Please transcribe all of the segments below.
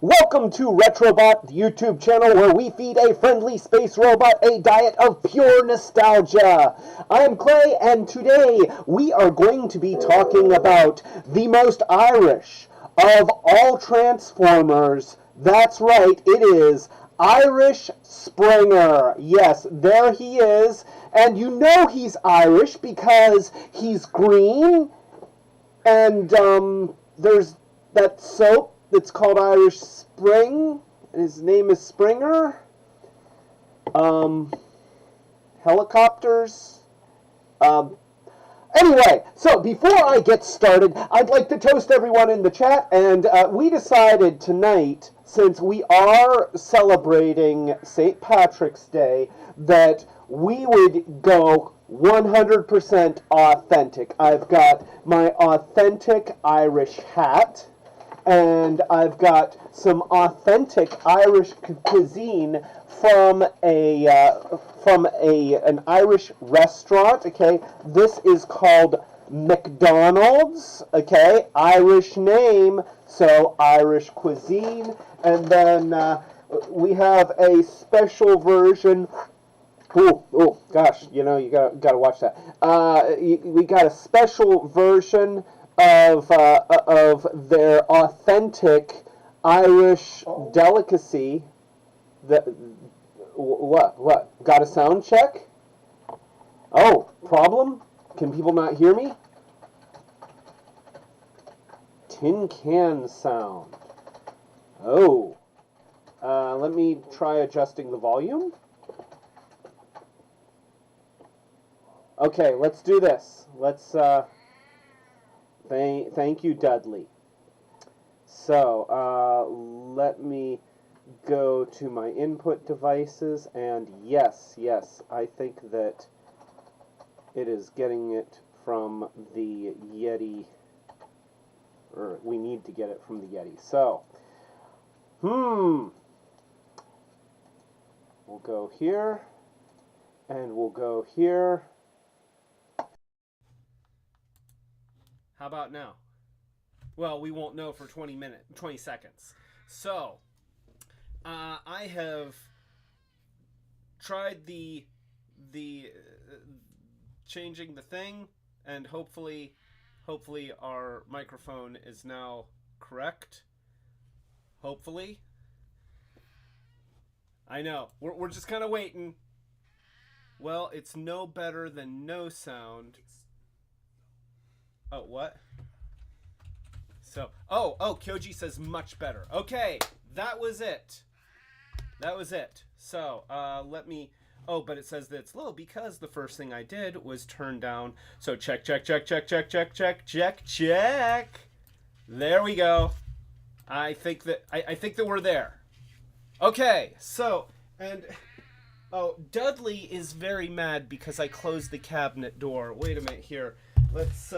Welcome to Retrobot, the YouTube channel where we feed a friendly space robot a diet of pure nostalgia. I'm Clay, and today we are going to be talking about the most Irish of all Transformers. That's right, it is Irish Springer. Yes, there he is, and you know he's Irish because he's green, and there's that soap that's called Irish Spring, and his name is Springer. Helicopters. Anyway, so before I get started, I'd like to toast everyone in the chat, and we decided tonight, since we are celebrating St. Patrick's Day, that we would go 100% authentic. I've got my authentic Irish hat, and I've got some authentic Irish cuisine from an Irish restaurant. Okay, this is called McDonald's. Okay, Irish name, so Irish cuisine, and then we have a special version. Oh, gosh, you know, you gotta watch that. We got a special version of their authentic Irish delicacy. What? Got a sound check? Oh, problem? Can people not hear me? Tin can sound. Oh. Let me try adjusting the volume. Okay, let's do this. Let's, thank you, Dudley. So, let me go to my input devices, and yes, I think that it is getting it from the Yeti, or we need to get it from the Yeti. So, we'll go here, and we'll go here. How about now? Well, we won't know for 20 seconds. So, I have tried the changing the thing, and hopefully our microphone is now correct. Hopefully. I know. We're just kind of waiting. Well, it's no better than no sound. Oh, what? So, oh, Kyoji says much better. Okay, that was it. So, let me, but it says that it's low because the first thing I did was turn down. So check. There we go. I think that we're there. Okay, so, and, Dudley is very mad because I closed the cabinet door. Wait a minute here. Let's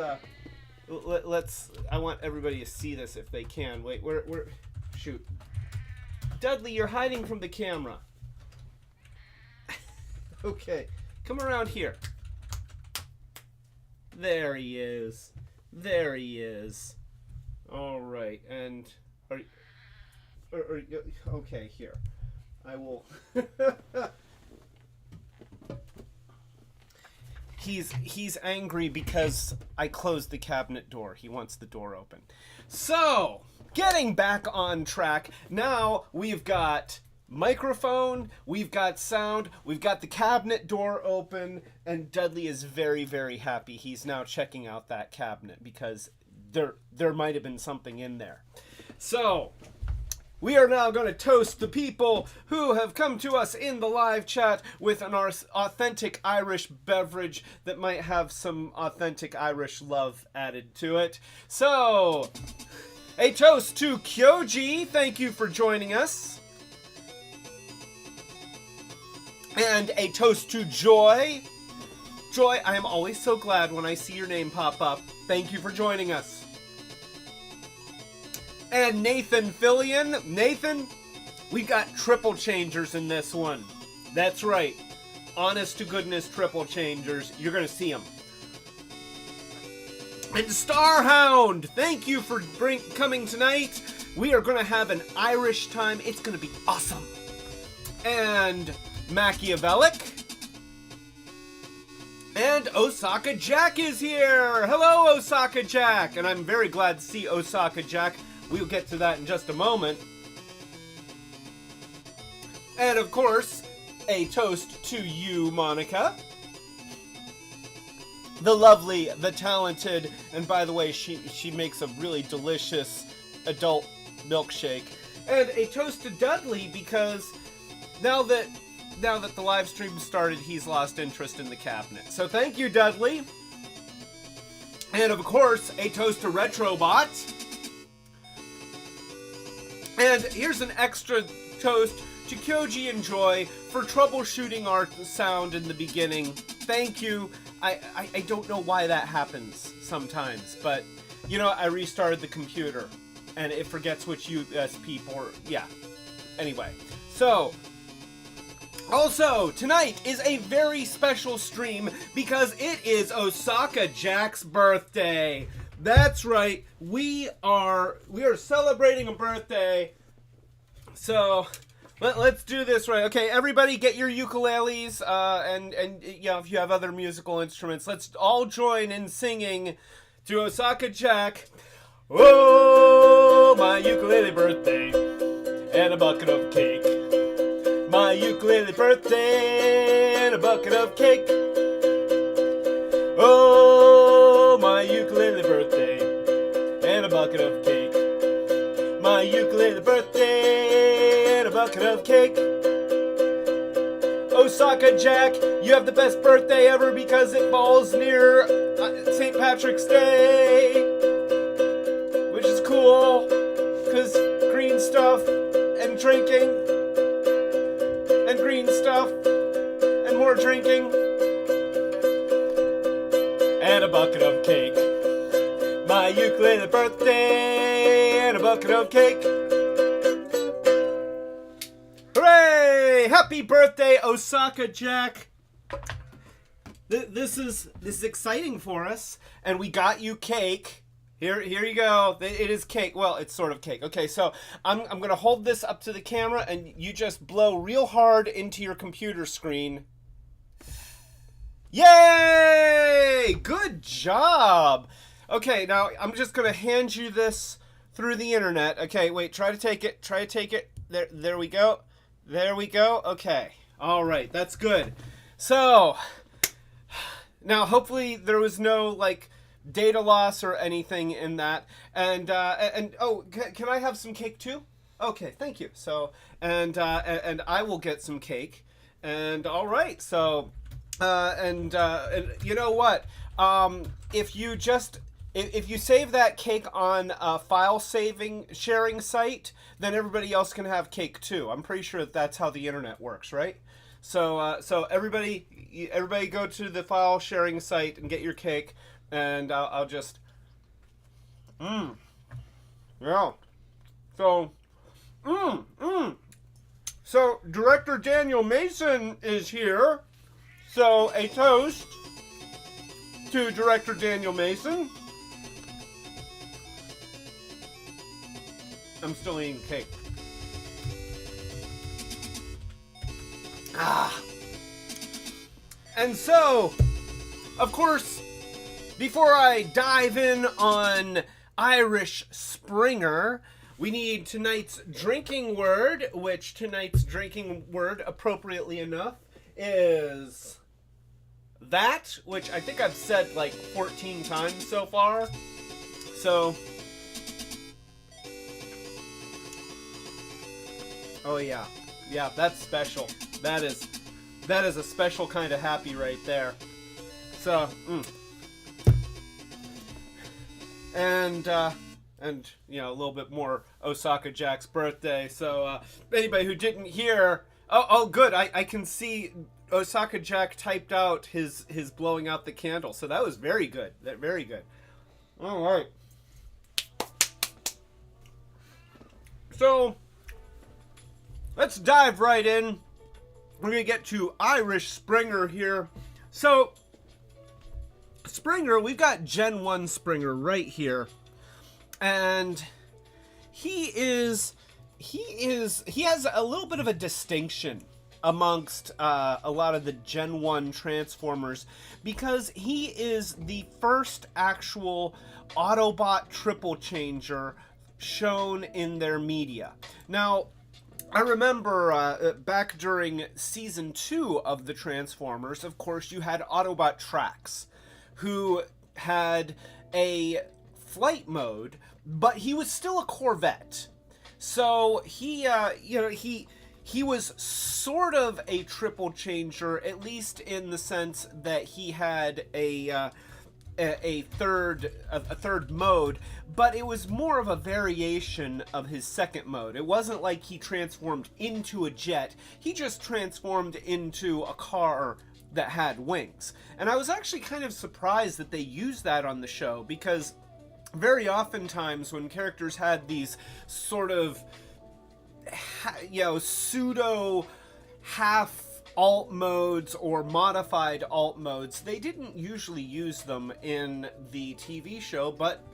I want everybody to see this if they can. Wait, shoot. Dudley, you're hiding from the camera. Okay, come around here. There he is. All right, and okay, here. I will. He's angry because I closed the cabinet door. He wants the door open. So, getting back on track. Now we've got microphone, we've got sound, we've got the cabinet door open, and Dudley is very, very happy. He's now checking out that cabinet because there might have been something in there. So, we are now going to toast the people who have come to us in the live chat with an authentic Irish beverage that might have some authentic Irish love added to it. So, a toast to Kyoji. Thank you for joining us. And a toast to Joy. Joy, I am always so glad when I see your name pop up. Thank you for joining us. And Nathan Fillion. Nathan, we got triple changers in this one. That's right. Honest to goodness triple changers. You're going to see them. And Starhound, thank you for coming tonight. We are going to have an Irish time. It's going to be awesome. And Machiavellic. And Osaka Jack is here. Hello, Osaka Jack. And I'm very glad to see Osaka Jack. We'll get to that in just a moment. And of course, a toast to you, Monica. The lovely, the talented, and by the way, she makes a really delicious adult milkshake. And a toast to Dudley, because now that the live stream started, he's lost interest in the cabinet. So thank you, Dudley. And of course, a toast to Retrobot. And here's an extra toast to Kyoji and Joy for troubleshooting our sound in the beginning. Thank you. I don't know why that happens sometimes, but, you know, I restarted the computer, and it forgets which USB port. Yeah. Anyway, so, also, tonight is a very special stream because it is Osaka Jack's birthday. That's right. We are celebrating a birthday. So, let's do this right. Okay, everybody get your ukuleles, and you know, if you have other musical instruments, let's all join in singing to Osaka Jack. Oh, my ukulele birthday, and a bucket of cake. My ukulele birthday, and a bucket of cake. Oh, my ukulele birthday, and a bucket of cake. My ukulele birthday, and a bucket of cake. Osaka Jack, you have the best birthday ever because it falls near St. Patrick's Day, which is cool, because green stuff and drinking, and green stuff and more drinking, and a bucket of cake. My ukulele birthday, and a bucket of cake. Hooray! Happy birthday, Osaka Jack. This is exciting for us, and we got you cake. Here you go. It is cake. Well, it's sort of cake. Okay, so I'm gonna hold this up to the camera, and you just blow real hard into your computer screen. Yay! Good job. Okay, now I'm just gonna hand you this through the internet. Okay, wait. Try to take it. Try to take it. There we go. There we go. Okay. All right. That's good. So now, hopefully, there was no like data loss or anything in that. And oh, can I have some cake too? Okay, thank you. So and I will get some cake. And all right. So and you know what? If you save that cake on a file sharing site, then everybody else can have cake too. I'm pretty sure that's how the internet works, right? So so everybody go to the file sharing site and get your cake, and I'll just yeah. So so Director Daniel Mason is here. So a toast to Director Daniel Mason. I'm still eating cake. And so, of course, before I dive in on Irish Springer, we need tonight's drinking word, which tonight's drinking word, appropriately enough, is that, which I think I've said like 14 times so far. So, oh yeah, that's special. That is a special kind of happy right there. So, and you know, a little bit more Osaka Jack's birthday. So anybody who didn't hear, oh good, I can see Osaka Jack typed out his blowing out the candle. So that was very good. Very good. All right. So let's dive right in. We're going to get to Irish Springer here. So Springer, we've got Gen 1 Springer right here. And he has a little bit of a distinction amongst a lot of the Gen 1 Transformers because he is the first actual Autobot triple changer shown in their media. Now, I remember back during Season 2 of the Transformers, of course, you had Autobot Trax, who had a flight mode, but he was still a Corvette. So he was sort of a triple changer, at least in the sense that he had a third mode, but it was more of a variation of his second mode. It wasn't like he transformed into a jet, he just transformed into a car that had wings. And I was actually kind of surprised that they used that on the show, because very oftentimes when characters had these sort of, pseudo half alt modes or modified alt modes, they didn't usually use them in the TV show. But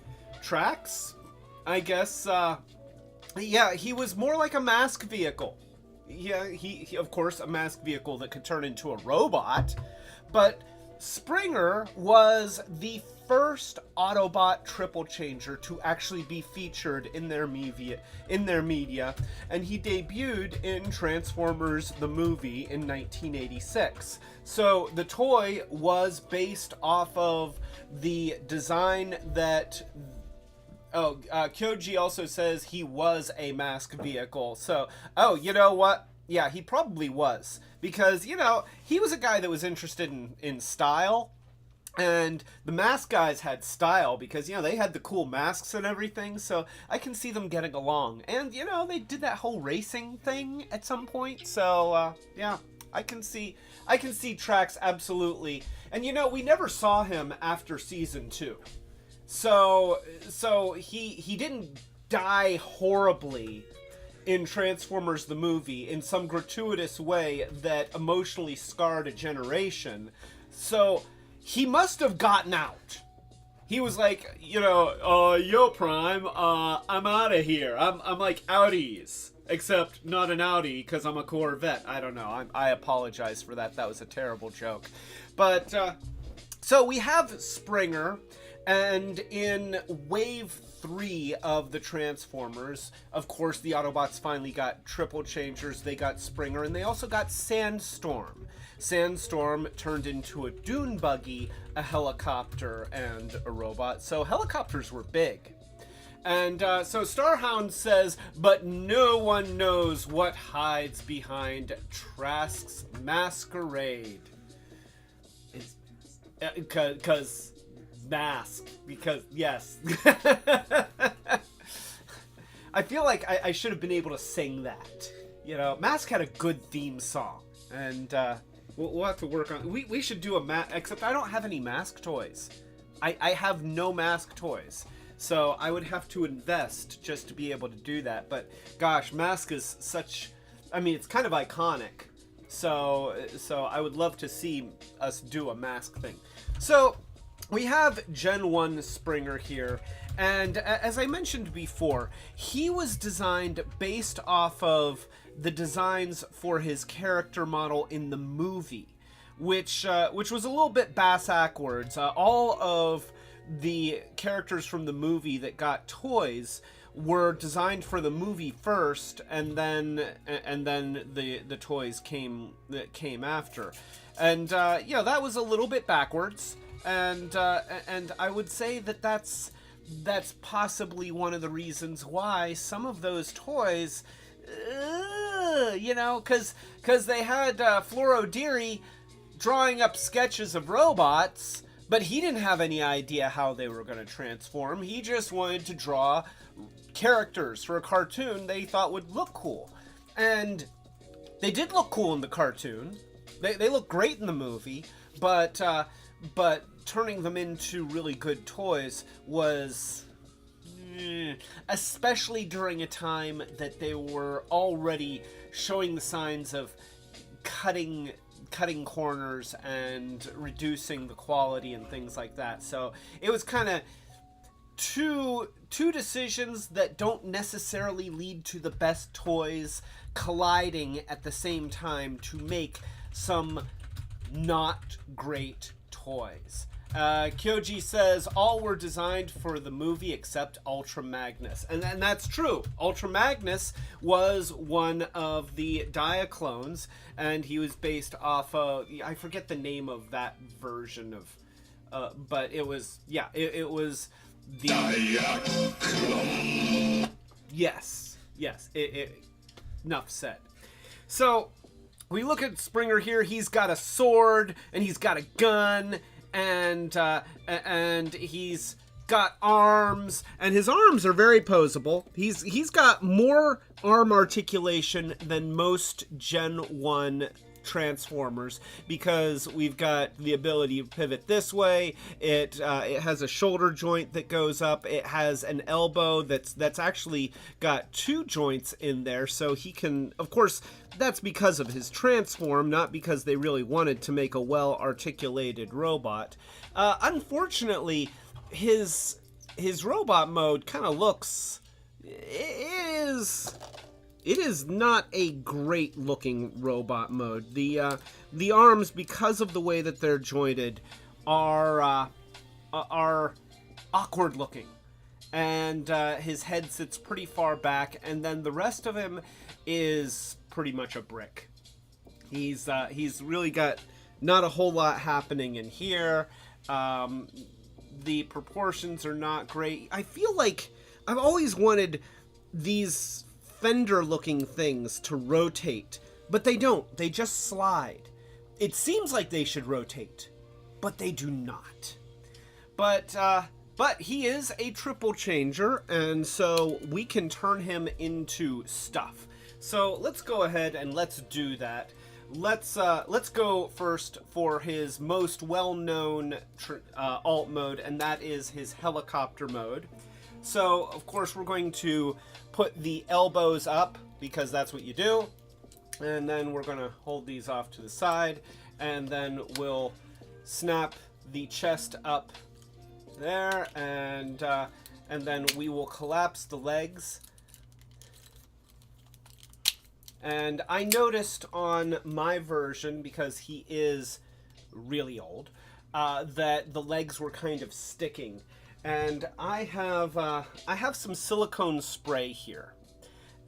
Trax, I guess, he was more like a mask vehicle. Yeah, he of course a mask vehicle that could turn into a robot, but Springer was the first Autobot triple changer to actually be featured in their media, and he debuted in Transformers the movie in 1986. So the toy was based off of the design that Kyoji also says he was a mask vehicle. So, you know what? Yeah, he probably was. Because, he was a guy that was interested in style. And the mask guys had style because, they had the cool masks and everything. So I can see them getting along. And, they did that whole racing thing at some point. So, yeah, I can see Trax absolutely. And, we never saw him after Season 2. So he didn't die horribly in Transformers the movie in some gratuitous way that emotionally scarred a generation. So he must have gotten out. He was like, yo Prime, I'm out of here. I'm like outies. Except not an Audi because I'm a Corvette. I don't know. I apologize for that. That was a terrible joke. But so we have Springer. And in Wave 3 of the Transformers, of course, the Autobots finally got triple changers. They got Springer, and they also got Sandstorm. Sandstorm turned into a dune buggy, a helicopter, and a robot. So helicopters were big. And so Starhound says, but no one knows what hides behind Trask's masquerade. It's because... mask, because yes. I feel like I should have been able to sing that. Mask had a good theme song, and we'll have to work on. We should do a mask, except I don't have any mask toys. I have no mask toys, so I would have to invest just to be able to do that. But gosh, Mask is such. I mean, it's kind of iconic. So I would love to see us do a Mask thing. So. We have Gen 1 Springer here, and as I mentioned before, he was designed based off of the designs for his character model in the movie, which was a little bit bass-ackwards. All of the characters from the movie that got toys were designed for the movie first, and then the toys came after, and that was a little bit backwards. And I would say that's possibly one of the reasons why some of those toys, because they had Floro Deary drawing up sketches of robots, but he didn't have any idea how they were going to transform. He just wanted to draw characters for a cartoon they thought would look cool. And they did look cool in the cartoon. They look great in the movie, but turning them into really good toys was, especially during a time that they were already showing the signs of cutting cutting corners and reducing the quality and things like that. So it was kind of two decisions that don't necessarily lead to the best toys colliding at the same time to make some not great toys. Kyoji says all were designed for the movie except Ultra Magnus, and that's true. Ultra Magnus was one of the Diaclones, and he was based off of, I forget the name of that version of, but it was, yeah, it was the Diaclone. Yes, enough said. So we look at Springer here. He's got a sword and he's got a gun. And he's got arms, and his arms are very poseable. He's got more arm articulation than most Gen 1 Transformers, because we've got the ability to pivot this way. It has a shoulder joint that goes up. It has an elbow that's actually got 2 joints in there, so he can, of course, that's because of his transform, not because they really wanted to make a well-articulated robot. Unfortunately, his robot mode kind of looks... It is not a great-looking robot mode. The arms, because of the way that they're jointed, are awkward-looking. And his head sits pretty far back, and then the rest of him is pretty much a brick. He's really got not a whole lot happening in here. The proportions are not great. I feel like I've always wanted these fender-looking things to rotate, but they don't. They just slide. It seems like they should rotate, but they do not. But he is a triple changer, and so we can turn him into stuff. So let's go ahead and let's do that. Let's go first for his most well-known alt mode, and that is his helicopter mode. So of course we're going to put the elbows up, because that's what you do, and then we're going to hold these off to the side, and then we'll snap the chest up there, and then we will collapse the legs. And I noticed on my version, because he is really old, that the legs were kind of sticking. And I have some silicone spray here.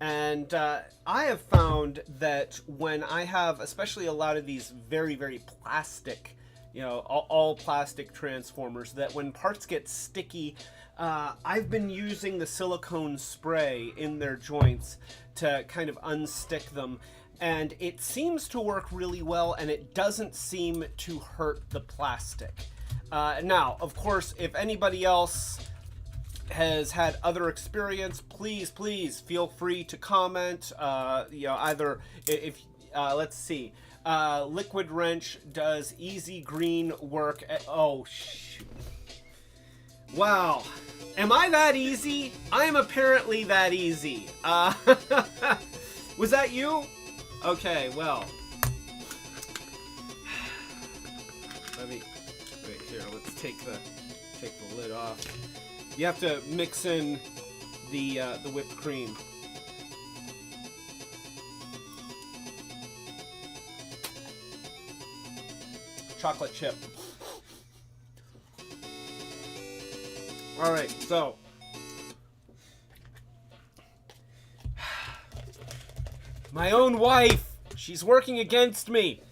And I have found that when I have, especially a lot of these very, very plastic, all plastic Transformers, that when parts get sticky, I've been using the silicone spray in their joints to kind of unstick them, and it seems to work really well, and it doesn't seem to hurt the plastic. Now, of course, if anybody else has had other experience, please feel free to comment. Either if let's see, Liquid Wrench does easy green work. Oh shoot! Wow. Am I that easy? I am apparently that easy. Was that you? Okay, well. Wait here, let's take the lid off. You have to mix in the whipped cream. Chocolate chip. All right, so my own wife, she's working against me.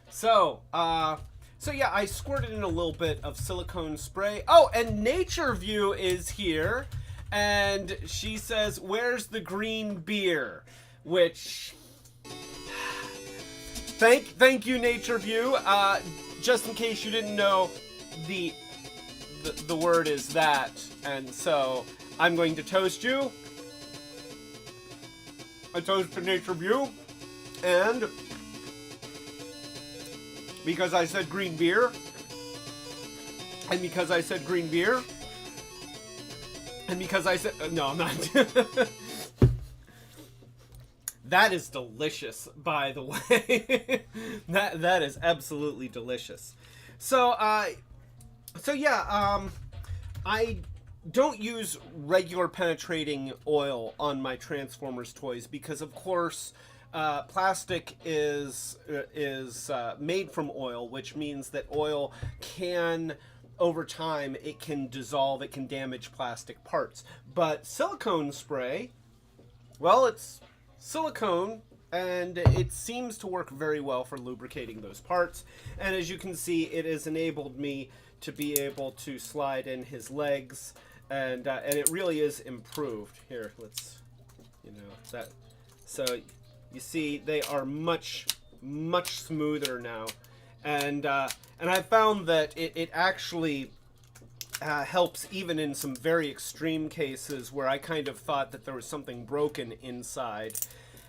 So yeah, I squirted in a little bit of silicone spray. Oh, and Nature View is here, and she says, "Where's the green beer?" Which, thank you, Nature View. Just in case you didn't know, the word is that, and so I'm going to toast you. A toast to Nature View, and because I said green beer, and because I said green beer, and because I said no, I'm not. That is delicious, by the way. That is absolutely delicious. So, yeah, I don't use regular penetrating oil on my Transformers toys because, of course, plastic is made from oil, which means that oil can, over time, it can dissolve, it can damage plastic parts. But silicone spray, well, it's silicone, and it seems to work very well for lubricating those parts. And as you can see, it has enabled me to be able to slide in his legs, and it really is improved. Here, let's, that. So you see, they are much smoother now, and I found that it actually helps even in some very extreme cases where I kind of thought that there was something broken inside,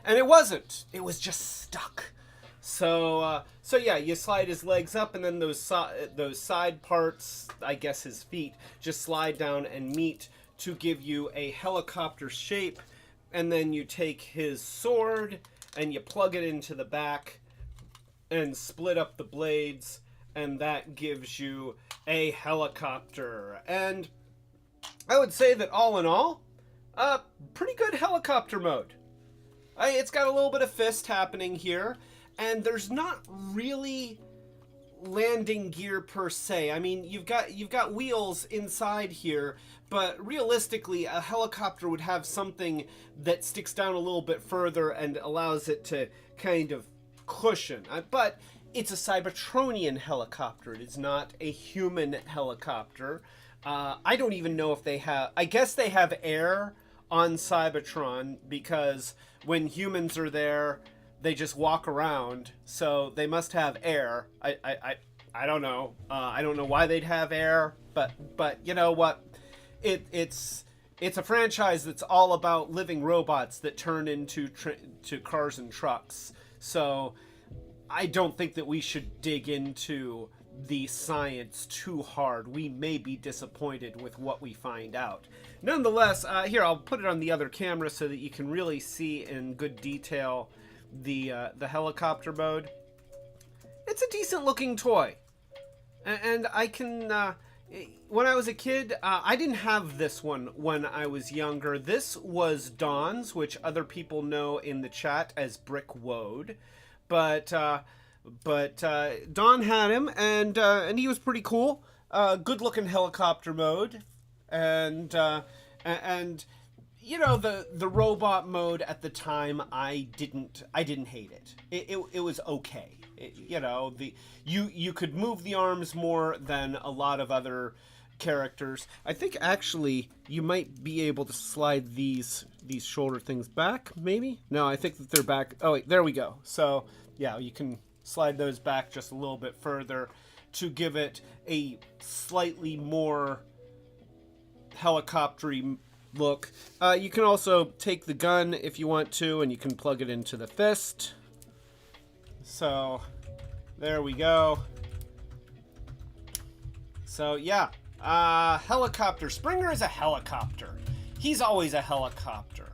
and it wasn't. It was just stuck. So yeah, you slide his legs up, and then those side parts, I guess his feet, just slide down and meet to give you a helicopter shape. And then you take his sword and you plug it into the back and split up the blades, and that gives you a helicopter. And I would say that all in all, pretty good helicopter mode. It's got a little bit of fist happening here, and there's not really landing gear per se. I mean, you've got wheels inside here, but realistically a helicopter would have something that sticks down a little bit further and allows it to kind of cushion. But it's a Cybertronian helicopter. It is not a human helicopter. I don't even know if they have... I guess they have air on Cybertron, because when humans are there, they just walk around, so they must have air. I don't know. I don't know why they'd have air, but you know what? It's a franchise that's all about living robots that turn into to cars and trucks. So I don't think that we should dig into the science too hard. We may be disappointed with what we find out. Nonetheless, here, I'll put it on the other camera so that you can really see in good detail the helicopter mode. It's a decent looking toy, and I can when I was a kid, I didn't have this one when I was younger. This was Don's, which other people know in the chat as Brick Woad, but Don had him, and he was pretty cool. Good looking helicopter mode, and you know, the robot mode at the time, I didn't hate it. It was okay. You know, you could move the arms more than a lot of other characters. I think actually you might be able to slide these shoulder things back, maybe? No, I think that they're back. Oh wait, there we go. So yeah, you can slide those back just a little bit further to give it a slightly more helicoptery look. You can also take the gun if you want to, and you can plug it into the fist. So there we go. So yeah, helicopter. Springer is a helicopter. He's always a helicopter.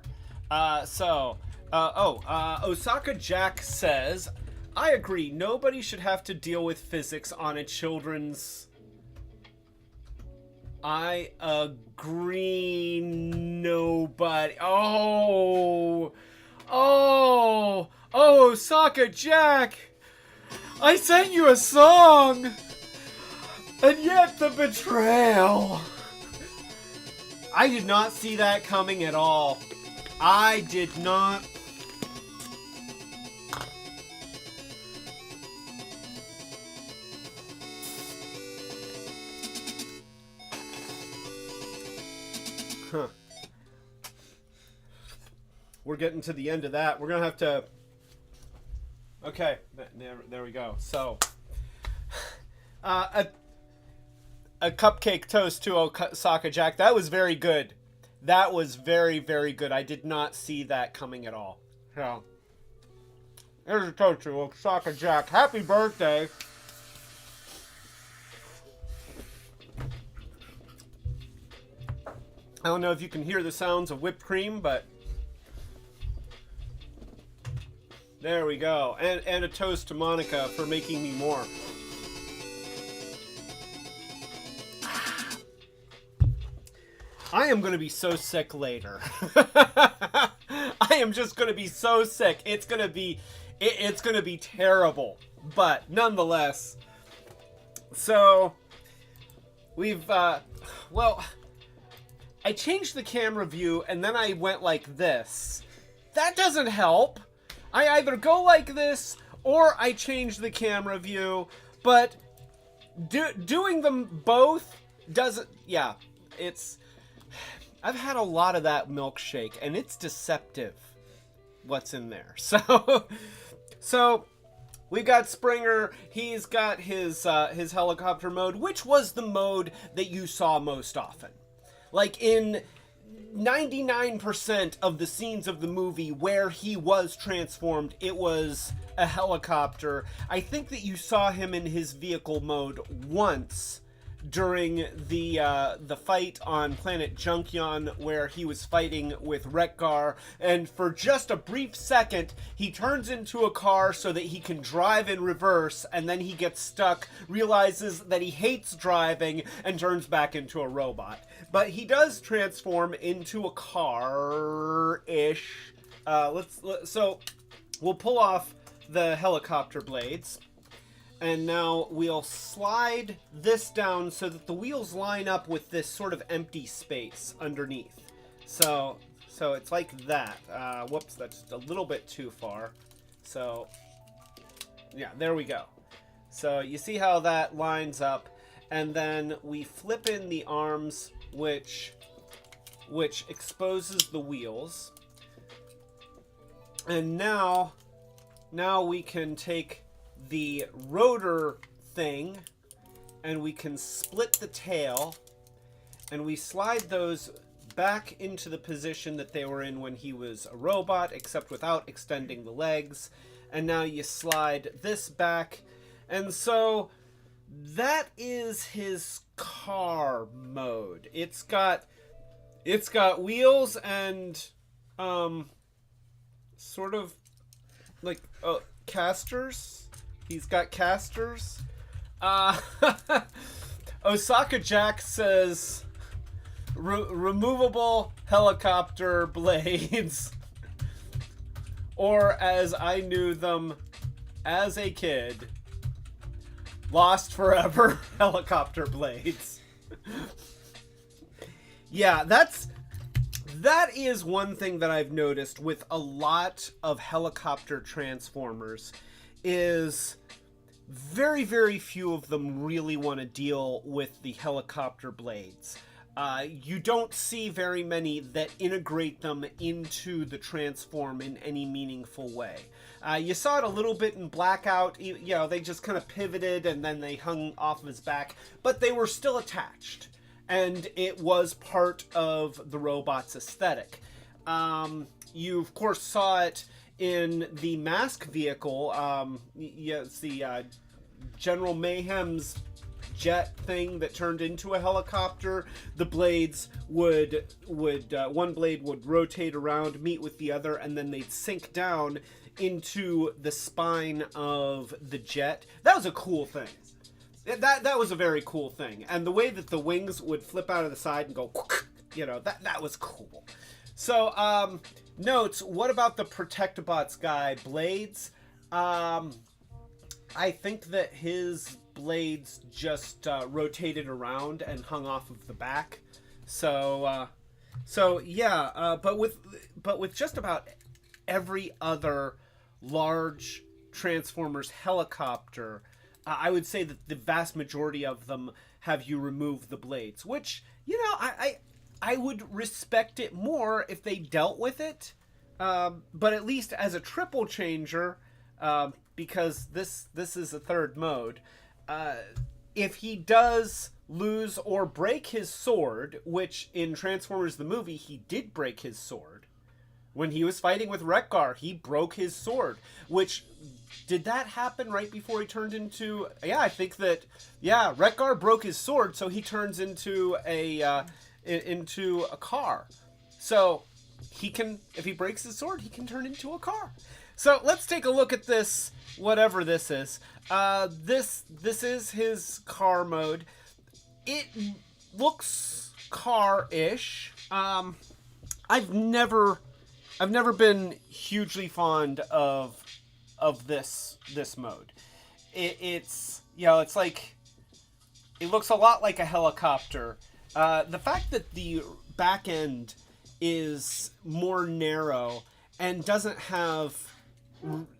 Osaka Jack says, I agree, nobody should have to deal with physics on a children's... I agree, nobody. Oh, Osaka Jack, I sent you a song, and yet the betrayal. I did not see that coming at all. I did not. Huh. We're getting to the end of that. We're gonna have to... Okay, there we go. So, a cupcake toast to Osaka Jack. That was very good. That was very, very good. I did not see that coming at all. So, here's a toast to Osaka Jack. Happy birthday. I don't know if you can hear the sounds of whipped cream, but There we go. And a toast to Monica for making me more. I am going to be so sick later. I am just going to be so sick. It's going to be terrible. But nonetheless, so we've well, I changed the camera view and then I went like this. That doesn't help. I either go like this or I change the camera view, but doing them both doesn't, yeah, it's, I've had a lot of that milkshake and it's deceptive what's in there. So we've got Springer, he's got his helicopter mode, which was the mode that you saw most often. Like in 99% of the scenes of the movie where he was transformed, it was a helicopter. I think that you saw him in his vehicle mode once during the fight on planet Junkion where he was fighting with Wreck-Gar, and for just a brief second he turns into a car so that he can drive in reverse, and then he gets stuck, realizes that he hates driving, and turns back into a robot. But he does transform into a car-ish. So we'll pull off the helicopter blades. And now we'll slide this down so that the wheels line up with this sort of empty space underneath. So it's like that. Whoops, that's just a little bit too far. So, yeah, there we go. So you see how that lines up. And then we flip in the arms, which exposes the wheels. And now we can take the rotor thing and we can split the tail and we slide those back into the position that they were in when he was a robot, except without extending the legs. And now you slide this back, and so that is his car mode. It's got wheels and sort of like casters. He's got casters. Osaka Jack says removable helicopter blades, or as I knew them as a kid, lost forever helicopter blades. Yeah, that is one thing that I've noticed with a lot of helicopter Transformers is very, very few of them really want to deal with the helicopter blades. You don't see very many that integrate them into the transform in any meaningful way. You saw it a little bit in Blackout. You know, they just kind of pivoted and then they hung off of his back, but they were still attached. And it was part of the robot's aesthetic. You, of course, saw it in the mask vehicle. It's the General Mayhem's jet thing that turned into a helicopter. The blades would one blade would rotate around, meet with the other, and then they'd sink down into the spine of the jet. That was a cool thing. That was a very cool thing. And the way that the wings would flip out of the side and go, you know, that was cool. So, notes, what about the Protectobots guy, Blades? I think that his blades just rotated around and hung off of the back. So yeah, but with just about every other large Transformers helicopter, I would say that the vast majority of them have you remove the blades, which, you know, I would respect it more if they dealt with it, but at least as a triple changer, because this is a third mode, if he does lose or break his sword, which in Transformers the movie he did break his sword. When he was fighting with Wreck-Gar, he broke his sword, which, did that happen right before he turned into... Yeah, I think that, yeah, Wreck-Gar broke his sword, so he turns into a car. So, he can, if he breaks his sword, he can turn into a car. So let's take a look at this, whatever this is. This is his car mode. It looks car-ish. I've never been hugely fond of this mode. It's it's like, it looks a lot like a helicopter. The fact that the back end is more narrow and doesn't have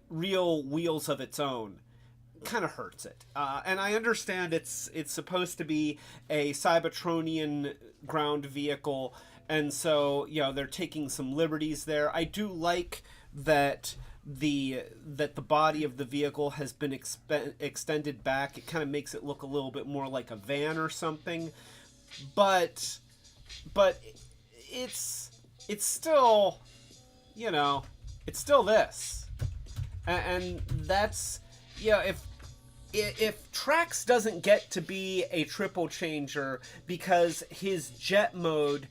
real wheels of its own kind of hurts it. And I understand it's supposed to be a Cybertronian ground vehicle, and so they're taking some liberties there. I do like that the body of the vehicle has been extended back. It kind of makes it look a little bit more like a van or something, but it's still, it's still this, and that's, if Trax doesn't get to be a triple changer because his jet mode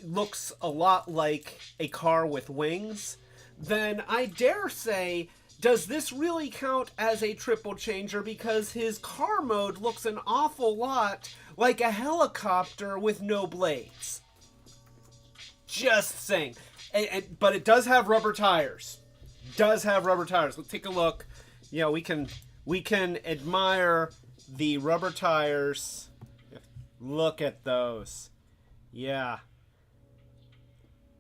looks a lot like a car with wings, then I dare say, does this really count as a triple changer because his car mode looks an awful lot like a helicopter with no blades? Just saying. But it does have rubber tires. Let's take a look. We can admire the rubber tires. Look at those. Yeah.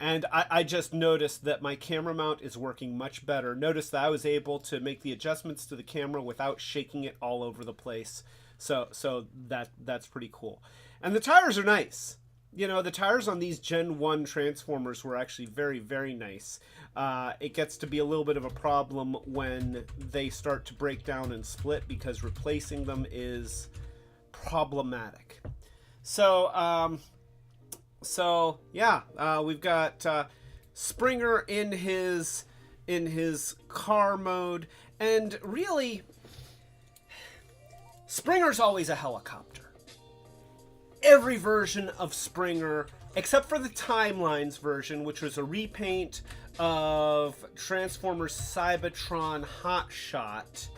And I just noticed that my camera mount is working much better. Notice that I was able to make the adjustments to the camera without shaking it all over the place. So that's pretty cool. And the tires are nice. The tires on these Gen 1 Transformers were actually very, very nice. It gets to be a little bit of a problem when they start to break down and split because replacing them is problematic. So yeah, we've got Springer in his car mode, and really, Springer's always a helicopter. Every version of Springer, except for the Timelines version, which was a repaint of Transformers Cybertron Hotshot.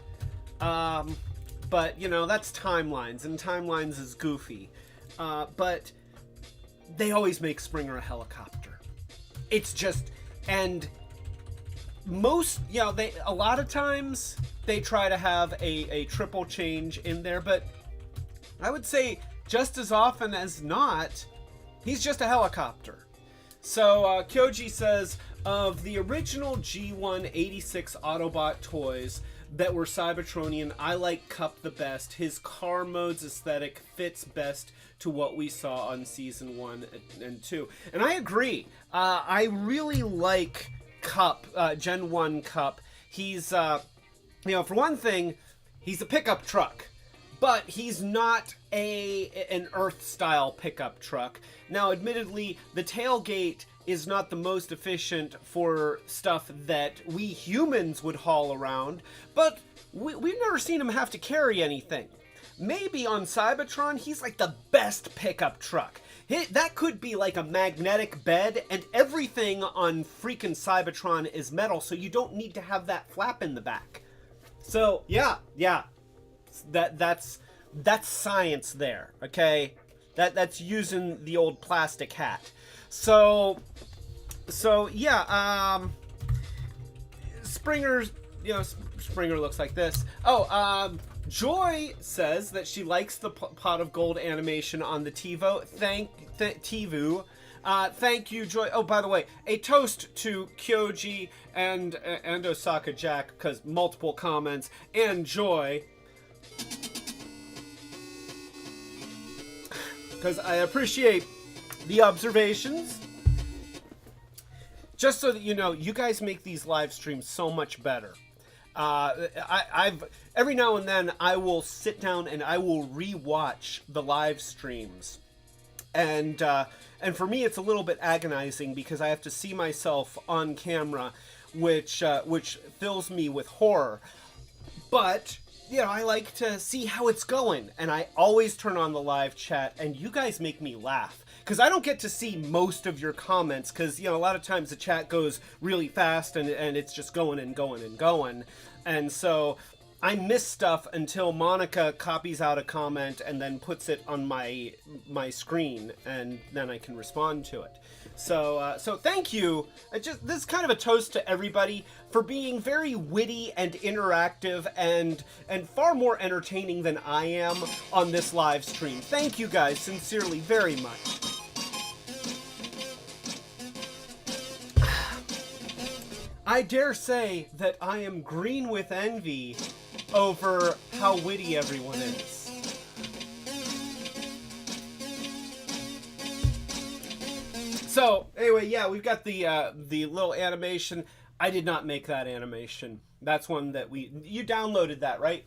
But that's Timelines, and Timelines is goofy. But they always make Springer a helicopter. It's just, and most, a lot of times they try to have a triple change in there, but I would say just as often as not, he's just a helicopter. So Kyoji says, of the original G1 86 Autobot toys that were Cybertronian, I like Cup the best. His car mode's aesthetic fits best to what we saw on season 1 and 2. And I agree. I really like Cup, Gen 1 Cup. He's, for one thing, he's a pickup truck. But he's not an Earth-style pickup truck. Now, admittedly, the tailgate is not the most efficient for stuff that we humans would haul around, but we've never seen him have to carry anything. Maybe on Cybertron, he's like the best pickup truck. That could be like a magnetic bed, and everything on freaking Cybertron is metal, so you don't need to have that flap in the back. So, yeah. That's science there, okay? That's using the old plastic hat. So yeah, Springer looks like this. Joy says that she likes the pot of gold animation on the TiVo. TiVo. Thank you, Joy. Oh, by the way, a toast to Kyoji and Osaka Jack, because multiple comments, and Joy. Because I appreciate the observations. Just so that you know, you guys make these live streams so much better. I've every now and then I will sit down and I will re-watch the live streams, and for me it's a little bit agonizing because I have to see myself on camera, which fills me with horror. But I like to see how it's going, and I always turn on the live chat, and you guys make me laugh. because I don't get to see most of your comments, because, you know, a lot of times the chat goes really fast and it's just going and going and going. And so I miss stuff until Monica copies out a comment and then puts it on my screen, and then I can respond to it. So thank you. This is kind of a toast to everybody for being very witty and interactive and far more entertaining than I am on this live stream. Thank you guys sincerely very much. I dare say that I am green with envy over how witty everyone is. So anyway, yeah, we've got the little animation. I did not make that animation. That's one that you downloaded that, right?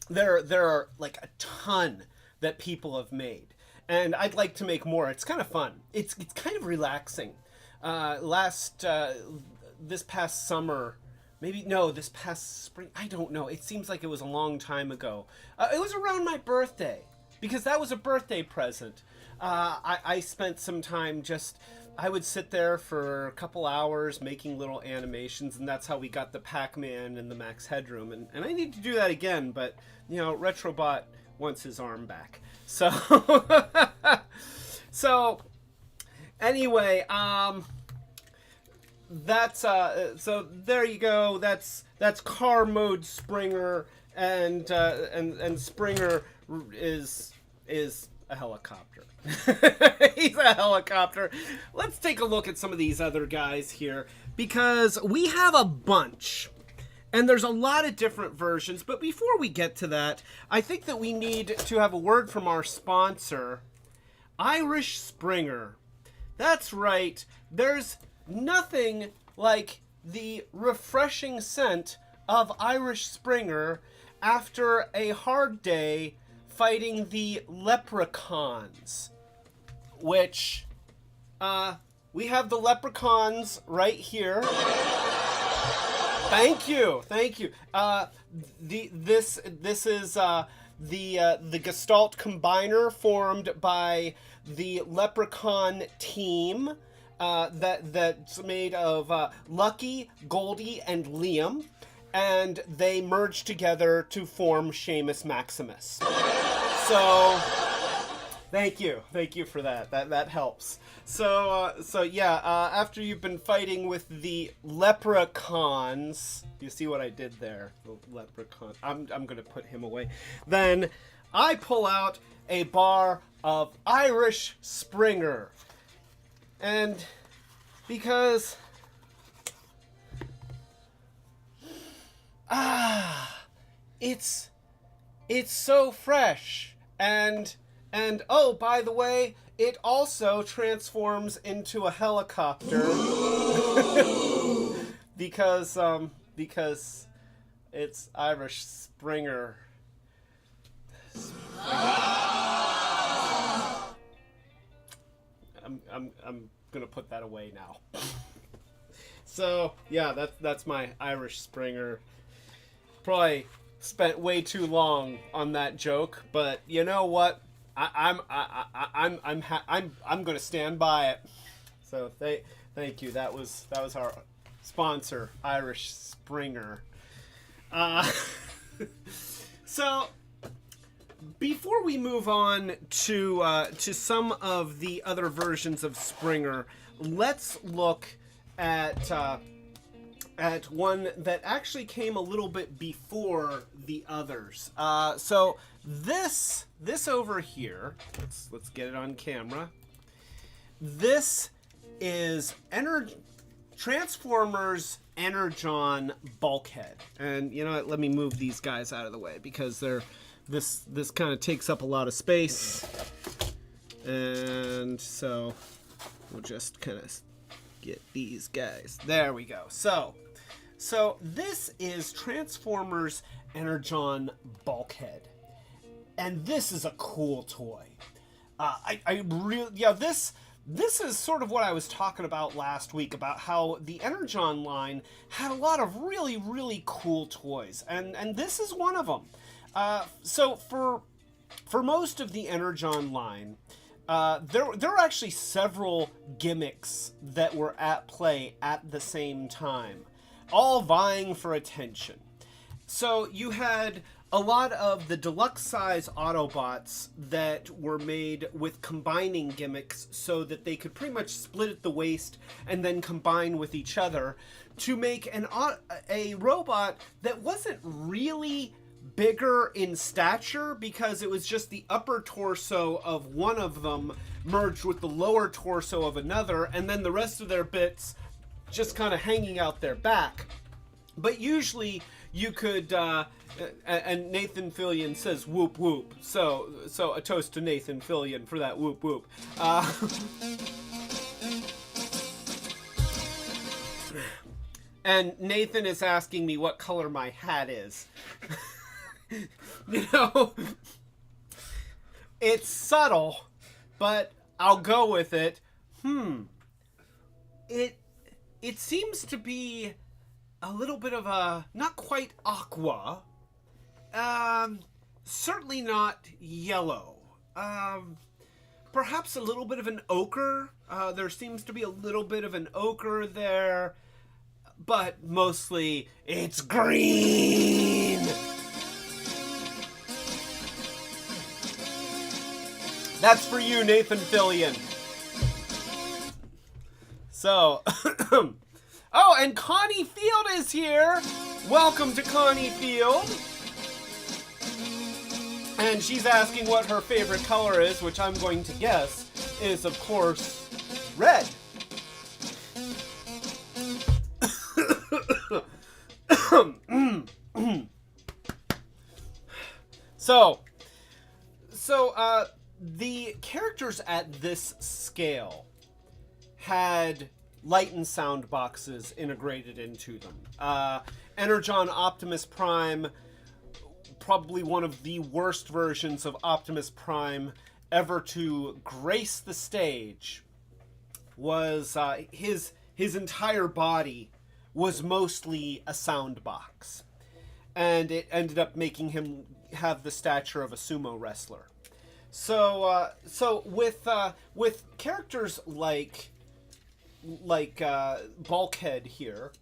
There are like a ton that people have made, and I'd like to make more. It's kind of fun. It's kind of relaxing. This past summer, this past spring, I don't know. It seems like it was a long time ago. It was around my birthday, because that was a birthday present. I spent some time I would sit there for a couple hours making little animations, and that's how we got the Pac-Man and the Max Headroom. And I need to do that again, but, you know, Retrobot wants his arm back. So, so anyway, so there you go. That's car mode Springer, and Springer is a helicopter. He's a helicopter. Let's take a look at some of these other guys here, because we have a bunch, and there's a lot of different versions. But before we get to that, I think that we need to have a word from our sponsor, Irish Springer. That's right. There's nothing like the refreshing scent of Irish Springer after a hard day fighting the leprechauns, which we have the leprechauns right here. Thank you. This is the Gestalt Combiner formed by the Leprechaun team. That's made of Lucky, Goldie, and Liam, and they merged together to form Seamus Maximus. So, thank you for that. That helps. So yeah, after you've been fighting with the leprechauns, you see what I did there? The leprechaun. I'm gonna put him away. Then I pull out a bar of Irish Springer. And because it's so fresh, and oh, by the way, it also transforms into a helicopter because it's Irish Springer. I'm gonna put that away now. So yeah, that's my Irish Springer. Probably spent way too long on that joke, but you know what? I'm gonna stand by it. So thank you. That was our sponsor, Irish Springer. So before we move on to some of the other versions of Springer, let's look at one that actually came a little bit before the others. So this over here, let's get it on camera. This is Transformers Energon Bulkhead, and you know what? Let me move these guys out of the way because this kind of takes up a lot of space, and so we'll just kind of get these guys. There we go. So this is Transformers Energon Bulkhead, and this is a cool toy. This is sort of what I was talking about last week, about how the Energon line had a lot of really, really cool toys, and this is one of them. So for most of the Energon line, there were actually several gimmicks that were at play at the same time, all vying for attention. So you had a lot of the deluxe size Autobots that were made with combining gimmicks so that they could pretty much split at the waist and then combine with each other to make a robot that wasn't really bigger in stature, because it was just the upper torso of one of them merged with the lower torso of another, and then the rest of their bits just kind of hanging out their back. But usually you could, and Nathan Fillion says whoop whoop, so a toast to Nathan Fillion for that whoop whoop. And Nathan is asking me what color my hat is. You know, it's subtle, but I'll go with it. It seems to be a little bit of a, not quite aqua, certainly not yellow, perhaps a little bit of an ochre. There seems to be a little bit of an ochre there, but mostly it's green. That's for you, Nathan Fillion. So, oh, and Connie Field is here. Welcome to Connie Field. And she's asking what her favorite color is, which I'm going to guess is, of course, red. So, the characters at this scale had light and sound boxes integrated into them. Energon Optimus Prime, probably one of the worst versions of Optimus Prime ever to grace the stage, was his entire body was mostly a sound box, and it ended up making him have the stature of a sumo wrestler. So with characters like Bulkhead here,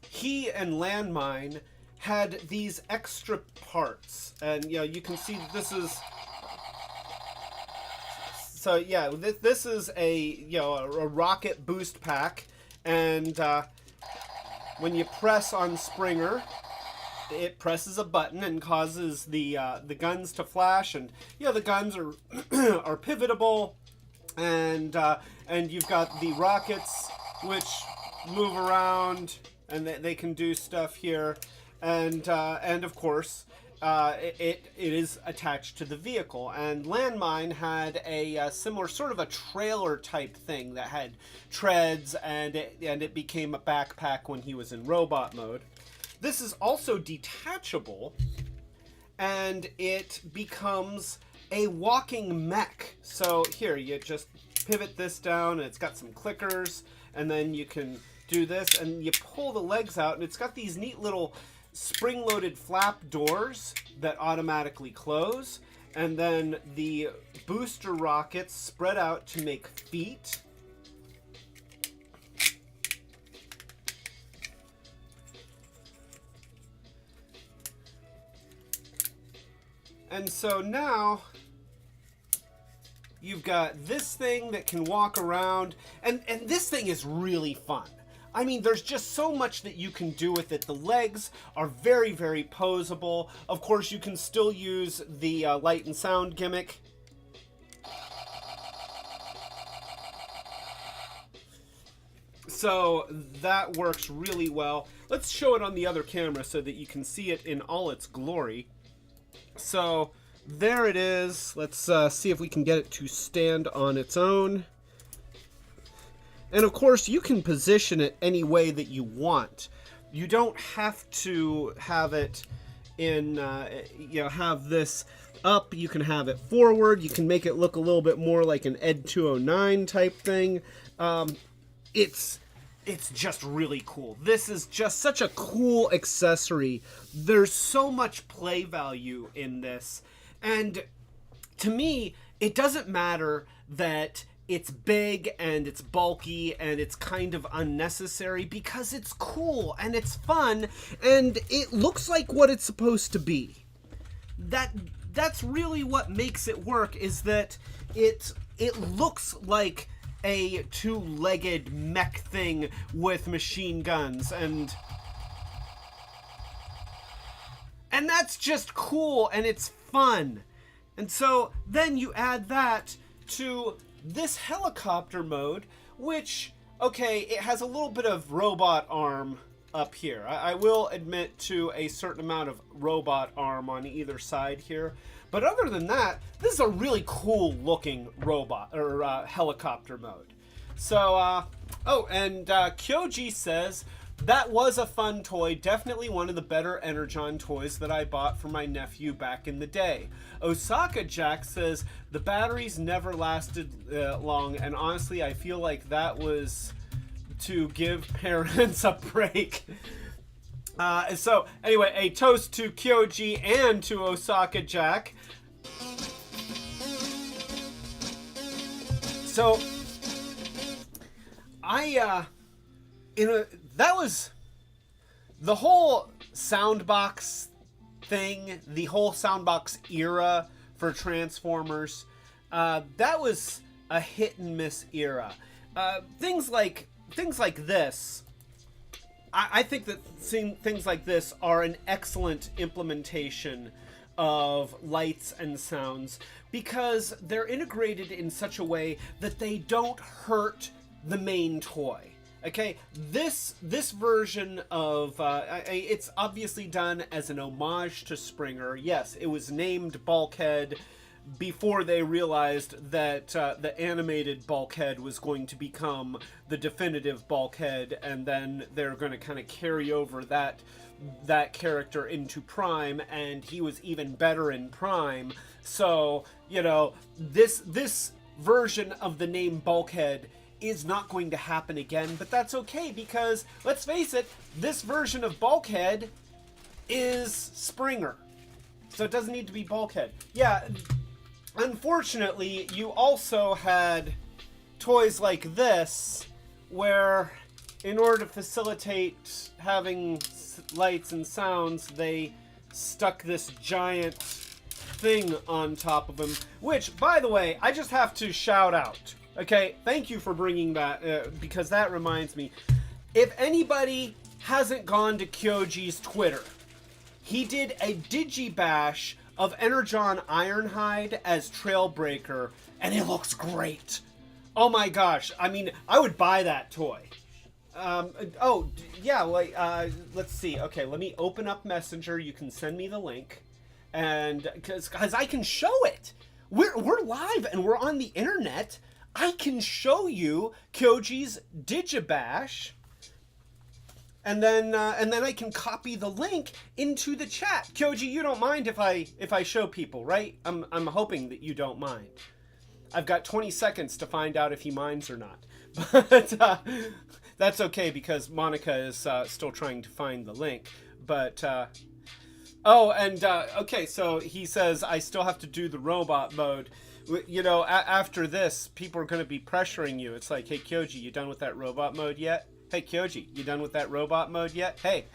he and Landmine had these extra parts, and you can see this is. So yeah, this is a rocket boost pack, and when you press on Springer, it presses a button and causes the guns to flash, and the guns are are pivotable, and you've got the rockets which move around, and they can do stuff here, and of course it is attached to the vehicle. And Landmine had a similar sort of a trailer type thing that had treads, and it became a backpack when he was in robot mode. This is also detachable, and it becomes a walking mech. So here, you just pivot this down, and it's got some clickers, and then you can do this, and you pull the legs out, and it's got these neat little spring-loaded flap doors that automatically close, and then the booster rockets spread out to make feet. And so now you've got this thing that can walk around, and this thing is really fun. I mean, there's just so much that you can do with it. The legs are very, very posable. Of course, you can still use the light and sound gimmick. So that works really well. Let's show it on the other camera so that you can see it in all its glory. So there it is. Let's see if we can get it to stand on its own. And of course, you can position it any way that you want. You don't have to have it in, have this up. You can have it forward. You can make it look a little bit more like an Ed 209 type thing. It's just really cool. This is just such a cool accessory. There's so much play value in this. And to me, it doesn't matter that it's big and it's bulky and it's kind of unnecessary, because it's cool and it's fun and it looks like what it's supposed to be. That's really what makes it work, is that it looks like a two-legged mech thing with machine guns, and that's just cool and it's fun. And so then you add that to this helicopter mode, which, okay, it has a little bit of robot arm up here. I will admit to a certain amount of robot arm on either side here. But other than that, this is a really cool looking robot, or helicopter mode. So, Kyoji says, that was a fun toy, definitely one of the better Energon toys that I bought for my nephew back in the day. Osaka Jack says, the batteries never lasted long, and honestly I feel like that was to give parents a break. So anyway, a toast to Kyoji and to Osaka Jack. So that was the whole soundbox thing, the whole soundbox era for Transformers. That was a hit and miss era. Things like this, I think that things like this are an excellent implementation of lights and sounds, because they're integrated in such a way that they don't hurt the main toy. Okay, this version of it's obviously done as an homage to Springer. Yes, it was named Bulkhead before they realized that the animated Bulkhead was going to become the definitive Bulkhead, and then they're going to kind of carry over that character into Prime, and he was even better in Prime. So, you know, this version of the name Bulkhead is not going to happen again, but that's okay, because let's face it, this version of Bulkhead is Springer, so it doesn't need to be Bulkhead. Yeah, unfortunately, you also had toys like this, where in order to facilitate having lights and sounds, they stuck this giant thing on top of him, which, by the way, I just have to shout out. Okay, thank you for bringing that, because that reminds me. If anybody hasn't gone to Kyoji's Twitter, he did a digibash of Energon Ironhide as Trailbreaker, and it looks great. Oh my gosh, I mean, I would buy that toy. Let's see. Okay, let me open up Messenger. You can send me the link, and because I can show it. We're live and we're on the internet. I can show you Kyoji's Digibash, and then I can copy the link into the chat. Kyoji, you don't mind if I show people, right? I'm hoping that you don't mind. I've got 20 seconds to find out if he minds or not, but that's okay, because Monica is still trying to find the link. But okay, so he says I still have to do the robot mode. You know, after this, people are going to be pressuring you. It's like, hey, Kyoji, you done with that robot mode yet? Hey, Kyoji, you done with that robot mode yet? Hey,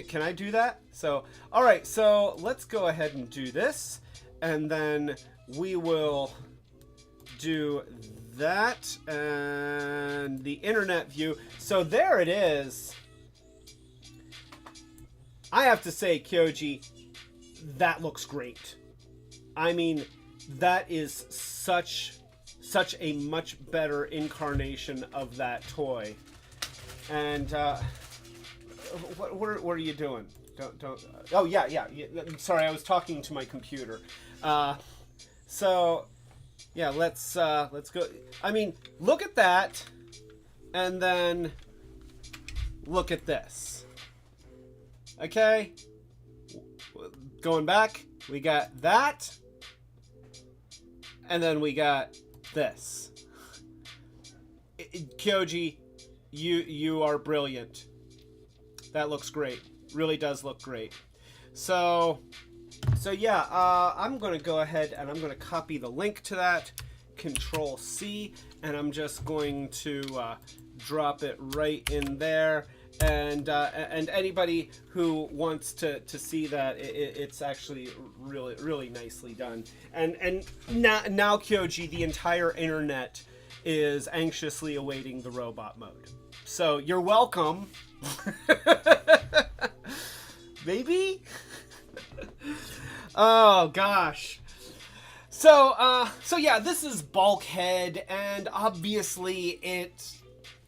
can I do that? So, all right, so let's go ahead and do this, and then we will do that and the internet view. So there it is. I have to say, Kyoji, that looks great. I mean, that is such a much better incarnation of that toy. And what are you doing? Don't. Oh yeah. Sorry, I was talking to my computer. So yeah, let's go. I mean, look at that, and then look at this. Okay, going back, we got that. And then we got this. Kyoji, you are brilliant. That looks great. Really does look great. So So yeah, I'm going to go ahead and I'm going to copy the link to that, Control C, and I'm just going to drop it right in there. And anybody who wants to see that, it's actually really nicely done. And now Kyoji, the entire internet is anxiously awaiting the robot mode. So you're welcome. Maybe? Oh gosh. So yeah, this is Bulkhead, and obviously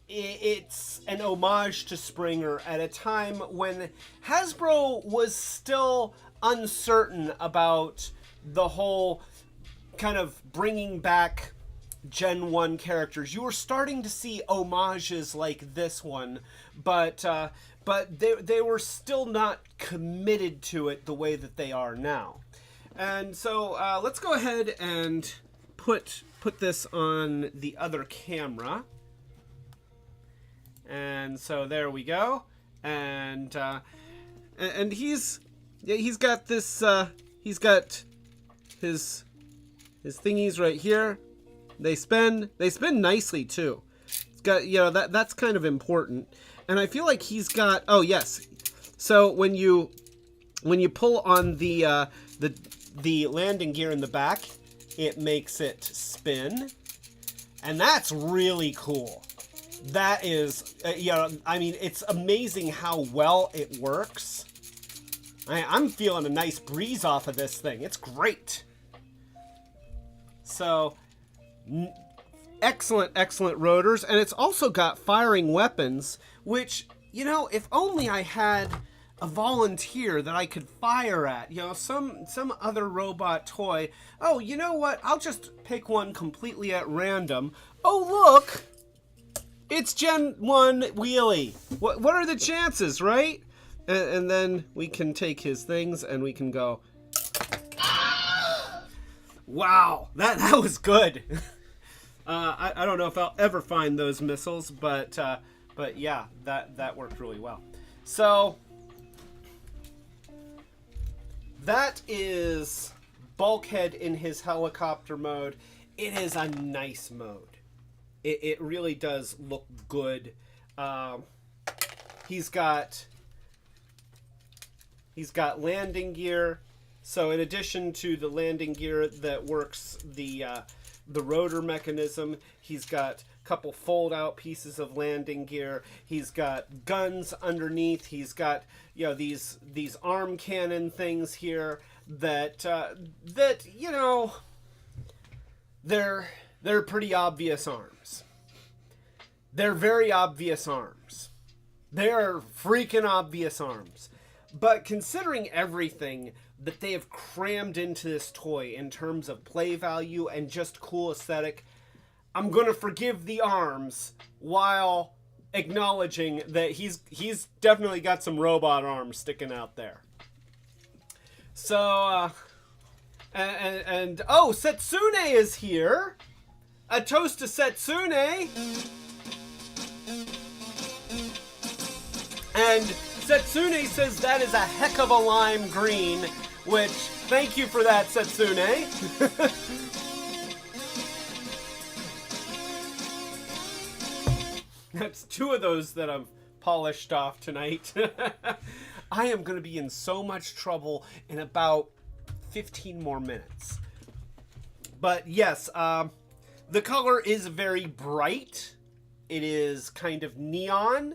it's an homage to Springer at a time when Hasbro was still uncertain about the whole kind of bringing back Gen 1 characters. You were starting to see homages like this one, but they were still not committed to it the way that they are now. And so let's go ahead and put this on the other camera. And so there we go. And he's got this he's got his thingies right here. They spin nicely too. It's got, you know, that's kind of important. And I feel like he's got, oh yes. So when you pull on the landing gear in the back, it makes it spin. And that's really cool. That is, you know, I mean, it's amazing how well it works. I'm feeling a nice breeze off of this thing. It's great. So, excellent rotors. And it's also got firing weapons, which, you know, if only I had a volunteer that I could fire at. You know, some other robot toy. Oh, you know what? I'll just pick one completely at random. Oh, look! It's Gen 1 Wheelie. What are the chances, right? And then we can take his things and we can go. Wow, that was good. I don't know if I'll ever find those missiles, but yeah, that worked really well. So that is Bulkhead in his helicopter mode. It is a nice mode. It really does look good. He's got landing gear. So in addition to the landing gear that works the rotor mechanism, he's got a couple fold-out pieces of landing gear. He's got guns underneath. He's got, you know, these arm cannon things here that you know, they're pretty obvious arms. They're very obvious arms. They're freaking obvious arms. But considering everything that they have crammed into this toy in terms of play value and just cool aesthetic, I'm going to forgive the arms while acknowledging that he's definitely got some robot arms sticking out there. So, and oh, Setsune is here. A toast to Setsune. And Setsune says that is a heck of a lime green, which, thank you for that, Setsune. That's two of those that I've polished off tonight. I am going to be in so much trouble in about 15 more minutes. But yes, the color is very bright. It is kind of neon.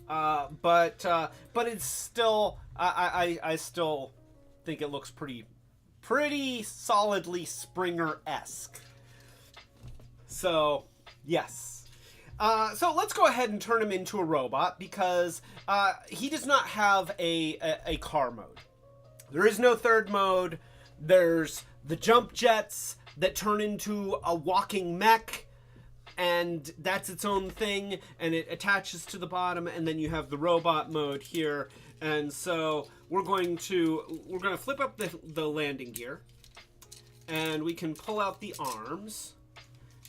But it's still, I still think it looks pretty solidly Springer-esque. So, yes. So let's go ahead and turn him into a robot, because he does not have a car mode. There is no third mode. There's the jump jets that turn into a walking mech, and that's its own thing, and it attaches to the bottom, and then you have the robot mode here. And so we're going to flip up the landing gear, and we can pull out the arms,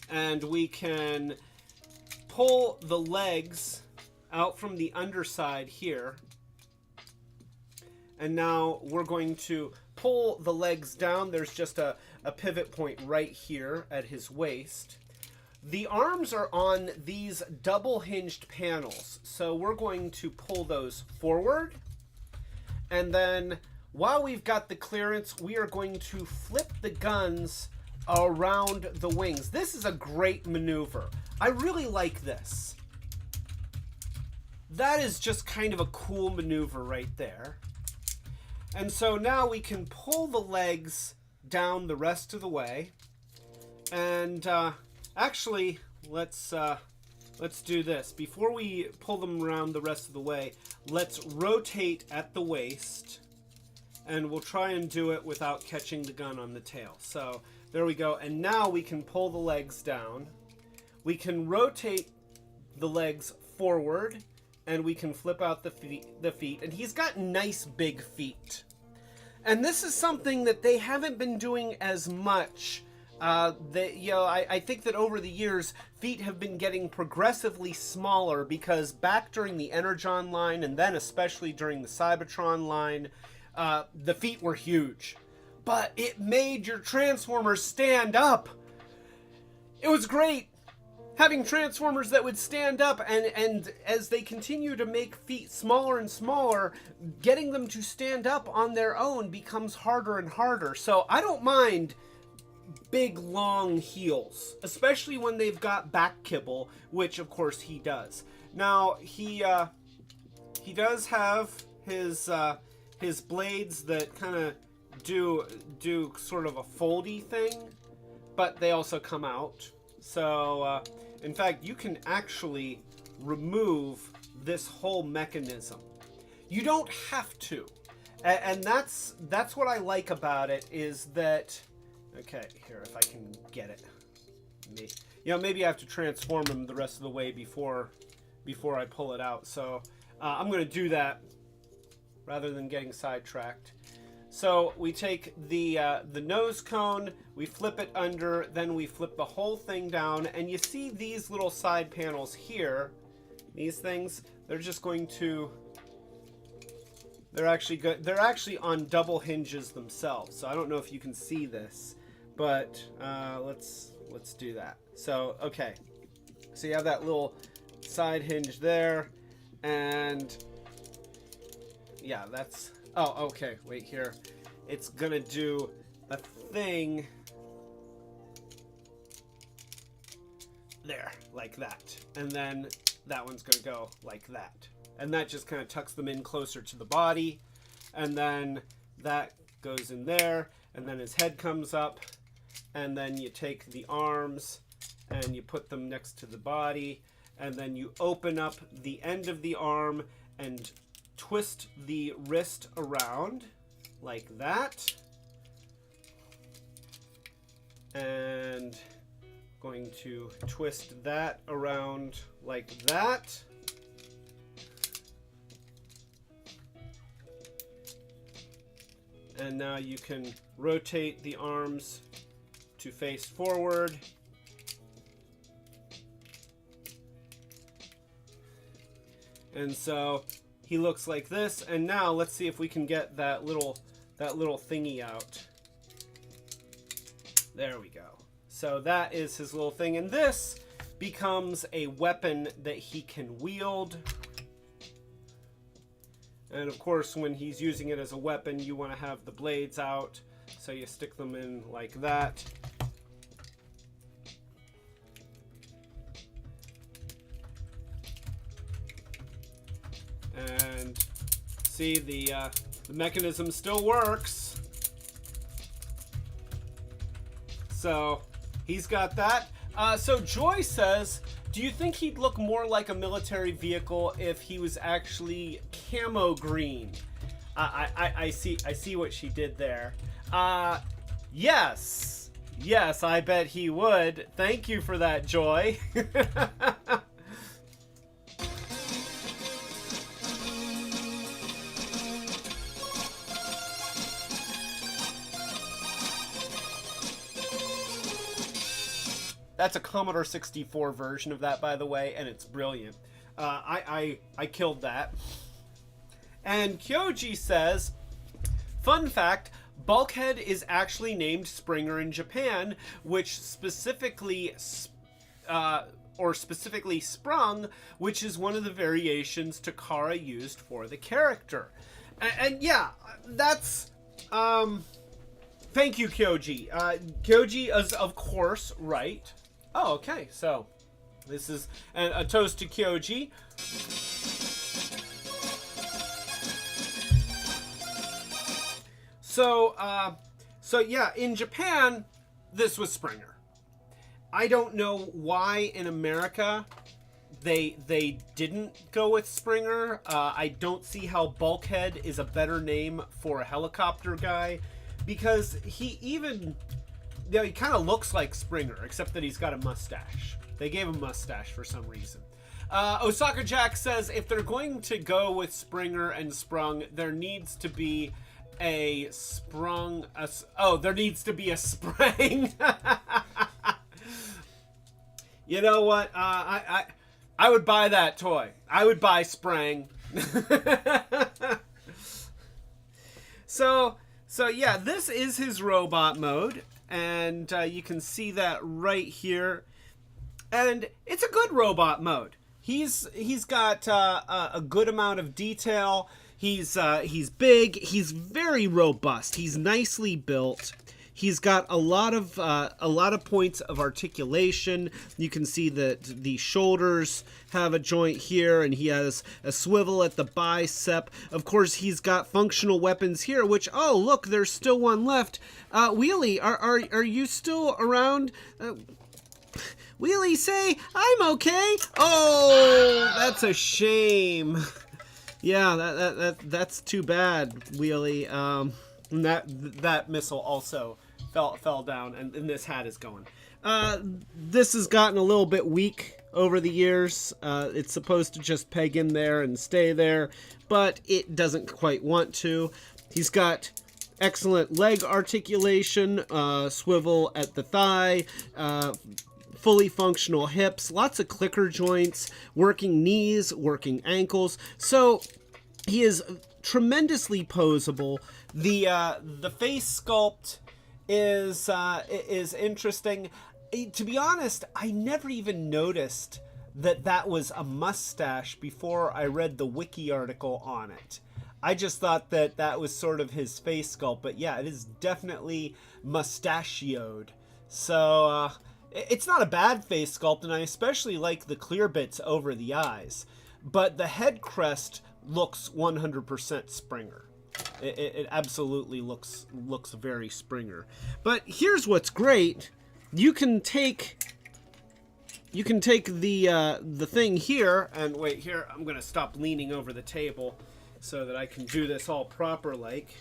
and we can pull the legs out from the underside here. And now we're going to pull the legs down, there's just a pivot point right here at his waist. The arms are on these double hinged panels, so we're going to pull those forward. And then while we've got the clearance, we are going to flip the guns around the wings. This is a great maneuver. I really like this. That is just kind of a cool maneuver right there. And so now we can pull the legs down the rest of the way. And actually, let's do this. Before we pull them around the rest of the way, let's rotate at the waist. And we'll try and do it without catching the gun on the tail. So there we go. And now we can pull the legs down. We can rotate the legs forward. And we can flip out the feet. And he's got nice big feet. And this is something that they haven't been doing as much. I think that over the years, feet have been getting progressively smaller because back during the Energon line, and then especially during the Cybertron line, the feet were huge. But it made your Transformers stand up. It was great. Having Transformers that would stand up, and as they continue to make feet smaller and smaller, getting them to stand up on their own becomes harder and harder. So I don't mind big, long heels, especially when they've got back kibble, which of course he does. Now, he does have his blades that kind of do sort of a foldy thing, but they also come out. So, in fact, you can actually remove this whole mechanism. You don't have to. And that's what I like about it, is that... Okay, here, if I can get it. Maybe I have to transform him the rest of the way before I pull it out. So, I'm going to do that rather than getting sidetracked. So we take the nose cone, we flip it under, then we flip the whole thing down, and you see these little side panels here. These things, they're just going to... They're actually on double hinges themselves. So I don't know if you can see this, but let's do that. So okay, so you have that little side hinge there, and yeah, that's... Oh, okay, wait here. It's gonna do a thing there, like that. And then that one's gonna go like that. And that just kind of tucks them in closer to the body. And then that goes in there, and then his head comes up, and then you take the arms and you put them next to the body, and then you open up the end of the arm and twist the wrist around like that, and going to twist that around like that, and now you can rotate the arms to face forward. And so he looks like this, and now let's see if we can get that little thingy out. There we go. So that is his little thing, and this becomes a weapon that he can wield. And of course, when he's using it as a weapon, you want to have the blades out, so you stick them in like that. And see, the mechanism still works. So he's got that. So Joy says, do you think he'd look more like a military vehicle if he was actually camo green? I see what she did there. Yes, I bet he would. Thank you for that, Joy. That's a Commodore 64 version of that, by the way, and it's brilliant. I killed that. And Kyoji says, fun fact, Bulkhead is actually named Springer in Japan, which specifically sprung, which is one of the variations Takara used for the character. And yeah, that's thank you, Kyoji. Kyoji is of course right. Oh, okay, so this is a toast to Kyoji. So yeah, in Japan, this was Springer. I don't know why in America they didn't go with Springer. I don't see how Bulkhead is a better name for a helicopter guy, because he kind of looks like Springer, except that he's got a mustache. They gave him a mustache for some reason. Osaka Jack says if they're going to go with Springer and Sprung, there needs to be a sprung. There needs to be a sprang. You know what? I would buy that toy. I would buy Sprang. So yeah, this is his robot mode, and you can see that right here. And it's a good robot mode. He's got a good amount of detail. He's big. He's very robust. He's nicely built. He's got a lot of points of articulation. You can see that the shoulders have a joint here, and he has a swivel at the bicep. Of course, he's got functional weapons here, which, oh, look, there's still one left. Wheelie, are you still around? Wheelie, say, I'm okay. Oh, that's a shame. Yeah, that's too bad, Wheelie. That missile also fell down, and this hat is going. This has gotten a little bit weak over the years. It's supposed to just peg in there and stay there, but it doesn't quite want to. He's got excellent leg articulation, swivel at the thigh, fully functional hips, lots of clicker joints, working knees, working ankles. So he is tremendously posable. The face sculpt is interesting. To be honest, I never even noticed that was a mustache before I read the wiki article on it. I just thought that was sort of his face sculpt, but yeah, it is definitely mustachioed. So it's not a bad face sculpt, and I especially like the clear bits over the eyes. But the head crest looks 100% Springer. It absolutely looks very Springer. But here's what's great: you can take the thing here, and wait here. I'm gonna stop leaning over the table so that I can do this all proper like.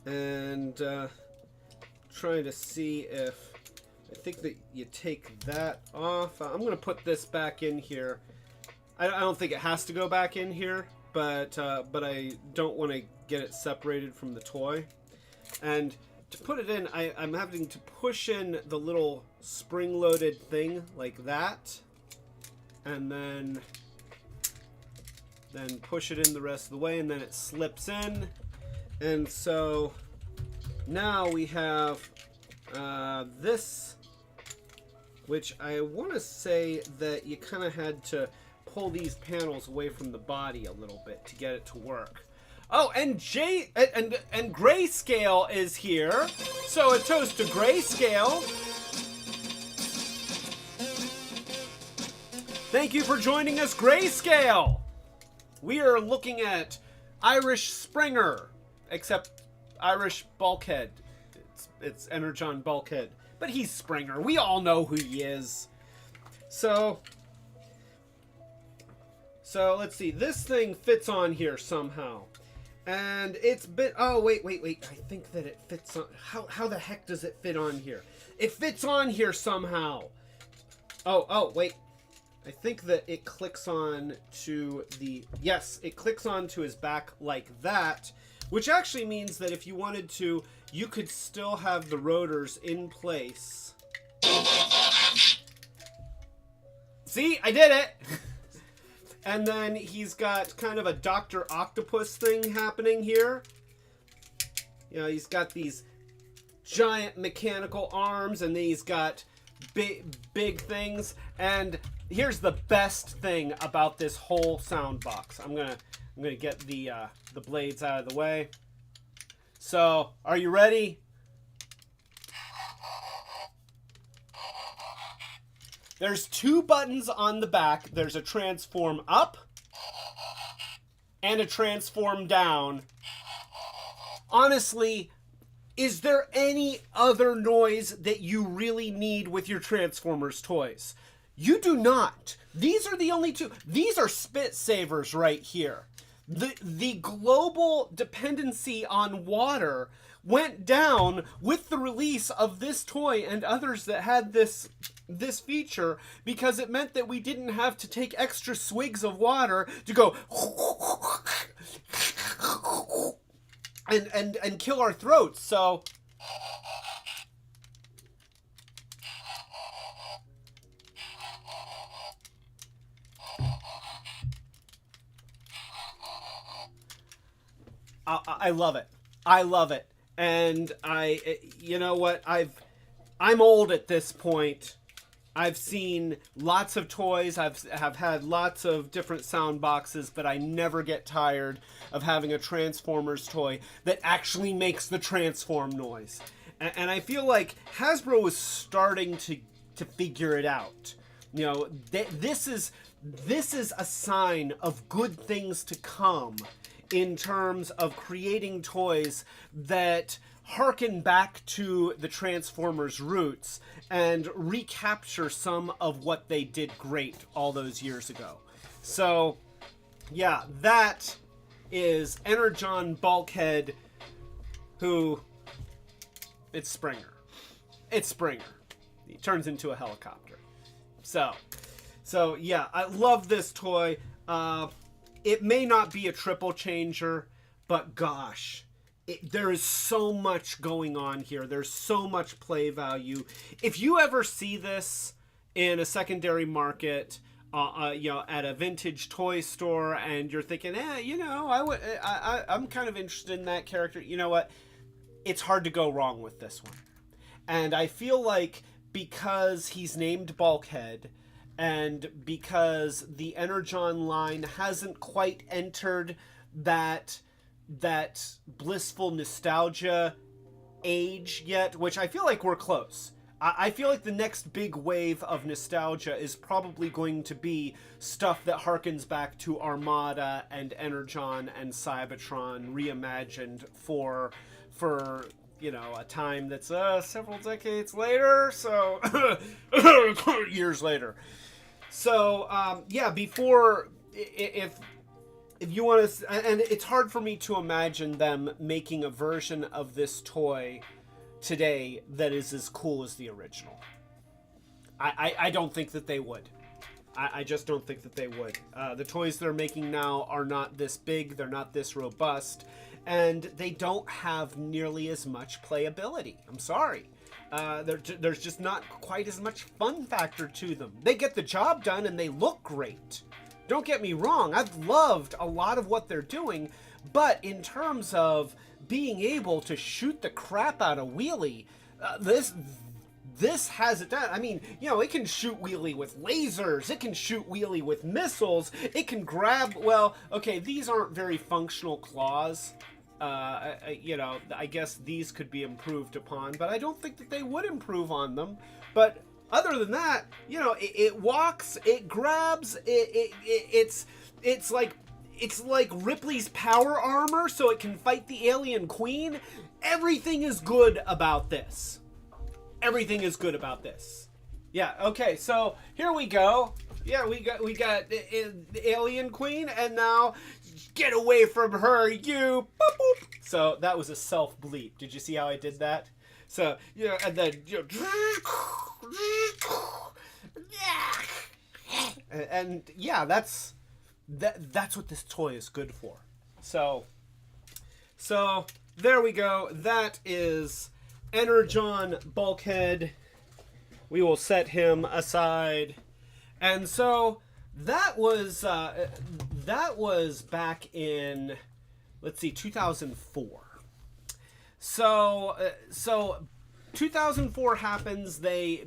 And trying to see if I think that you take that off. I'm gonna put this back in here. I don't think it has to go back in here, but I don't want to get it separated from the toy. And to put it in, I'm having to push in the little spring-loaded thing like that, and then push it in the rest of the way, and then it slips in. And so now we have this, which I want to say that you kind of had to pull these panels away from the body a little bit to get it to work. Oh, and Grayscale is here. So a toast to Grayscale. Thank you for joining us, Grayscale. We are looking at Irish Springer, except Irish Bulkhead. It's Energon Bulkhead, but he's Springer. We all know who he is. So let's see. This thing fits on here somehow. And it's been... Oh, wait. I think that it fits on... How the heck does it fit on here? It fits on here somehow. Oh, wait. I think that it clicks on to the... Yes, it clicks on to his back like that, which actually means that if you wanted to, you could still have the rotors in place. See? I did it! And then he's got kind of a Dr. Octopus thing happening here. You know, he's got these giant mechanical arms, and then he's got big things. And here's the best thing about this whole sound box. I'm gonna get the blades out of the way. So, are you ready? There's 2 buttons on the back. There's a transform up and a transform down. Honestly, is there any other noise that you really need with your Transformers toys? You do not. These are the only 2. These are spit savers right here. The global dependency on water went down with the release of this toy and others that had this feature, because it meant that we didn't have to take extra swigs of water to go and kill our throats. So I love it. I love it. And you know what? I'm old at this point. I've seen lots of toys. Have had lots of different sound boxes, but I never get tired of having a Transformers toy that actually makes the transform noise. And I feel like Hasbro is starting to figure it out. You know, this is a sign of good things to come in terms of creating toys that harken back to the Transformers roots and recapture some of what they did great all those years ago. So, yeah, that is Energon Bulkhead, who... It's Springer. It's Springer. He turns into a helicopter. So yeah, I love this toy. It may not be a triple changer, but gosh, there is so much going on here. There's so much play value. If you ever see this in a secondary market, you know, at a vintage toy store, and you're thinking, you know, I'm kind of interested in that character. You know what? It's hard to go wrong with this one. And I feel like because he's named Bulkhead, and because the Energon line hasn't quite entered that blissful nostalgia age yet, which I feel like we're close. I feel like the next big wave of nostalgia is probably going to be stuff that harkens back to Armada and Energon and Cybertron reimagined for you know, a time that's several decades later, so years later. So yeah, before, if you want to, and it's hard for me to imagine them making a version of this toy today that is as cool as the original. I don't think that they would. I just don't think that they would. The toys they're making now are not this big, they're not this robust, and they don't have nearly as much playability. I'm sorry. There's just not quite as much fun factor to them. They get the job done and they look great. Don't get me wrong, I've loved a lot of what they're doing, but in terms of being able to shoot the crap out of Wheelie, this has it done. I mean, you know, it can shoot Wheelie with lasers, it can shoot Wheelie with missiles, it can grab, well, okay, these aren't very functional claws. You know, I guess these could be improved upon, but I don't think that they would improve on them. But other than that, you know, it walks, it grabs, it's like Ripley's power armor, so it can fight the alien queen. Everything is good about this. Everything is good about this. Yeah. Okay. So here we go. Yeah, we got the alien queen, and now get away from her, you. Boop, boop. So that was a self bleep. Did you see how I did that? So yeah, and then and yeah, that's what this toy is good for. So there we go. That is Energon Bulkhead. We will set him aside. And so that was back in, let's see, 2004. So 2004 happens. They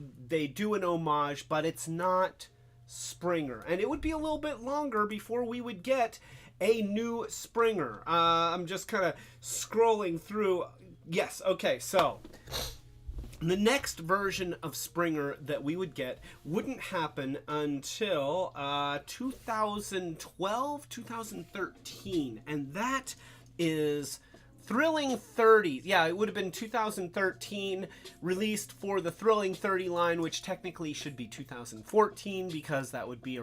do an homage, but it's not Springer, and it would be a little bit longer before we would get a new Springer. I'm just kind of scrolling through. Yes, okay, so the next version of Springer that we would get wouldn't happen until 2012, 2013, and that is Thrilling 30. Yeah, it would have been 2013, released for the Thrilling 30 line, which technically should be 2014 because that would be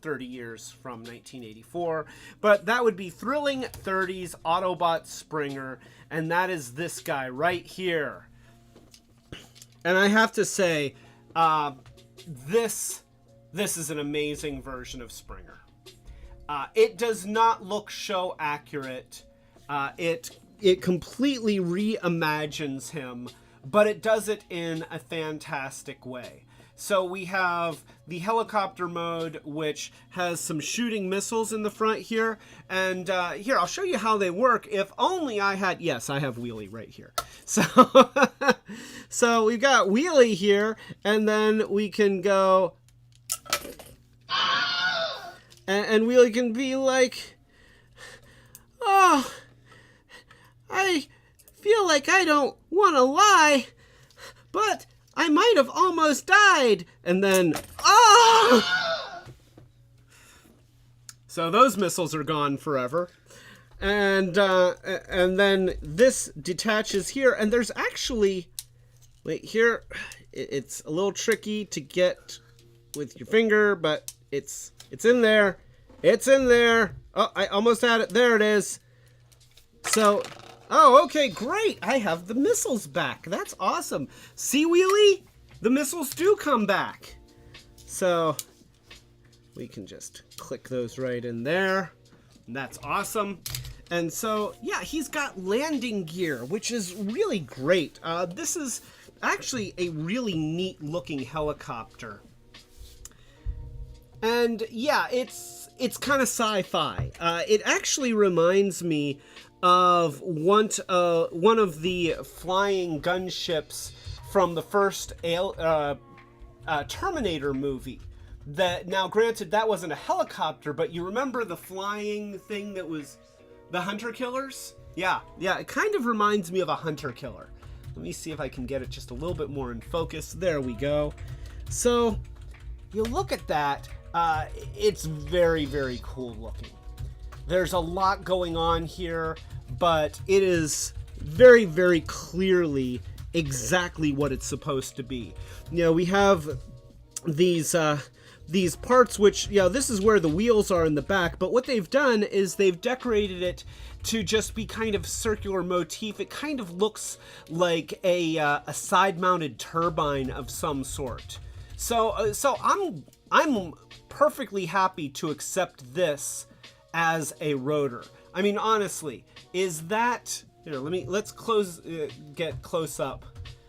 30 years from 1984. But that would be Thrilling 30's Autobot Springer, and that is this guy right here. And I have to say, this is an amazing version of Springer. It does not look show accurate. It completely reimagines him, but it does it in a fantastic way. So we have the helicopter mode, which has some shooting missiles in the front here. And here, I'll show you how they work. If only I had... Yes, I have Wheelie right here. So, so we've got Wheelie here, and then we can go... And Wheelie can be like... Oh... I feel like I don't want to lie, but I might have almost died. And then, oh! So those missiles are gone forever. And then this detaches here, and there's actually, wait, here, it's a little tricky to get with your finger, but it's in there. It's in there. Oh, I almost had it. There it is. So... Oh, okay, great. I have the missiles back. That's awesome. See, Wheelie? The missiles do come back. So we can just click those right in there. And that's awesome. And so, yeah, he's got landing gear, which is really great. This is actually a really neat looking helicopter. And yeah, it's kind of sci-fi. It actually reminds me of one of the flying gunships from the first Terminator movie. That, now granted, that wasn't a helicopter, but you remember the flying thing that was the hunter killers? Yeah, it kind of reminds me of a hunter killer. Let me see if I can get it just a little bit more in focus. There we go. So you look at that, it's very, very cool looking. There's a lot going on here, but it is very, very clearly exactly what it's supposed to be. You know, we have these parts which, you know, this is where the wheels are in the back, but what they've done is they've decorated it to just be kind of circular motif. It kind of looks like a side-mounted turbine of some sort. So I'm perfectly happy to accept this as a rotor. I mean, honestly, is that... Here, let's get close up.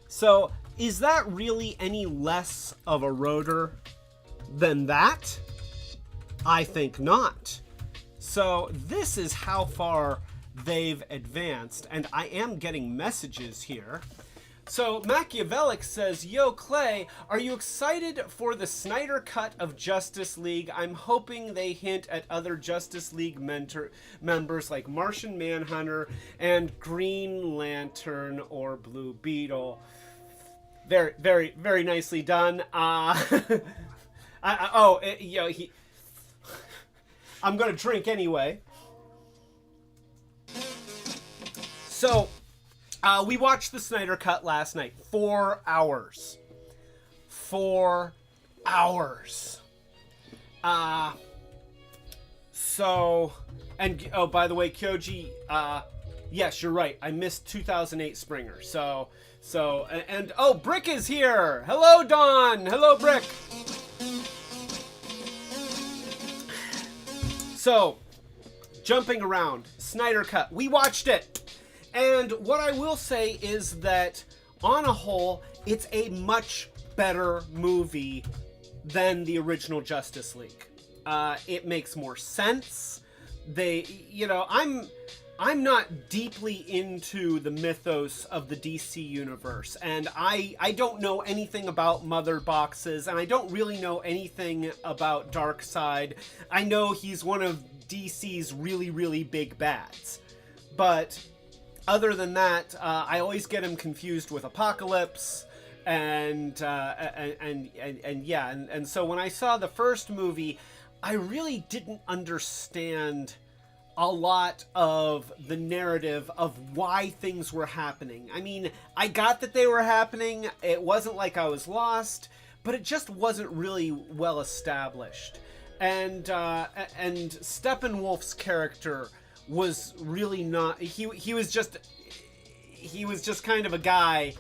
So, is that really any less of a rotor than that? I think not. So, this is how far they've advanced, and I am getting messages here. So Machiavellic says, "Yo, Clay, are you excited for the Snyder Cut of Justice League? I'm hoping they hint at other Justice League members like Martian Manhunter and Green Lantern or Blue Beetle." Very, very, very nicely done. I'm gonna drink anyway. So, we watched the Snyder Cut last night. 4 hours. 4 hours. And oh, by the way, Kyoji, yes, you're right. I missed 2008 Springer. And oh, Brick is here. Hello, Don. Hello, Brick. So, jumping around, Snyder Cut. We watched it. And what I will say is that, on a whole, it's a much better movie than the original Justice League. It makes more sense. I'm not deeply into the mythos of the DC universe, and I don't know anything about mother boxes, and I don't really know anything about Darkseid. I know he's one of DC's really, really big bads. But other than that, I always get him confused with Apocalypse, and so when I saw the first movie, I really didn't understand a lot of the narrative of why things were happening. I mean, I got that they were happening. It wasn't like I was lost, but it just wasn't really well established. And Steppenwolf's character was really not. He was just kind of a guy.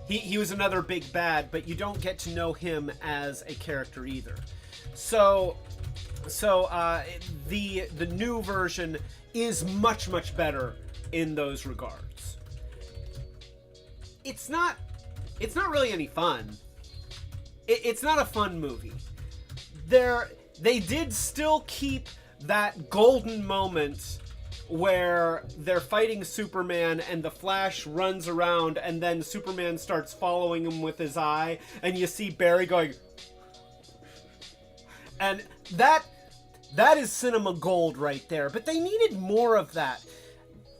He was another big bad, but you don't get to know him as a character either. So the new version is much, much better in those regards. It's not really any fun. It's not a fun movie. They did still keep that golden moment where they're fighting Superman and the Flash runs around and then Superman starts following him with his eye, and you see Barry going, and that is cinema gold right there. But they needed more of that.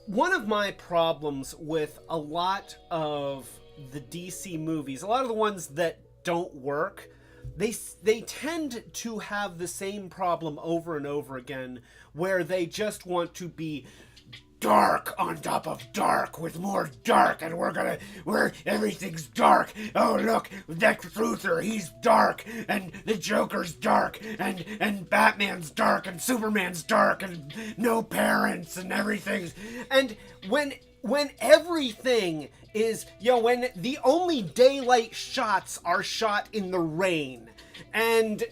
One of my problems with a lot of the DC movies, a lot of the ones that don't work, they tend to have the same problem over and over again, where they just want to be dark on top of dark with more dark, and we're everything's dark. Oh, look, Lex Luthor, he's dark, and the Joker's dark, and Batman's dark, and Superman's dark, and no parents, and everything's, and when everything is, when the only daylight shots are shot in the rain, and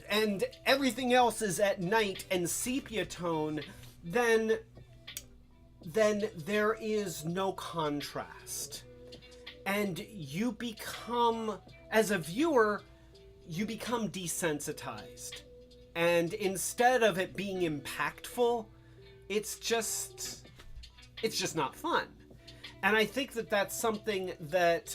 everything else is at night and sepia tone, then there is no contrast. And you become, as a viewer, you become desensitized. And instead of it being impactful, it's just not fun. And I think that that's something that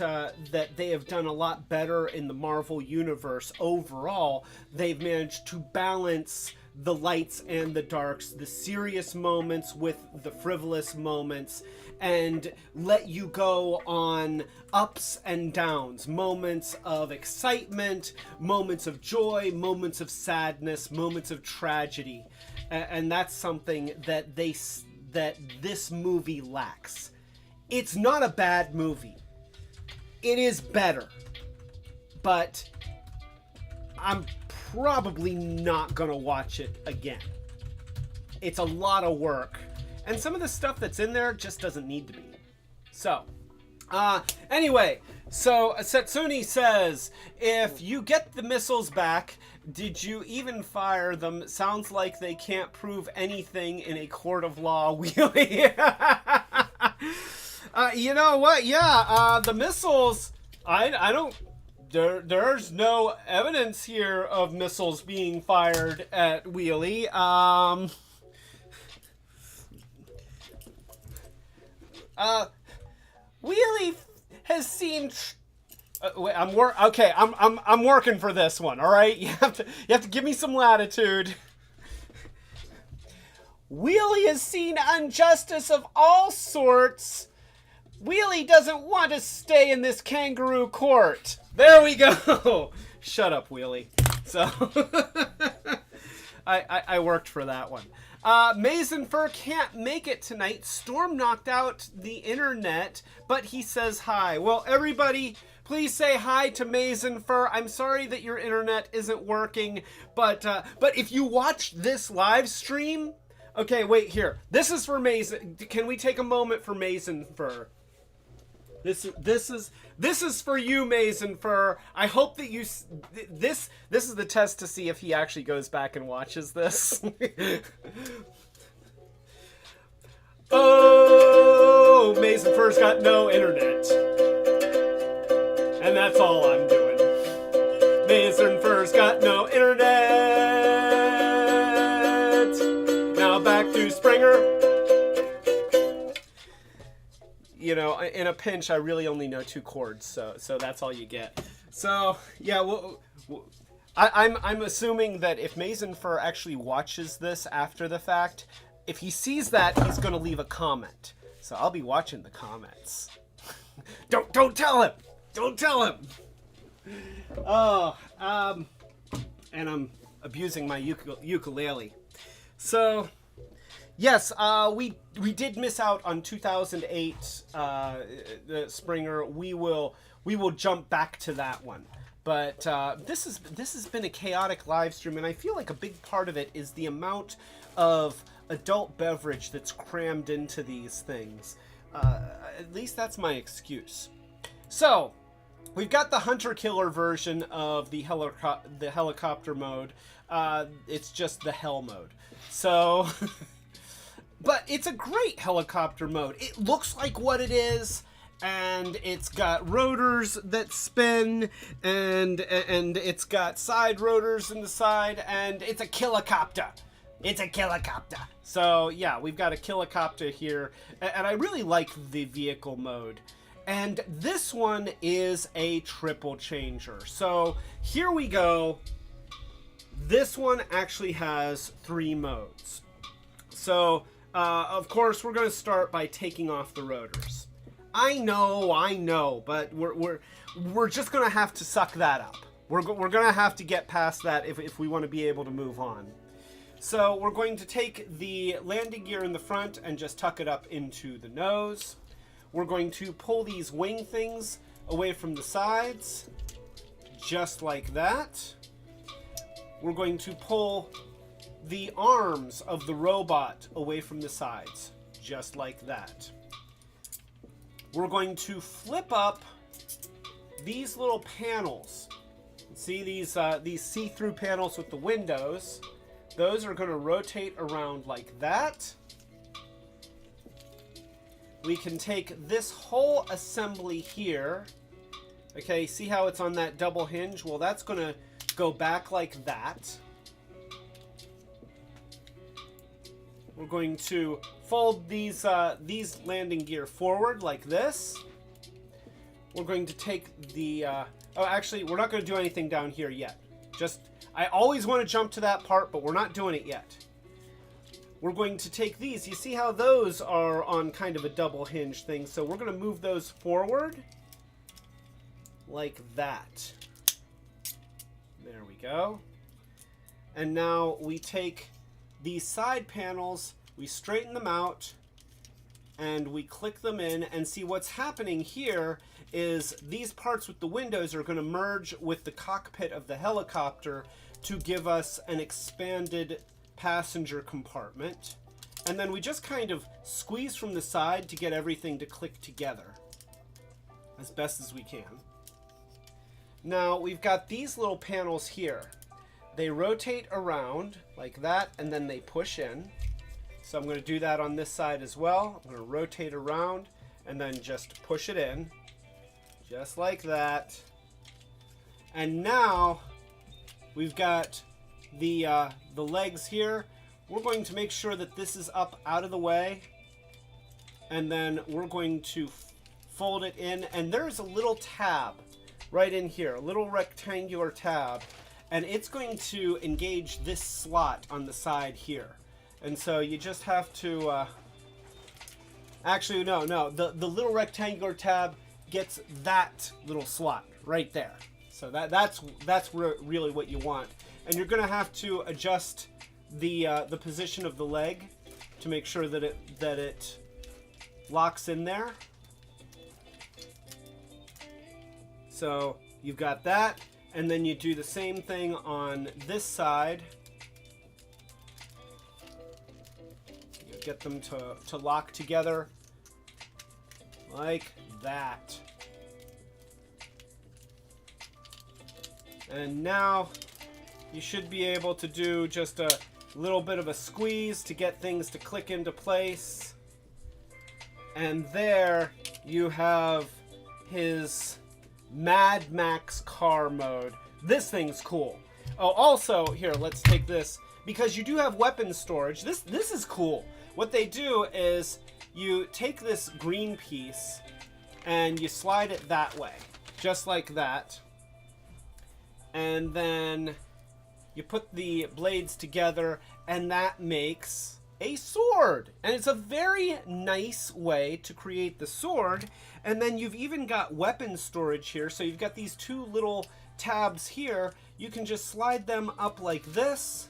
they have done a lot better in the Marvel Universe overall. They've managed to balance the lights and the darks, the serious moments with the frivolous moments, and let you go on ups and downs, moments of excitement, moments of joy, moments of sadness, moments of tragedy. And that's something that this movie lacks. It's not a bad movie. It is better. But I'm probably not gonna watch it again. It's a lot of work. And some of the stuff that's in there just doesn't need to be. So, anyway, so Setsuni says, if you get the missiles back, did you even fire them? Sounds like they can't prove anything in a court of law, Wheelie. You know what? Yeah, the missiles, I don't... There's no evidence here of missiles being fired at Wheelie. Wheelie has seen... wait, I'm working for this one, all right? You have to give me some latitude. Wheelie has seen injustice of all sorts. Wheelie doesn't want to stay in this kangaroo court. There we go. Shut up, Wheelie. So, I worked for that one. Mason Fur can't make it tonight. Storm knocked out the internet, but he says hi. Well, everybody, please say hi to Mason Fur. I'm sorry that your internet isn't working, but if you watch this live stream, okay, wait here. This is for Mason. Can we take a moment for Mason Fur? This is for you, Mason Fur. I hope that you... This is the test to see if he actually goes back and watches this. Oh, Mason Fur's got no internet. And that's all I'm doing. Mason first got no internet. Now back to Springer. You know, in a pinch, I really only know 2 chords, so that's all you get. So yeah, I'm assuming that if Mason Fur actually watches this after the fact, if he sees that, he's gonna leave a comment. So I'll be watching the comments. Don't tell him. Don't tell him. Oh, and I'm abusing my ukulele. So, yes, we did miss out on 2008 the Springer. We will jump back to that one. But this has been a chaotic live stream, and I feel like a big part of it is the amount of adult beverage that's crammed into these things. At least that's my excuse. So, we've got the hunter-killer version of the helicopter mode. It's just the hell mode. So, but it's a great helicopter mode. It looks like what it is, and it's got rotors that spin, and it's got side rotors in the side, and it's a killicopter. It's a killicopter. So yeah, we've got a killicopter here, and I really like the vehicle mode. And this one is a triple changer. So here we go. This one actually has 3 modes. So of course we're going to start by taking off the rotors. I know, but we're just going to have to suck that up. We're going to have to get past that if we want to be able to move on. So we're going to take the landing gear in the front and just tuck it up into the nose. We're going to pull these wing things away from the sides, just like that. We're going to pull the arms of the robot away from the sides, just like that. We're going to flip up these little panels. See these see-through panels with the windows? Those are going to rotate around like that. We can take this whole assembly here. Okay, see how it's on that double hinge? Well, that's going to go back like that. We're going to fold these landing gear forward like this. We're going to take the... oh, actually, we're not going to do anything down here yet. I always want to jump to that part, but we're not doing it yet. We're going to take these. You see how those are on kind of a double hinge thing, so we're going to move those forward like that. There we go. And now we take these side panels, we straighten them out, and we click them in, and see what's happening here is these parts with the windows are going to merge with the cockpit of the helicopter to give us an expanded passenger compartment. And then we just kind of squeeze from the side to get everything to click together as best as we can. Now we've got these little panels here. They rotate around like that, and then they push in. So I'm going to do that on this side as well. I'm going to rotate around and then just push it in. Just like that. And now we've got the legs here. We're going to make sure that this is up out of the way. And then we're going to fold it in. And there's a little tab right in here, a little rectangular tab. And it's going to engage this slot on the side here. And so you just have to... actually, no. The little rectangular tab gets that little slot right there. So that's really what you want. And you're going to have to adjust the position of the leg to make sure that it locks in there. So you've got that, and then you do the same thing on this side. You get them to lock together like that. And now you should be able to do just a little bit of a squeeze to get things to click into place. And there you have his Mad Max car mode This thing's cool. Oh, also, here, let's take this. Because you do have weapon storage. This is cool. What they do is you take this green piece and you slide it that way. Just like that. And then you put the blades together and that makes a sword. And it's a very nice way to create the sword. And then you've even got weapon storage here. So you've got these two little tabs here. You can just slide them up like this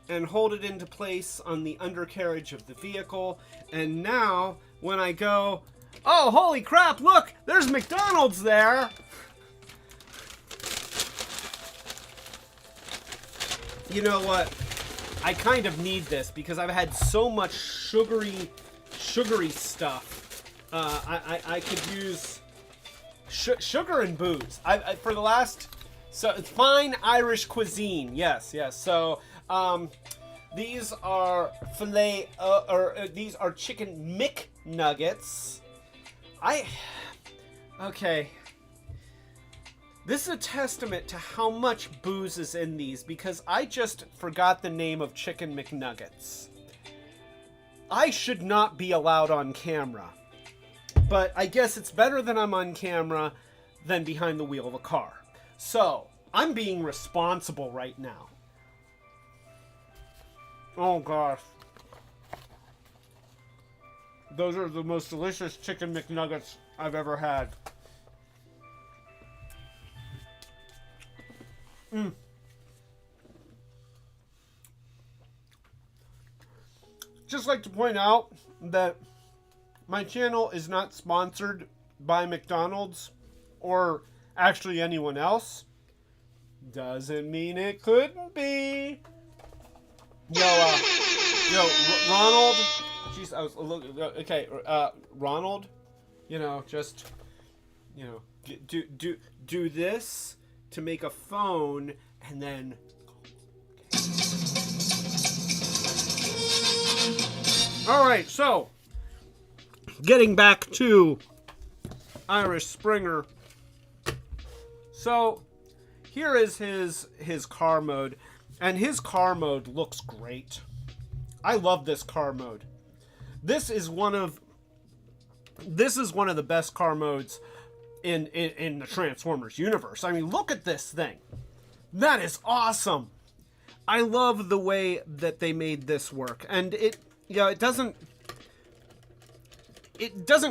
and hold it into place on the undercarriage of the vehicle. And now, when I go, oh, holy crap, look, there's McDonald's there. You know what? I kind of need this because I've had so much sugary stuff. I could use sugar and booze. For the last, so it's fine Irish cuisine. Yes. So, these are these are chicken McNuggets. Okay. This is a testament to how much booze is in these because I just forgot the name of chicken McNuggets. I should not be allowed on camera, but I guess it's better that I'm on camera than behind the wheel of a car. So, I'm being responsible right now. Oh gosh. Those are the most delicious chicken McNuggets I've ever had. Just like to point out that my channel is not sponsored by McDonald's or actually anyone else. Doesn't mean it couldn't be. Yo, Ronald. Jeez, I was looking. Okay, Ronald. You know, just do this to make a phone, and then. All right, so getting back to Irish Springer. So here is his car mode, and his car mode looks great. I love this car mode. This is one of the best car modes in the Transformers universe. I mean, look at this thing. That is awesome. I love the way that they made this work, and it doesn't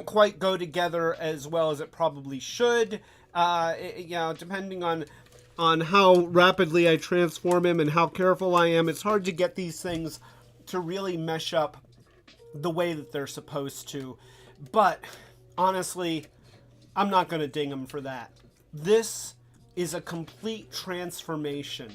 quite go together as well as it probably should. Depending on how rapidly I transform him and how careful I am, it's hard to get these things to really mesh up the way that they're supposed to. But honestly, I'm not going to ding him for that. This is a complete transformation.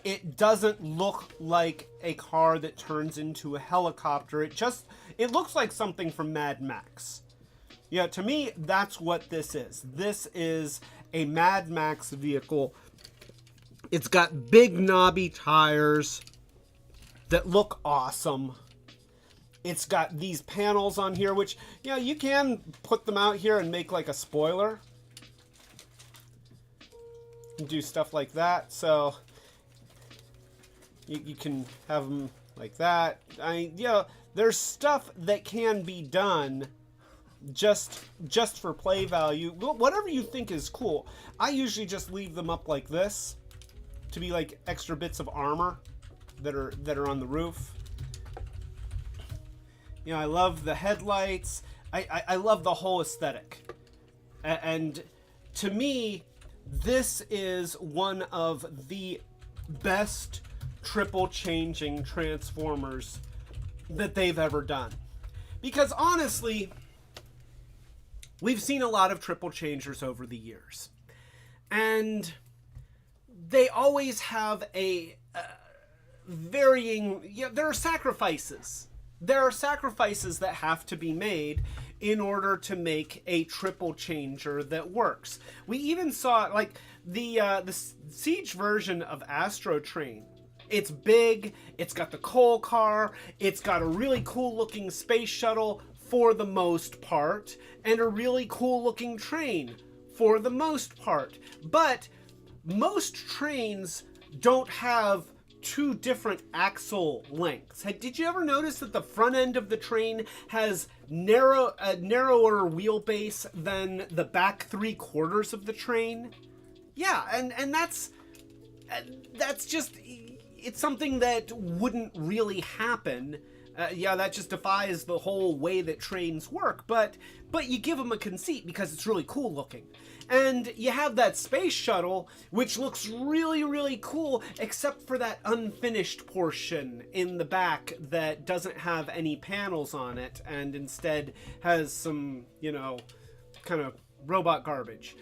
It doesn't look like a car that turns into a helicopter. It looks like something from Mad Max. Yeah, to me, that's what this is. This is a Mad Max vehicle. It's got big knobby tires that look awesome. It's got these panels on here, which, you can put them out here and make like a spoiler. And do stuff like that. So you can have them like that. There's stuff that can be done just for play value. Whatever you think is cool. I usually just leave them up like this to be like extra bits of armor that are on the roof. I love the headlights. I love the whole aesthetic. And to me, this is one of the best triple changing Transformers that they've ever done. Because honestly, we've seen a lot of triple changers over the years. And they always have a varying... there are sacrifices. There are sacrifices that have to be made in order to make a triple changer that works. We even saw, like, the Siege version of Astro Train. It's big, it's got the coal car, it's got a really cool looking space shuttle for the most part, and a really cool looking train for the most part. But most trains don't have two different axle lengths. Did you ever notice that the front end of the train has a narrower wheelbase than the back 3/4 of the train? Yeah, and that's just, it's something that wouldn't really happen. Yeah, that just defies the whole way that trains work, but you give them a conceit because it's really cool looking. And you have that space shuttle, which looks really, really cool, except for that unfinished portion in the back that doesn't have any panels on it, and instead has some, you know, kind of robot garbage.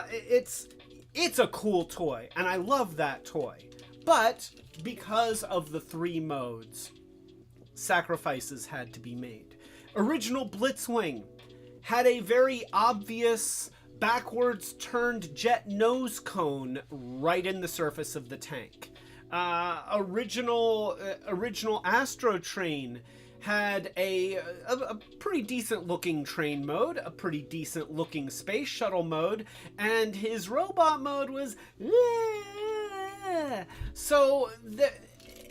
It's a cool toy, and I love that toy. But because of the 3 modes, sacrifices had to be made. Original Blitzwing had a very obvious backwards turned jet nose cone right in the surface of the tank. Original Astro Train had a pretty decent looking train mode, a pretty decent looking space shuttle mode, and his robot mode was so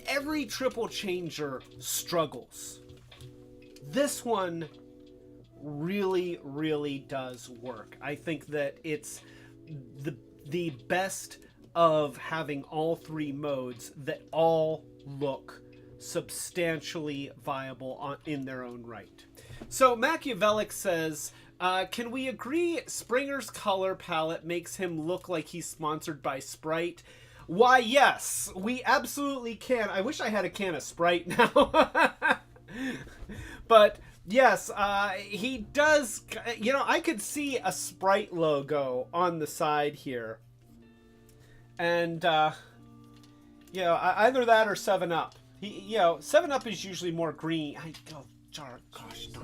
every triple changer struggles. This one really, really does work. I think that it's the best of having all 3 modes that all look substantially viable in their own right. So Machiavellic says, can we agree Springer's color palette makes him look like he's sponsored by Sprite? Why, yes, we absolutely can. I wish I had a can of Sprite now. But yes, he does. You know, I could see a Sprite logo on the side here. And, you know, either that or 7-Up. You know, 7-Up is usually more green. Gosh darn it.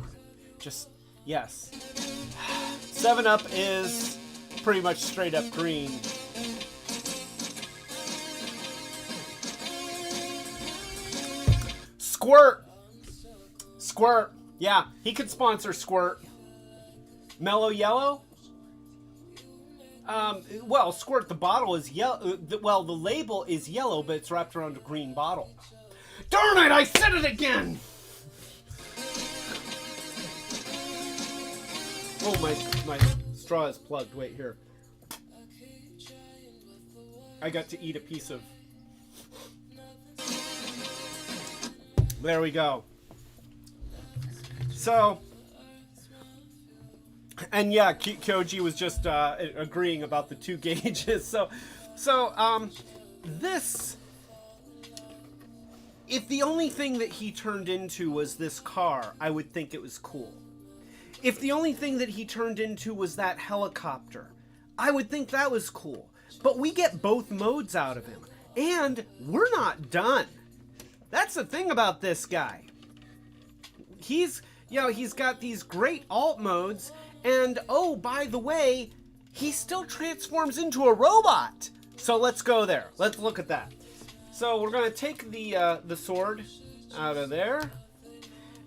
Just, yes. 7-Up is pretty much straight up green. Squirt. Yeah, he could sponsor Squirt. Mellow Yellow? Well, Squirt, the bottle is yellow. Well, the label is yellow, but it's wrapped around a green bottle. Darn it, I said it again! Oh, my straw is plugged. Wait, here. I got to eat a piece of... There we go. So, and yeah, Kyoji was just agreeing about the 2 gauges. So, this, if the only thing that he turned into was this car, I would think it was cool. If the only thing that he turned into was that helicopter, I would think that was cool. But we get both modes out of him, and we're not done. That's the thing about this guy. He's got these great alt modes, and oh, by the way, he still transforms into a robot. So let's go there. Let's look at that. So we're gonna take the sword out of there,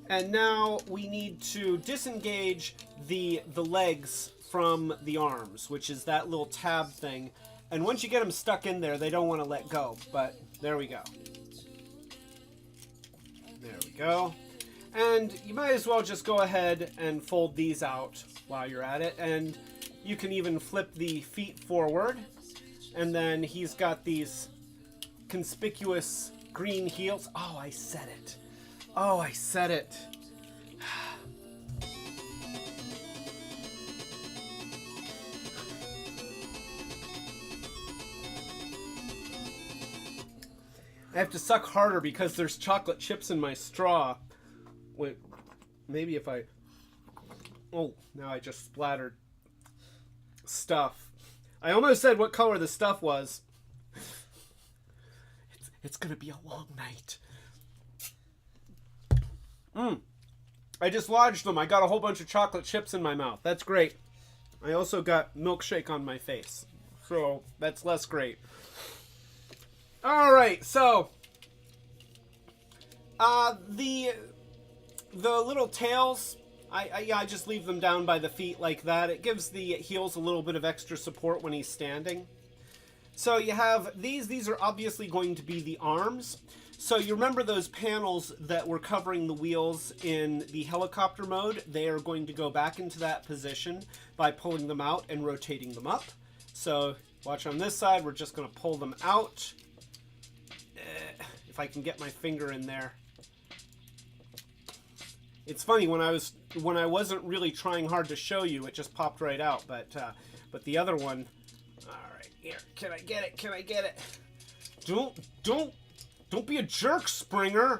and now we need to disengage the legs from the arms, which is that little tab thing. And once you get them stuck in there, they don't want to let go. But there we go. There we go. And you might as well just go ahead and fold these out while you're at it. And you can even flip the feet forward. And then he's got these conspicuous green heels. Oh, I said it. Oh, I said it. I have to suck harder because there's chocolate chips in my straw. Wait, maybe if I... Oh, now I just splattered stuff. I almost said what color the stuff was. It's gonna be a long night. I just lodged them. I got a whole bunch of chocolate chips in my mouth. That's great. I also got milkshake on my face. So, that's less great. Alright, so... the little tails I just leave them down by the feet like that. It gives the heels a little bit of extra support when he's standing. So you have these are obviously going to be the arms. So you remember those panels that were covering the wheels in the helicopter mode? They are going to go back into that position by pulling them out and rotating them up. So watch on this side, we're just going to pull them out. If I can get my finger in there. It's funny, when I wasn't really trying hard to show you, it just popped right out. But the other one, all right, here, can I get it? Can I get it? Don't be a jerk, Springer.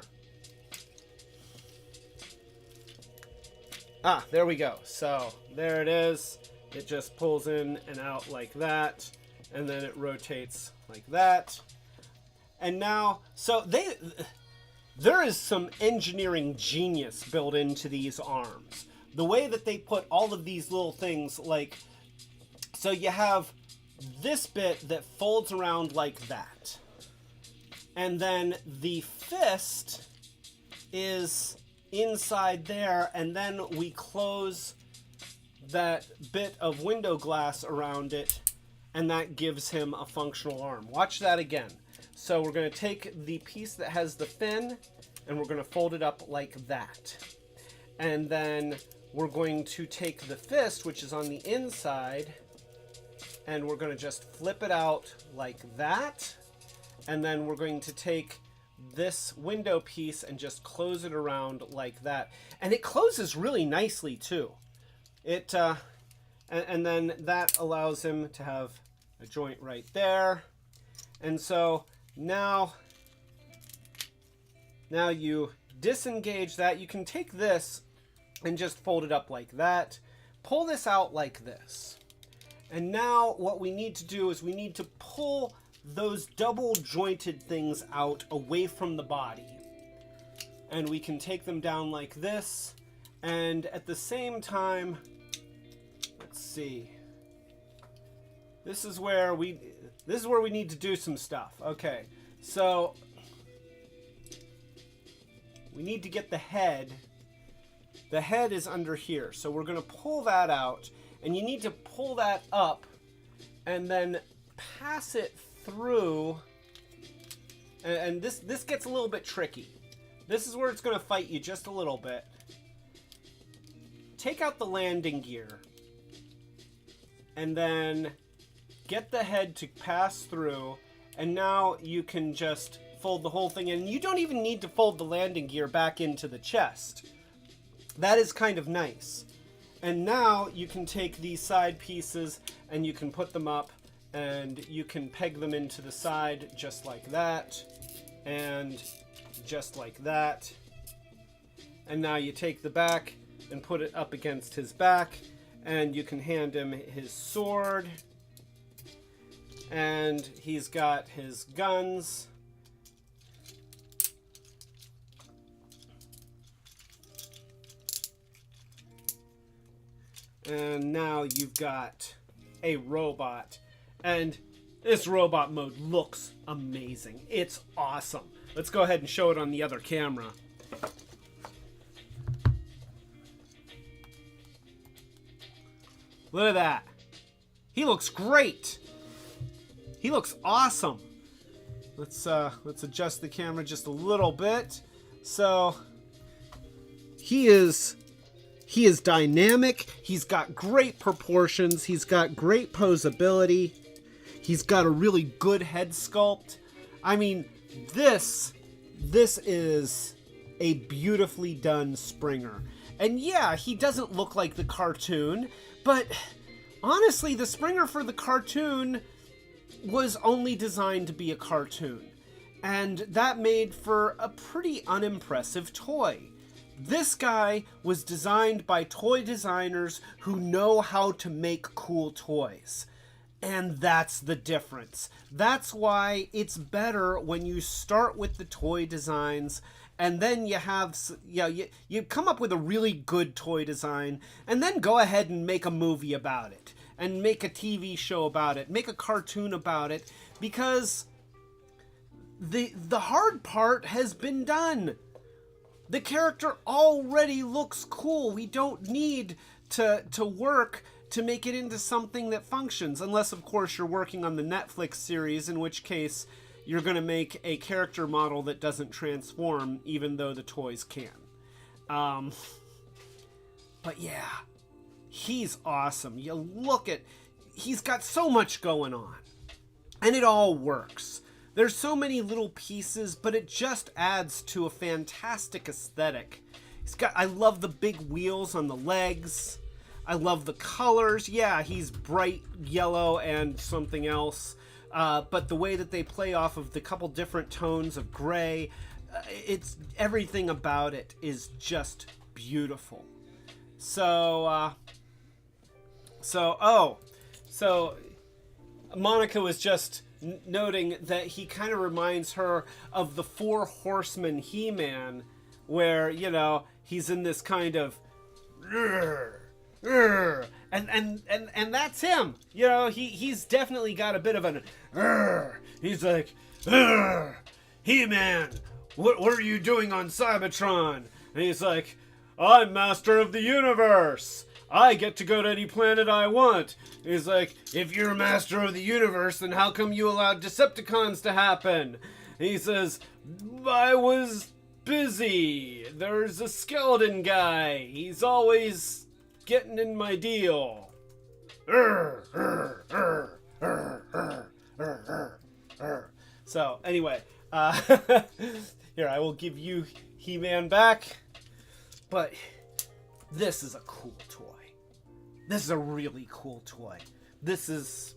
Ah, there we go. So there it is. It just pulls in and out like that, and then it rotates like that. And now, so there is some engineering genius built into these arms. The way that they put all of these little things, like, so you have this bit that folds around like that. And then the fist is inside there, and then we close that bit of window glass around it, and that gives him a functional arm. Watch that again. So we're going to take the piece that has the fin, and we're going to fold it up like that. And then we're going to take the fist, which is on the inside, and we're going to just flip it out like that. And then we're going to take this window piece and just close it around like that. And it closes really nicely too. And then that allows him to have a joint right there. And so now you disengage that. You can take this and just fold it up like that. Pull this out like this. And now what we need to do is we need to pull those double jointed things out away from the body. And we can take them down like this. And at the same time, let's see. This is where we need to do some stuff. Okay, so we need to get the head. The head is under here. So we're going to pull that out. And you need to pull that up and then pass it through. And this gets a little bit tricky. This is where it's going to fight you just a little bit. Take out the landing gear. And then get the head to pass through. And now you can just fold the whole thing in. You don't even need to fold the landing gear back into the chest. That is kind of nice. And now you can take these side pieces and you can put them up and you can peg them into the side just like that and just like that. And now you take the back and put it up against his back and you can hand him his sword and he's got his guns. And now you've got a robot. And this robot mode looks amazing. It's awesome. Let's go ahead and show it on the other camera. Look at that. He looks great. He looks awesome. Let's adjust the camera just a little bit. So he is dynamic. He's got great proportions. He's got great posability. He's got a really good head sculpt. I mean, this is a beautifully done Springer. And yeah, he doesn't look like the cartoon, but honestly, the Springer for the cartoon was only designed to be a cartoon. And that made for a pretty unimpressive toy. This guy was designed by toy designers who know how to make cool toys. And that's the difference. That's why it's better when you start with the toy designs and then you have, you come up with a really good toy design and then go ahead and make a movie about it and make a TV show about it, make a cartoon about it, because the hard part has been done. the character already looks cool. We don't need to work to make it into something that functions, unless of course you're working on the Netflix series, in which case you're going to make a character model that doesn't transform, even though the toys can. But yeah, he's awesome. You look at, he's got so much going on, and it all works. There's so many little pieces, but it just adds to a fantastic aesthetic. I love the big wheels on the legs. I love the colors. Yeah, he's bright yellow and something else. But the way that they play off of the couple different tones of gray, it's everything about it is just beautiful. So Monica was just noting that he kind of reminds her of the Four Horsemen He-Man, where, you know, he's in this kind of and that's him. You know, he's definitely got a bit of an he's like, He-Man, what are you doing on Cybertron? And he's like, I'm master of the universe. I get to go to any planet I want. He's like, if you're master of the universe, then how come you allowed Decepticons to happen? He says, I was busy. There's a skeleton guy. He's always getting in my deal. So, anyway, here, I will give you He-Man back. But this is a cool toy. This is a really cool toy. This is...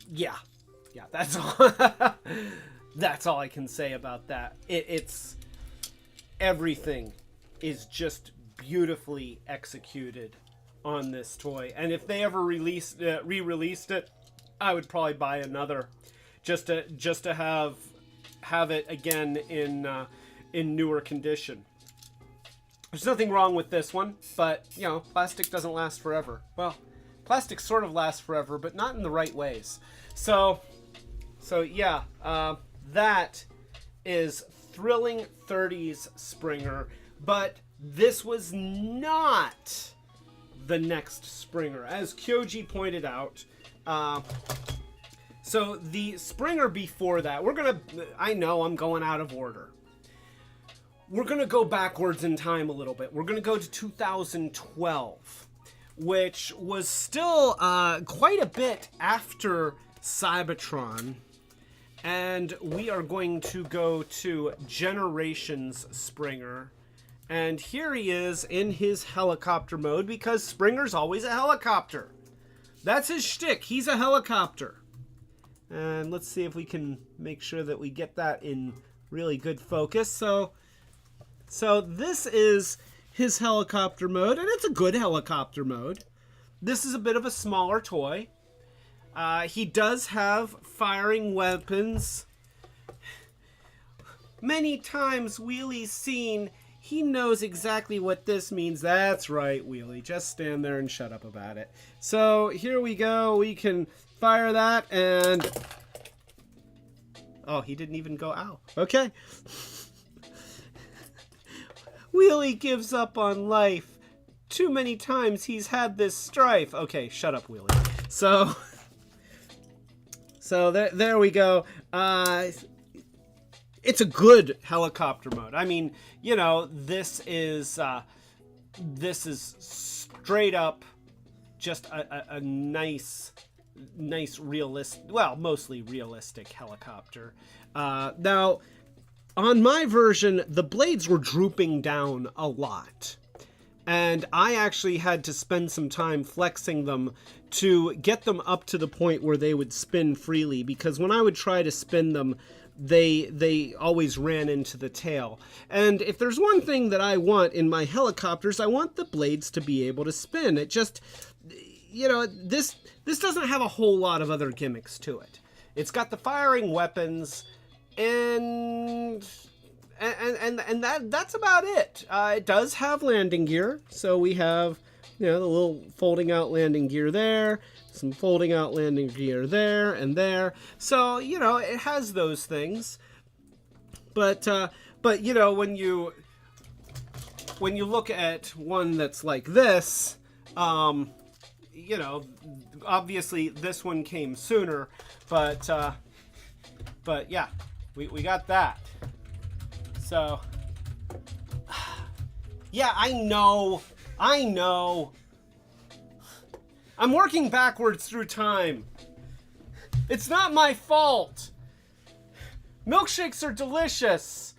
Yeah, that's all. That's all I can say about that. It's... Everything is just beautifully executed on this toy. And if they ever re-released it, I would probably buy another. Just to have it again in newer condition. There's nothing wrong with this one, but, you know, plastic doesn't last forever. Well, plastic sort of lasts forever, but not in the right ways. So yeah, that is Thrilling 30s Springer, but this was not the next Springer. As Kyoji pointed out, so the Springer before that, I know I'm going out of order. We're going to go backwards in time a little bit. We're going to go to 2012, which was still quite a bit after Cybertron. And we are going to go to Generations Springer. And here he is in his helicopter mode, because Springer's always a helicopter. That's his shtick. He's a helicopter. And let's see if we can make sure that we get that in really good focus. So this is his helicopter mode, and it's a good helicopter mode. This is a bit of a smaller toy. He does have firing weapons. Many times Wheelie's seen, he knows exactly what this means. That's right, Wheelie. Just stand there and shut up about it. So here we go. We can fire that, and... Oh, he didn't even go, ow. Okay. Wheelie gives up on life. Too many times he's had this strife. Okay, shut up, Wheelie. So there we go. It's a good helicopter mode. I mean, you know, this is straight up just a nice realistic, well, mostly realistic helicopter. Now, on my version, the blades were drooping down a lot. And I actually had to spend some time flexing them to get them up to the point where they would spin freely, because when I would try to spin them, they always ran into the tail. And if there's one thing that I want in my helicopters, I want the blades to be able to spin. It just, you know, this doesn't have a whole lot of other gimmicks to it. It's got the firing weapons, and that's about it. It does have landing gear, so we have you know, the little folding out landing gear there, some folding out landing gear there and there. So, you know, it has those things. But you know, when you look at one that's like this, you know, obviously this one came sooner, but yeah, we got that. So, yeah, I know. I'm working backwards through time. It's not my fault. Milkshakes are delicious,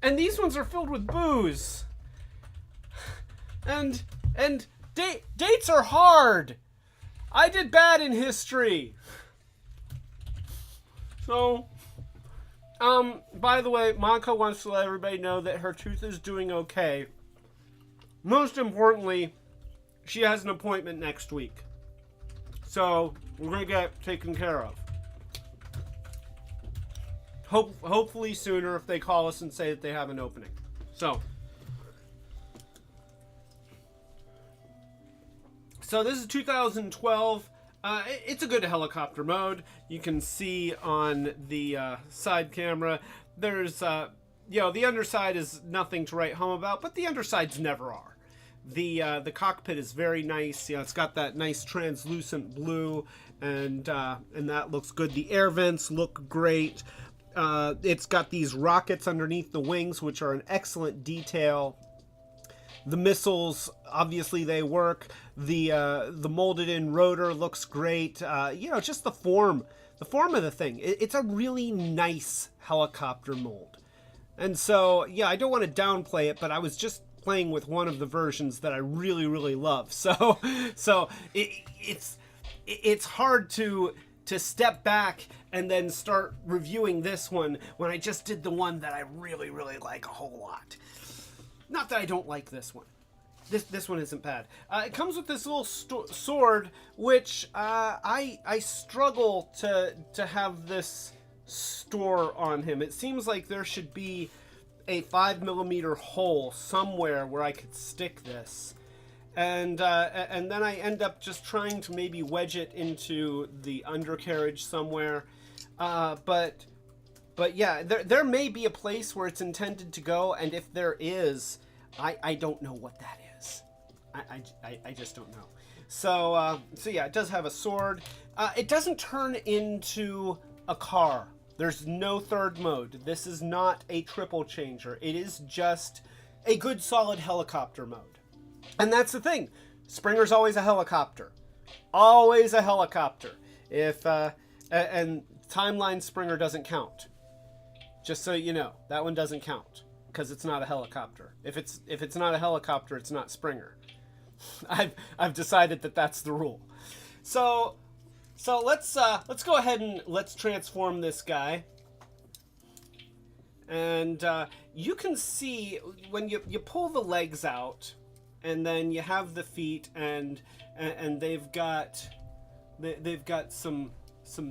and these ones are filled with booze. And dates are hard. I did bad in history. So, by the way, Monica wants to let everybody know that her tooth is doing okay. Most importantly, she has an appointment next week. So, we're going to get taken care of. Hopefully sooner if they call us and say that they have an opening. So this is 2012. It's a good helicopter mode. You can see on the side camera, there's, you know, the underside is nothing to write home about, but the undersides never are. The cockpit is very nice. You know, it's got that nice translucent blue, and that looks good. The air vents look great. It's got these rockets underneath the wings, which are an excellent detail. The missiles, obviously they work. The molded in rotor looks great. You know, just the form of the thing. It's a really nice helicopter mold. And so, yeah, I don't want to downplay it, but I was just playing with one of the versions that I really, really love. So it's hard to step back and then start reviewing this one when I just did the one that I really, really like a whole lot. Not that I don't like this one. This one isn't bad. It comes with this little sword, which I struggle to have this store on him. It seems like there should be a 5mm hole somewhere where I could stick this. And then I end up just trying to maybe wedge it into the undercarriage somewhere. But yeah, there may be a place where it's intended to go, and if there is, I don't know what that is. I just don't know. So yeah, it does have a sword. It doesn't turn into a car. There's no third mode. This is not a triple changer. It is just a good solid helicopter mode. And that's the thing. Springer's always a helicopter. Always a helicopter. And Timeline Springer doesn't count. Just so you know, that one doesn't count because it's not a helicopter. If it's not a helicopter, it's not Springer. I've decided that that's the rule. So let's go ahead and let's transform this guy. And you can see when you pull the legs out, and then you have the feet, and they've got some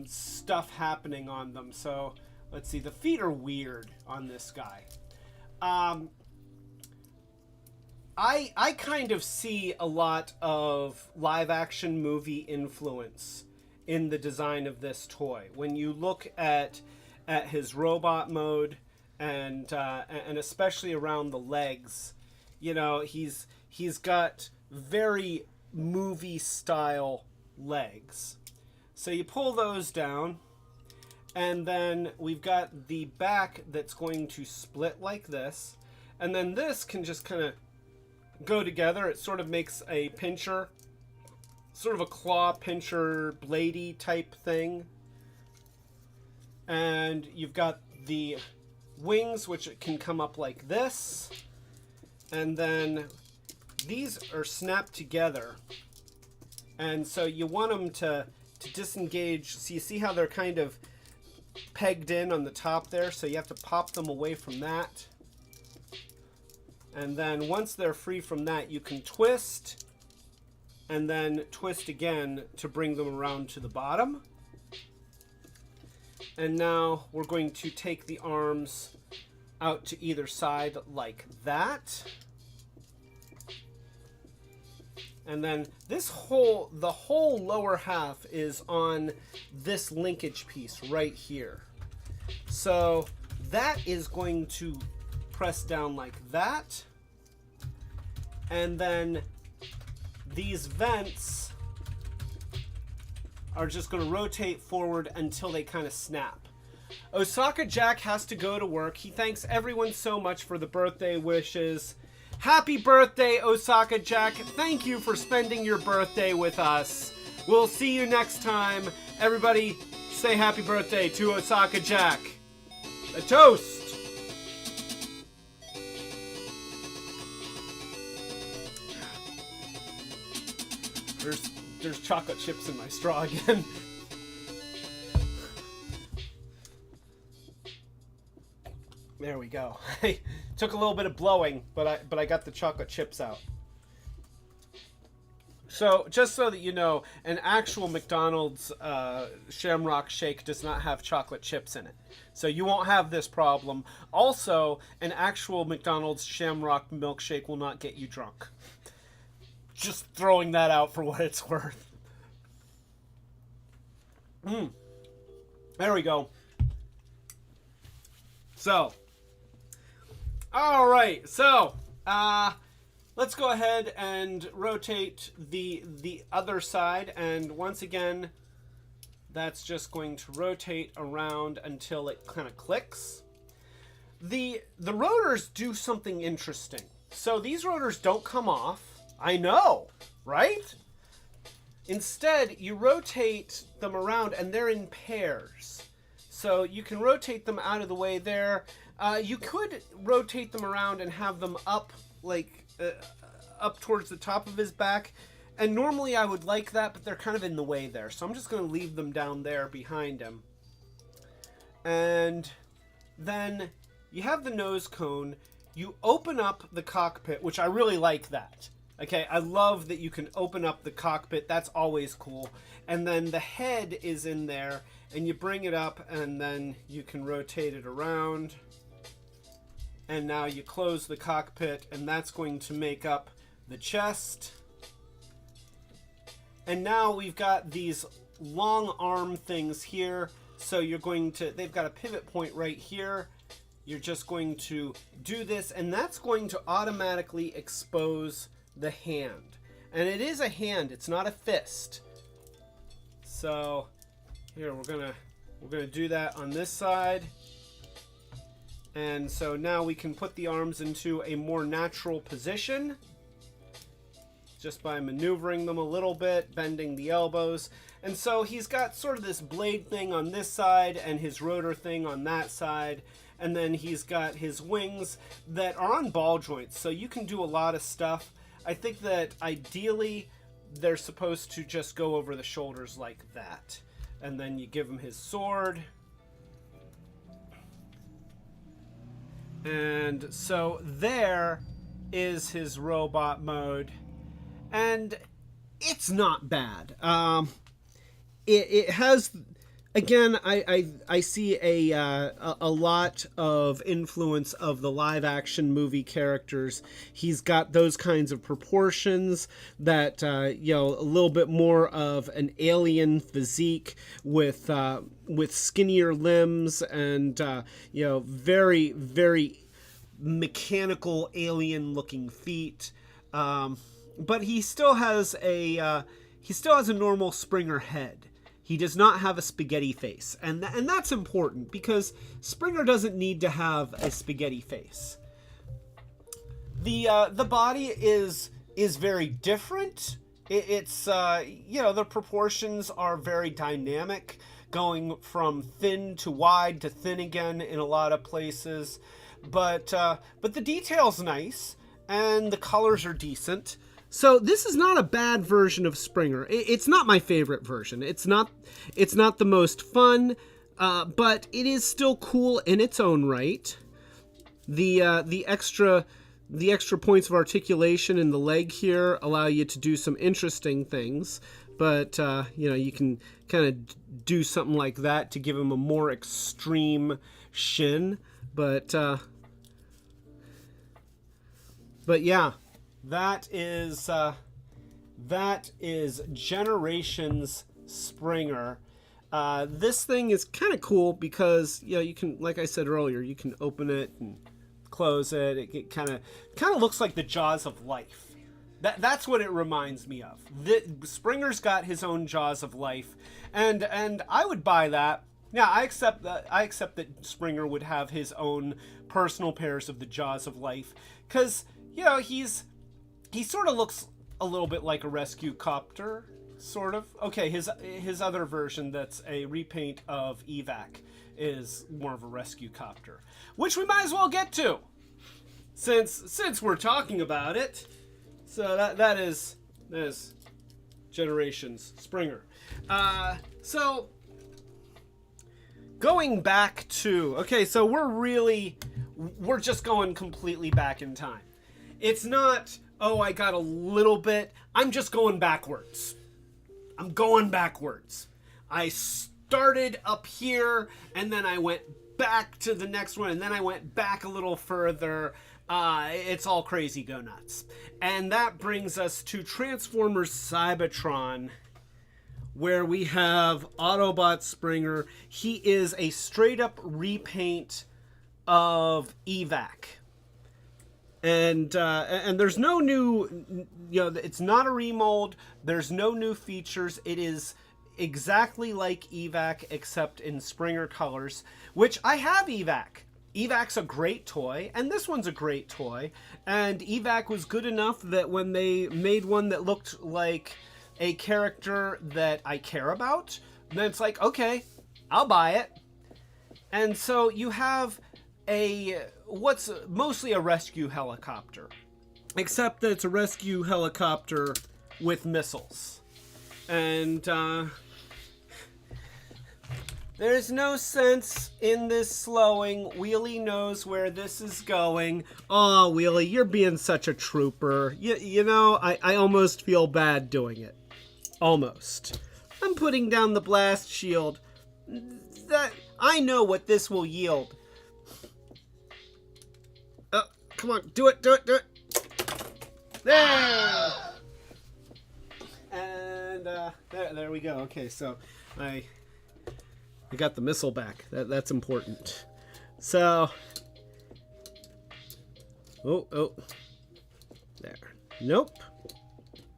stuff happening on them. So let's see, the feet are weird on this guy. I kind of see a lot of live action movie influence in the design of this toy. When you look at his robot mode and especially around the legs, you know, he's got very movie style legs. So you pull those down, and then we've got the back that's going to split like this, and then this can just kind of go together. It sort of makes a pincher, sort of a claw pincher, bladey type thing. And you've got the wings, which can come up like this, and then these are snapped together, and so you want them to disengage. So you see how they're kind of pegged in on the top there, so you have to pop them away from that. And then once they're free from that, you can twist, and then twist again to bring them around to the bottom. And now we're going to take the arms out to either side like that. And then the whole lower half is on this linkage piece right here. So that is going to press down like that. And then these vents are just going to rotate forward until they kind of snap. Osaka Jack has to go to work. He thanks everyone so much for the birthday wishes. Happy birthday, Osaka Jack. Thank you for spending your birthday with us. We'll see you next time. Everybody say happy birthday to Osaka Jack. A toast. There's chocolate chips in my straw again. There we go. I took a little bit of blowing, but I got the chocolate chips out. So, just so that you know, an actual McDonald's Shamrock Shake does not have chocolate chips in it. So you won't have this problem. Also, an actual McDonald's Shamrock milkshake will not get you drunk. Just throwing that out for what it's worth. There we go. So, all right. So, let's go ahead and rotate the other side. And once again, that's just going to rotate around until it kind of clicks. The rotors do something interesting. So these rotors don't come off. I know, right? Instead, you rotate them around and they're in pairs. So you can rotate them out of the way there. You could rotate them around and have them up, like, up towards the top of his back. And normally I would like that, but they're kind of in the way there. So I'm just going to leave them down there behind him. And then you have the nose cone. You open up the cockpit, which I really like that. Okay, I love that you can open up the cockpit. That's always cool. And then the head is in there, and you bring it up, and then you can rotate it around. And now you close the cockpit, and that's going to make up the chest. And now we've got these long arm things here. So you're going to, they've got a pivot point right here. You're just going to do this, and that's going to automatically expose the hand. And it is a hand, it's not a fist. So here we're gonna do that on this side. And so now we can put the arms into a more natural position just by maneuvering them a little bit, bending the elbows. And so he's got sort of this blade thing on this side and his rotor thing on that side. And then he's got his wings that are on ball joints. So you can do a lot of stuff. I think that ideally they're supposed to just go over the shoulders like that. And then you give him his sword. And so there is his robot mode. And it's not bad. It has, again, I see a lot of influence of the live action movie characters. He's got those kinds of proportions that, you know, a little bit more of an alien physique with skinnier limbs and, you know, very, very mechanical alien looking feet. But he still has a normal Springer head. He does not have a spaghetti face, and that's important because Springer doesn't need to have a spaghetti face. The body is very different. It's you know, the proportions are very dynamic, going from thin to wide to thin again in a lot of places. But the detail's nice and the colors are decent. So this is not a bad version of Springer. It's not my favorite version. It's not the most fun, but it is still cool in its own right. The extra points of articulation in the leg here allow you to do some interesting things. But you know, you can kind of do something like that to give him a more extreme shin. But yeah. That is that is Generations Springer. This thing is kind of cool because, you know, you can, like I said earlier, you can open it and close it. It kind of looks like the Jaws of Life. That's what it reminds me of. Springer's got his own Jaws of Life, and I would buy that. Yeah, I accept that. I accept that Springer would have his own personal pairs of the Jaws of Life, because, you know, he sort of looks a little bit like a rescue copter, sort of. Okay, his other version that's a repaint of Evac is more of a rescue copter, which we might as well get to, since we're talking about it. So that is Generations Springer. So going back to, okay, so we're just going completely back in time. It's not, oh, I got a little bit. I'm just going backwards. I'm going backwards. I started up here, and then I went back to the next one, and then I went back a little further. It's all crazy go nuts. And that brings us to Transformers Cybertron, where we have Autobot Springer. He is a straight up repaint of Evac. And there's no new, you know, it's not a remold. There's no new features. It is exactly like Evac, except in Springer colors, which I have Evac. Evac's a great toy, and this one's a great toy. And Evac was good enough that when they made one that looked like a character that I care about, then it's like, okay, I'll buy it. And so you have what's mostly a rescue helicopter, except that it's a rescue helicopter with missiles. And there's no sense in this slowing. Wheelie knows where this is going. Oh, Wheelie, you're being such a trooper. You know, I almost feel bad doing it. Almost. I'm putting down the blast shield. I know what this will yield. Come on, do it. There! And there we go. Okay, so I got the missile back. That's important. So, oh, there. Nope.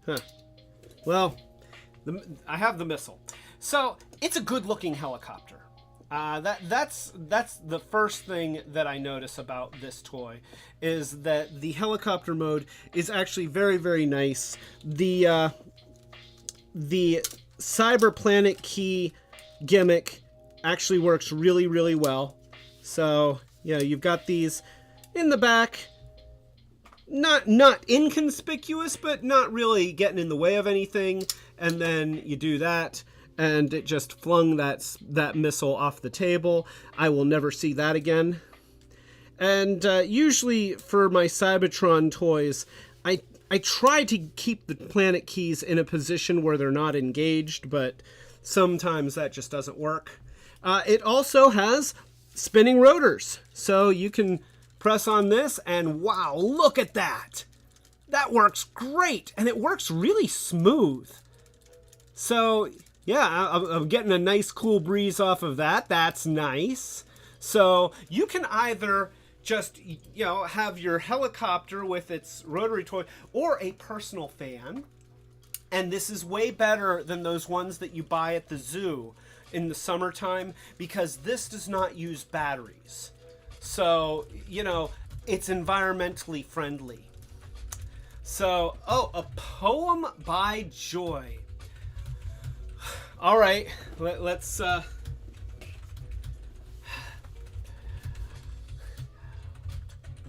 Huh. Well, I have the missile. So it's a good-looking helicopter. That's the first thing that I notice about this toy, is that the helicopter mode is actually very, very nice. The Cyber Planet key gimmick actually works really, really well. So, yeah, you've got these in the back. Not inconspicuous, but not really getting in the way of anything. And then you do that, and it just flung that missile off the table. I will never see that again. And usually for my Cybertron toys, I try to keep the planet keys in a position where they're not engaged, but sometimes that just doesn't work. It also has spinning rotors, so you can press on this, and wow, look at that! That works great, and it works really smooth. So, yeah, I'm getting a nice cool breeze off of that. That's nice. So, you can either just, you know, have your helicopter with its rotary toy, or a personal fan. And this is way better than those ones that you buy at the zoo in the summertime, because this does not use batteries. So, you know, it's environmentally friendly. So, oh, a poem by Joy. All right, let's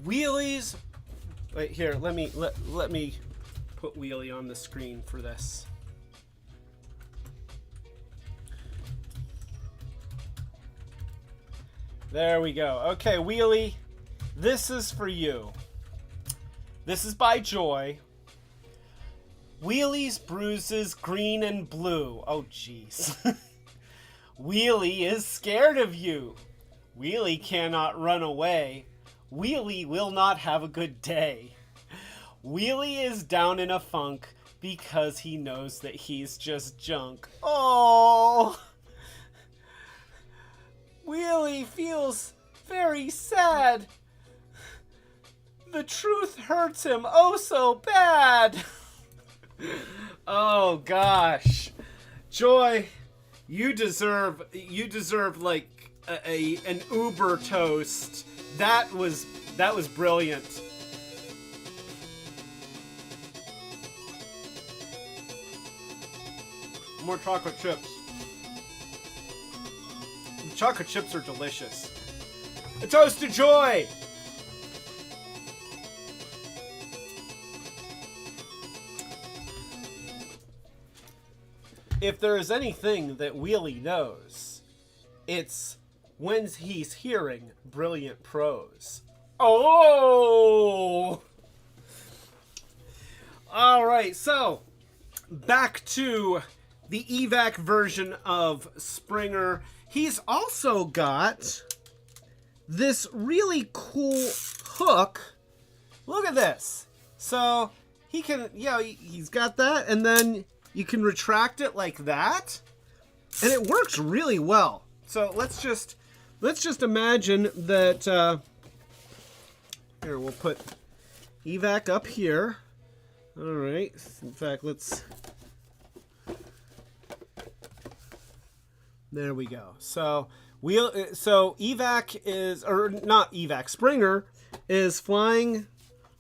Wheelies. Wait, here, let me put Wheelie on the screen for this. There we go. Okay, Wheelie, this is for you. This is by Joy. Wheelie's bruises green and blue. Oh, jeez. Wheelie is scared of you. Wheelie cannot run away. Wheelie will not have a good day. Wheelie is down in a funk. because he knows that he's just junk. Oh! Wheelie feels very sad. The truth hurts him oh so bad. Oh gosh. Joy, you deserve like an Uber toast. That was brilliant. More chocolate chips. The chocolate chips are delicious. A toast to joy! If there is anything that Wheelie knows, it's when he's hearing brilliant prose. Oh! Alright, so back to the evac version of Springer. He's also got this really cool hook. Look at this. So he can, he's got that, and then you can retract it like that, and it works really well. So let's just imagine that. Here, we'll put evac up here. All right. In fact, let's. There we go. So evac is, or not evac, Springer is flying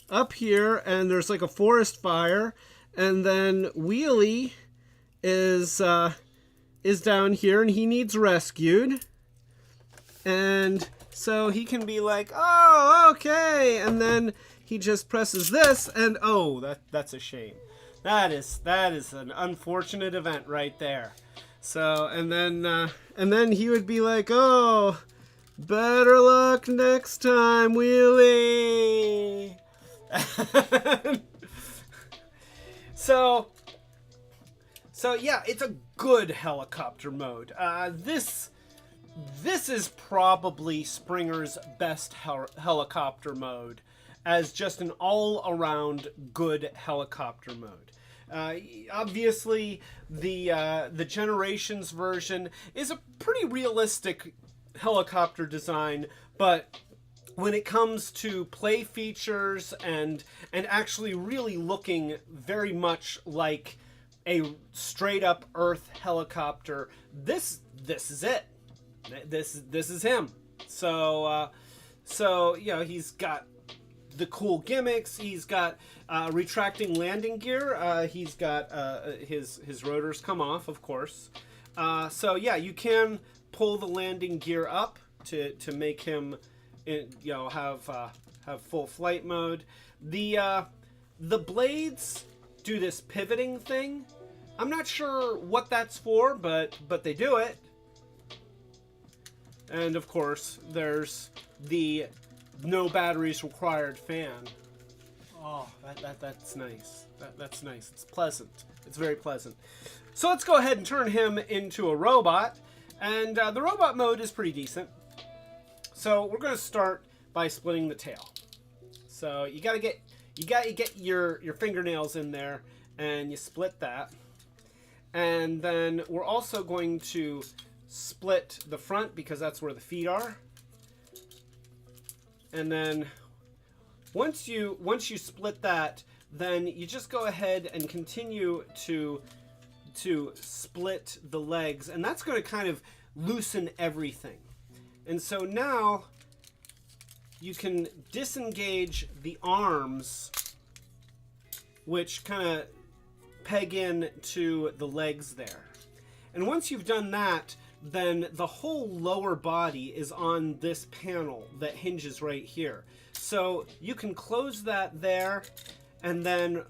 up here, and there's like a forest fire, and then Wheelie is down here, and he needs rescued, and so he can be like, oh, okay, and then he just presses this, and oh, that's a shame. That is an unfortunate event right there. So, and then he would be like, oh, better luck next time, Wheelie. So yeah, it's a good helicopter mode. This is probably Springer's best helicopter mode, as just an all-around good helicopter mode. Obviously, the Generations version is a pretty realistic helicopter design, but when it comes to play features and actually really looking very much like a straight-up Earth helicopter, this is it. This is him. So he's got the cool gimmicks. He's got retracting landing gear. He's got his rotors come off, of course. So yeah, you can pull the landing gear up to make him, have full flight mode. The blades do this pivoting thing. I'm not sure what that's for, but they do it. And of course, there's the no batteries required fan. Oh, that's nice. That's nice. It's pleasant. It's very pleasant. So let's go ahead and turn him into a robot. And the robot mode is pretty decent. So we're going to start by splitting the tail. So you got to get your fingernails in there, and you split that. And then we're also going to split the front, because that's where the feet are. And then once you split that, then you just go ahead and continue to split the legs, and that's going to kind of loosen everything. And so now you can disengage the arms, which kind of peg in to the legs there. And once you've done that, then the whole lower body is on this panel that hinges right here. So you can close that there, and then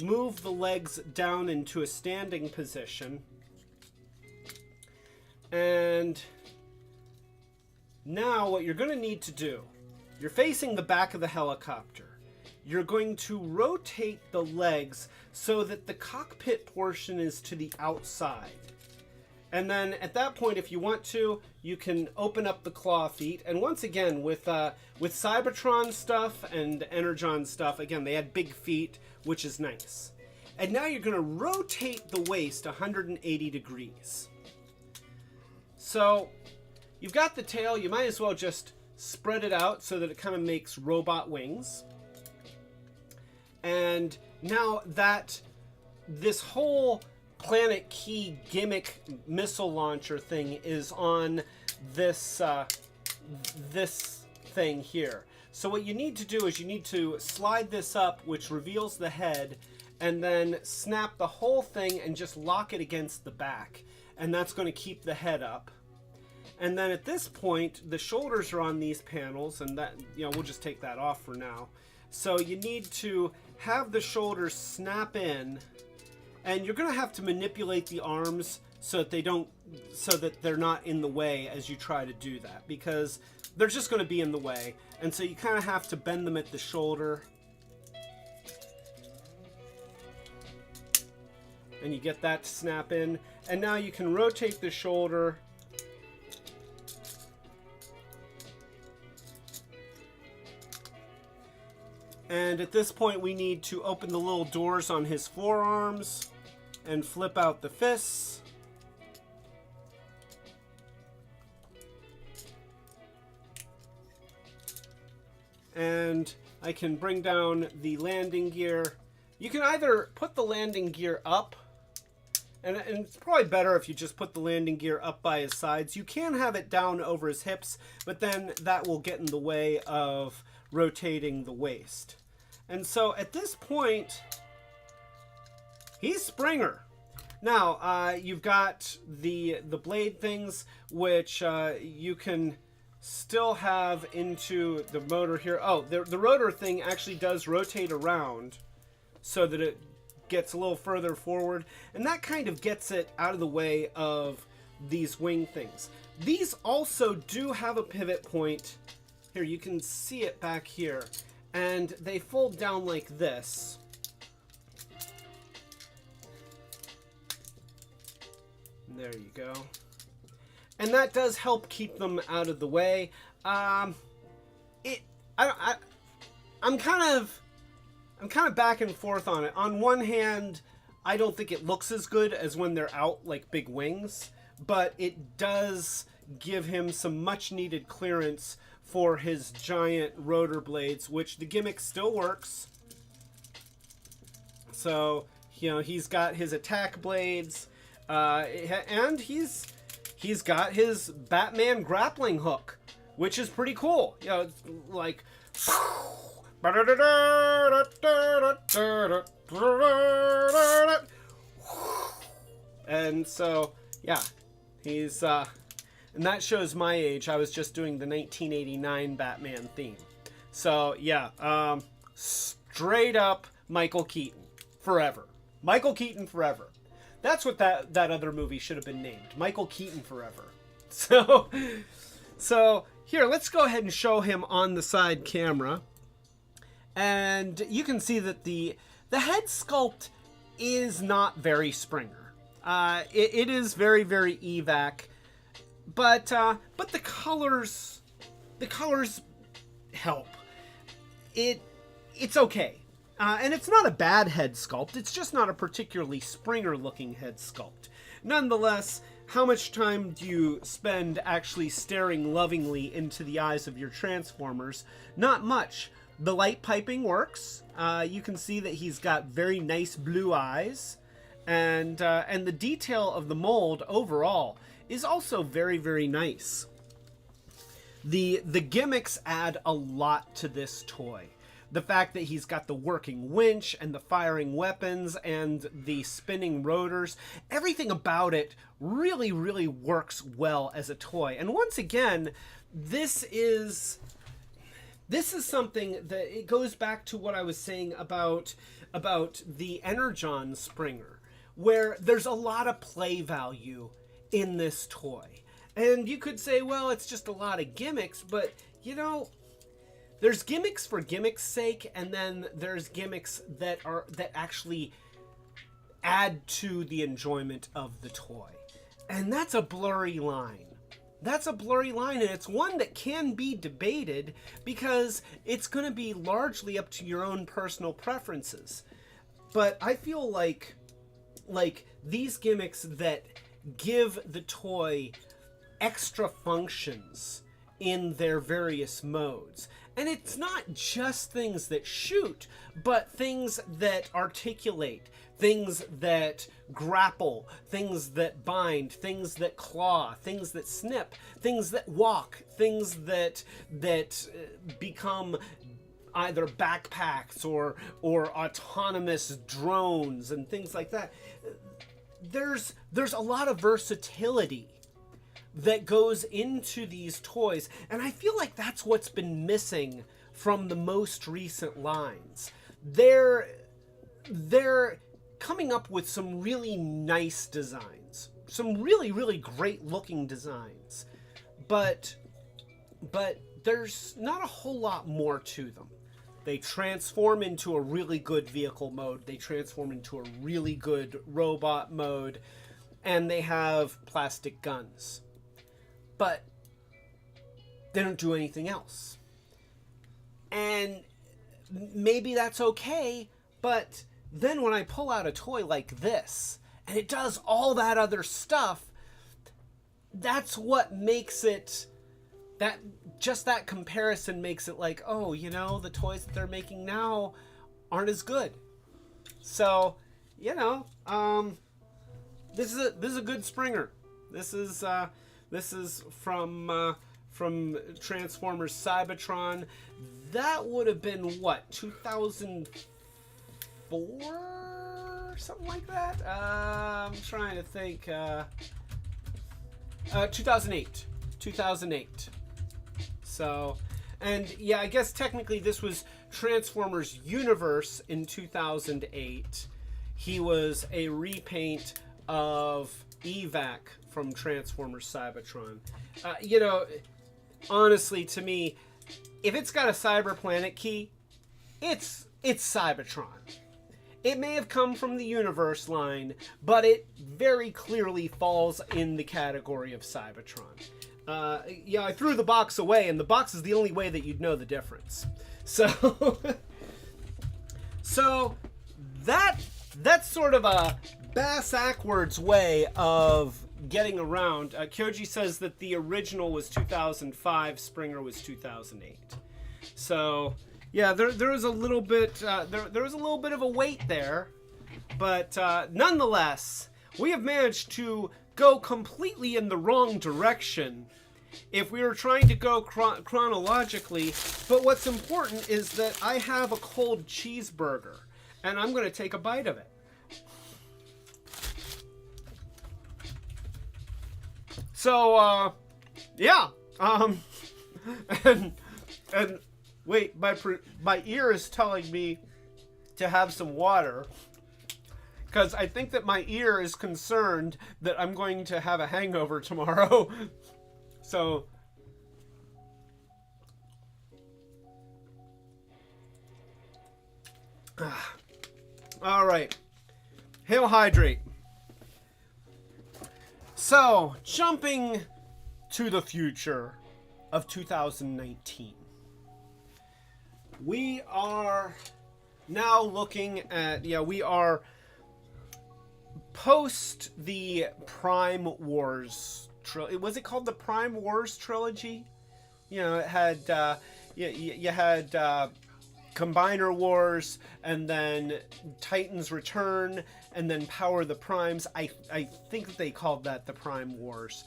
move the legs down into a standing position. And now what you're going to need to do, you're facing the back of the helicopter. You're going to rotate the legs so that the cockpit portion is to the outside. And then at that point, if you want to, you can open up the claw feet. And once again, with Cybertron stuff and Energon stuff, again, they had big feet, which is nice. And now you're going to rotate the waist 180 degrees. So you've got the tail. You might as well just spread it out so that it kind of makes robot wings. And now that this whole Planet Key gimmick missile launcher thing is on this this thing here. So what you need to do is you need to slide this up, which reveals the head, and then snap the whole thing and just lock it against the back. And that's going to keep the head up. And then at this point, the shoulders are on these panels, and that, you know, we'll just take that off for now. So you need to have the shoulders snap in, and you're going to have to manipulate the arms so that they're not in the way as you try to do that, because they're just going to be in the way. And so you kind of have to bend them at the shoulder. And you get that to snap in. And now you can rotate the shoulder. And at this point we need to open the little doors on his forearms and flip out the fists. And I can bring down the landing gear. You can either put the landing gear up, and it's probably better if you just put the landing gear up by his sides. You can have it down over his hips, but then that will get in the way of rotating the waist. And so at this point, he's Springer. Now, you've got the blade things, which you can still have into the motor here. Oh, the rotor thing actually does rotate around so that it gets a little further forward, and that kind of gets it out of the way of these wing things. These also do have a pivot point. Here, you can see it back here, and they fold down like this. There you go. And that does help keep them out of the way. I'm kind of back and forth on it. On one hand, I don't think it looks as good as when they're out like big wings, but it does give him some much needed clearance for his giant rotor blades, which the gimmick still works. So, you know, he's got his attack blades, and he's got his Batman grappling hook, which is pretty cool. You know, it's like, and so, yeah, he's, and that shows my age. I was just doing the 1989 Batman theme. So, yeah, straight up Michael Keaton forever. Michael Keaton forever. That's what that other movie should have been named. Michael Keaton Forever. So here, let's go ahead and show him on the side camera. And you can see that the head sculpt is not very Springer. It is very, very evac. But the colors help. It's okay. And it's not a bad head sculpt, it's just not a particularly Springer-looking head sculpt. Nonetheless, how much time do you spend actually staring lovingly into the eyes of your Transformers? Not much. The light piping works. You can see that he's got very nice blue eyes. And the detail of the mold overall is also very, very nice. The gimmicks add a lot to this toy. The fact that he's got the working winch and the firing weapons and the spinning rotors, everything about it really, really works well as a toy. And once again, this is something that it goes back to what I was saying about the Energon Springer, where there's a lot of play value in this toy. And you could say, well, it's just a lot of gimmicks, but you know, there's gimmicks for gimmicks' sake, and then there's gimmicks that actually add to the enjoyment of the toy. And that's a blurry line. That's a blurry line, and it's one that can be debated because it's going to be largely up to your own personal preferences. but I feel like these gimmicks that give the toy extra functions in their various modes. And it's not just things that shoot, but things that articulate, things that grapple, things that bind, things that claw, things that snip, things that walk, things that become either backpacks or autonomous drones and things like that. There's a lot of versatility that goes into these toys, and I feel like that's what's been missing from the most recent lines. They're coming up with some really nice designs, some really great looking designs, but there's not a whole lot more to them. They transform into a really good vehicle mode, they transform into a really good robot mode, and they have plastic guns. But they don't do anything else. And maybe that's okay, but then when I pull out a toy like this, and it does all that other stuff, that's what makes it, that comparison makes it like, oh, you know, the toys that they're making now aren't as good. So, you know, this is a good Springer. This is from Transformers Cybertron. That would have been what, 2004, something like that. I'm trying to think. 2008. So, and yeah, I guess technically this was Transformers Universe in 2008. He was a repaint of Evac from Transformers Cybertron. You know, honestly, to me, if it's got a Cyber Planet key, it's Cybertron. It may have come from the Universe line, but it very clearly falls in the category of Cybertron. Yeah, I threw the box away, and the box is the only way that you'd know the difference. So, so that's sort of a bass-ackwards way of getting around. Kyoji says that the original was 2005, Springer was 2008. So, yeah, there was a little bit there was a little bit of a wait there, but nonetheless, we have managed to go completely in the wrong direction if we were trying to go chronologically. But what's important is that I have a cold cheeseburger, and I'm going to take a bite of it. So, yeah, and wait, my ear is telling me to have some water, because I think that my ear is concerned that I'm going to have a hangover tomorrow. So, all right, hail hydrate. So, jumping to the future of 2019, we are now looking at, we are post the Prime Wars trilogy. Was it called the Prime Wars trilogy? You know, it had, you had Combiner Wars, and then Titans Return, and then Power of the Primes. I think that they called that the Prime Wars.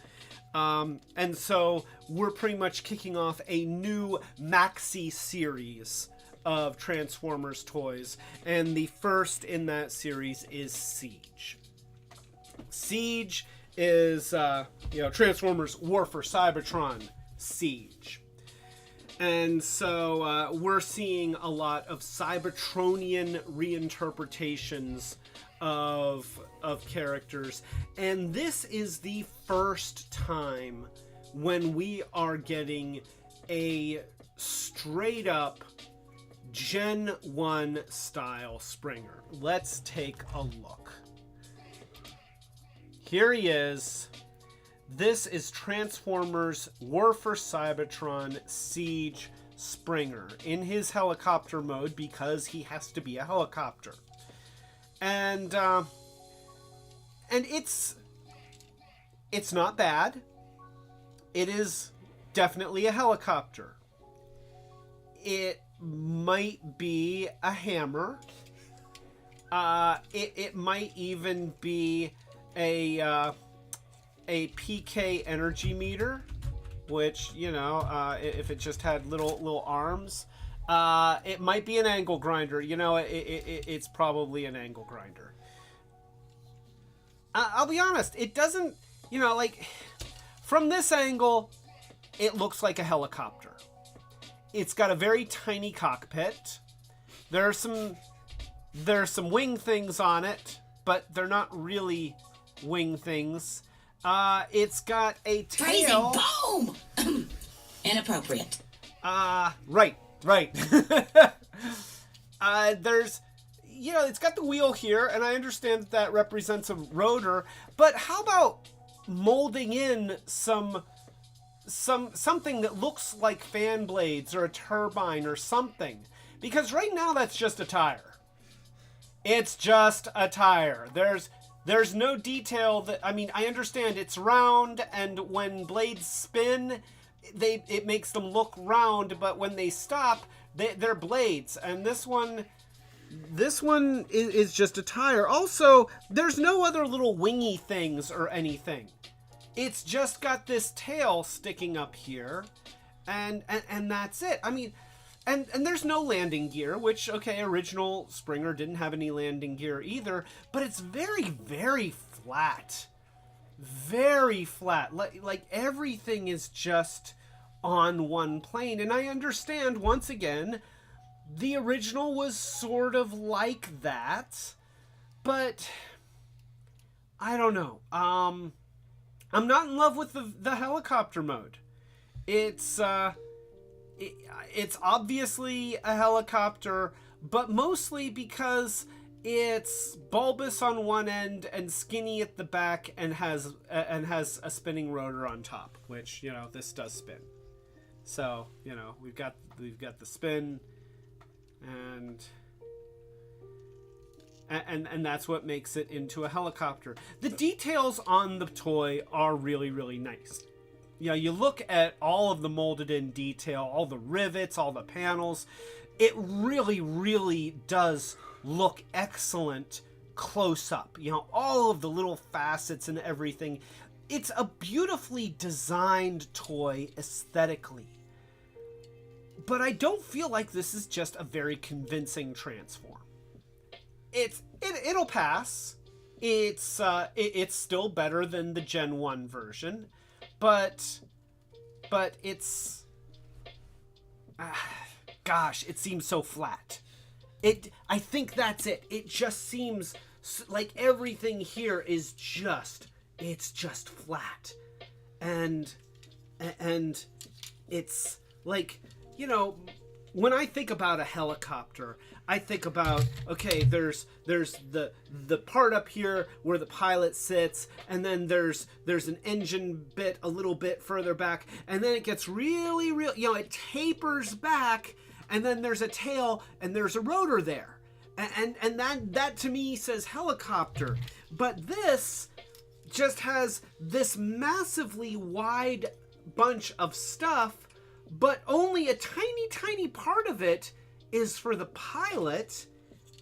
And so we're pretty much kicking off a new maxi series of Transformers toys, and the first in that series is Siege. Siege is, Transformers War for Cybertron Siege. And so we're seeing a lot of Cybertronian reinterpretations of characters. And this is the first time when we are getting a straight up Gen 1 style Springer. Let's take a look. Here he is. This is Transformers War for Cybertron Siege Springer in his helicopter mode, because he has to be a helicopter. And it's not bad. It is definitely a helicopter. It might be a hammer. It might even be a PK energy meter, which, you know, if it just had little arms. It might be an angle grinder. You know, it's probably an angle grinder. I'll be honest, it doesn't, you know, like, from this angle, it looks like a helicopter. It's got a very tiny cockpit. There's some wing things on it, but they're not really wing things. It's got a tail. Phrasing, boom! Inappropriate. Right. There's, you know, it's got the wheel here, and I understand that represents a rotor, but how about molding in something that looks like fan blades or a turbine or something? Because right now that's just a tire. It's just a tire. There's no detail that, I mean, I understand it's round, and when blades spin, it makes them look round, but when they stop, they're blades. And this one is just a tire. Also, there's no other little wingy things or anything. It's just got this tail sticking up here, and that's it. I mean, and there's no landing gear, which, okay, original Springer didn't have any landing gear either, but it's very, very flat. Very flat. Like everything is just on one plane. And I understand, once again, the original was sort of like that, but I don't know. I'm not in love with the helicopter mode. It's obviously a helicopter, but mostly because it's bulbous on one end and skinny at the back, and has a spinning rotor on top, which, you know, this does spin. So, you know, we've got the spin, and that's what makes it into a helicopter. The details on the toy are really, really nice. You know, you look at all of the molded in detail, all the rivets, all the panels. It really, really does look excellent close up. You know, all of the little facets and everything. It's a beautifully designed toy aesthetically. But I don't feel like this is just a very convincing transform. It'll pass. It's still better than the Gen 1 version, but it's gosh, it seems so flat. I think that's it. It just seems like everything here is it's just flat. And it's like, you know, when I think about a helicopter, I think about, okay, there's the part up here where the pilot sits, and then there's an engine bit a little bit further back, and then it gets really, you know, it tapers back, and then there's a tail, and there's a rotor there. And that to me says helicopter. But this just has this massively wide bunch of stuff, but only a tiny part of it is for the pilot,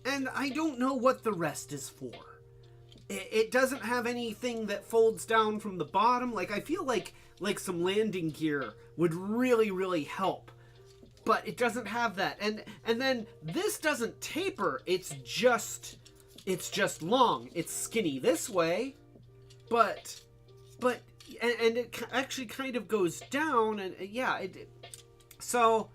and I don't know what the rest is for. It doesn't have anything that folds down from the bottom. Like, I feel like some landing gear would really, really help, but it doesn't have that. And then this doesn't taper. It's just long. It's skinny this way, but it actually kind of goes down, and yeah, so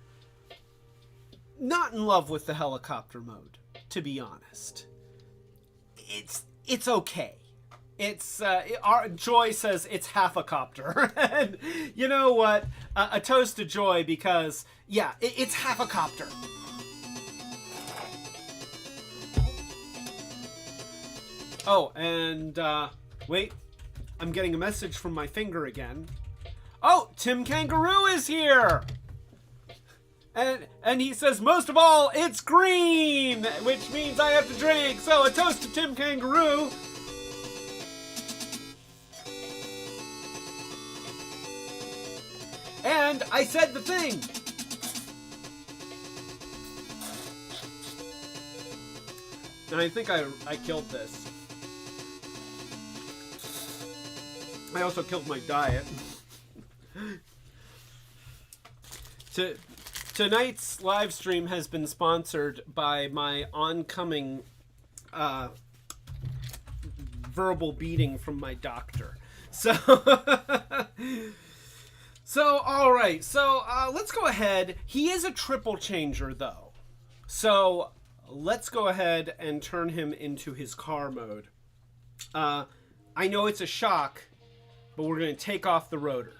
not in love with the helicopter mode, to be honest. It's okay. Our Joy says it's half a copter. And you know what? A toast to Joy, because yeah, it's half a copter. Oh, and wait, I'm getting a message from my finger again. Oh, Tim Kangaroo is here. And he says, most of all, it's green, which means I have to drink. So a toast to Tim Kangaroo. And I said the thing. And I think I killed this. I also killed my diet. Tonight's live stream has been sponsored by my oncoming verbal beating from my doctor. So, all right. So let's go ahead. He is a triple changer, though. So let's go ahead and turn him into his car mode. I know it's a shock, but we're going to take off the rotor.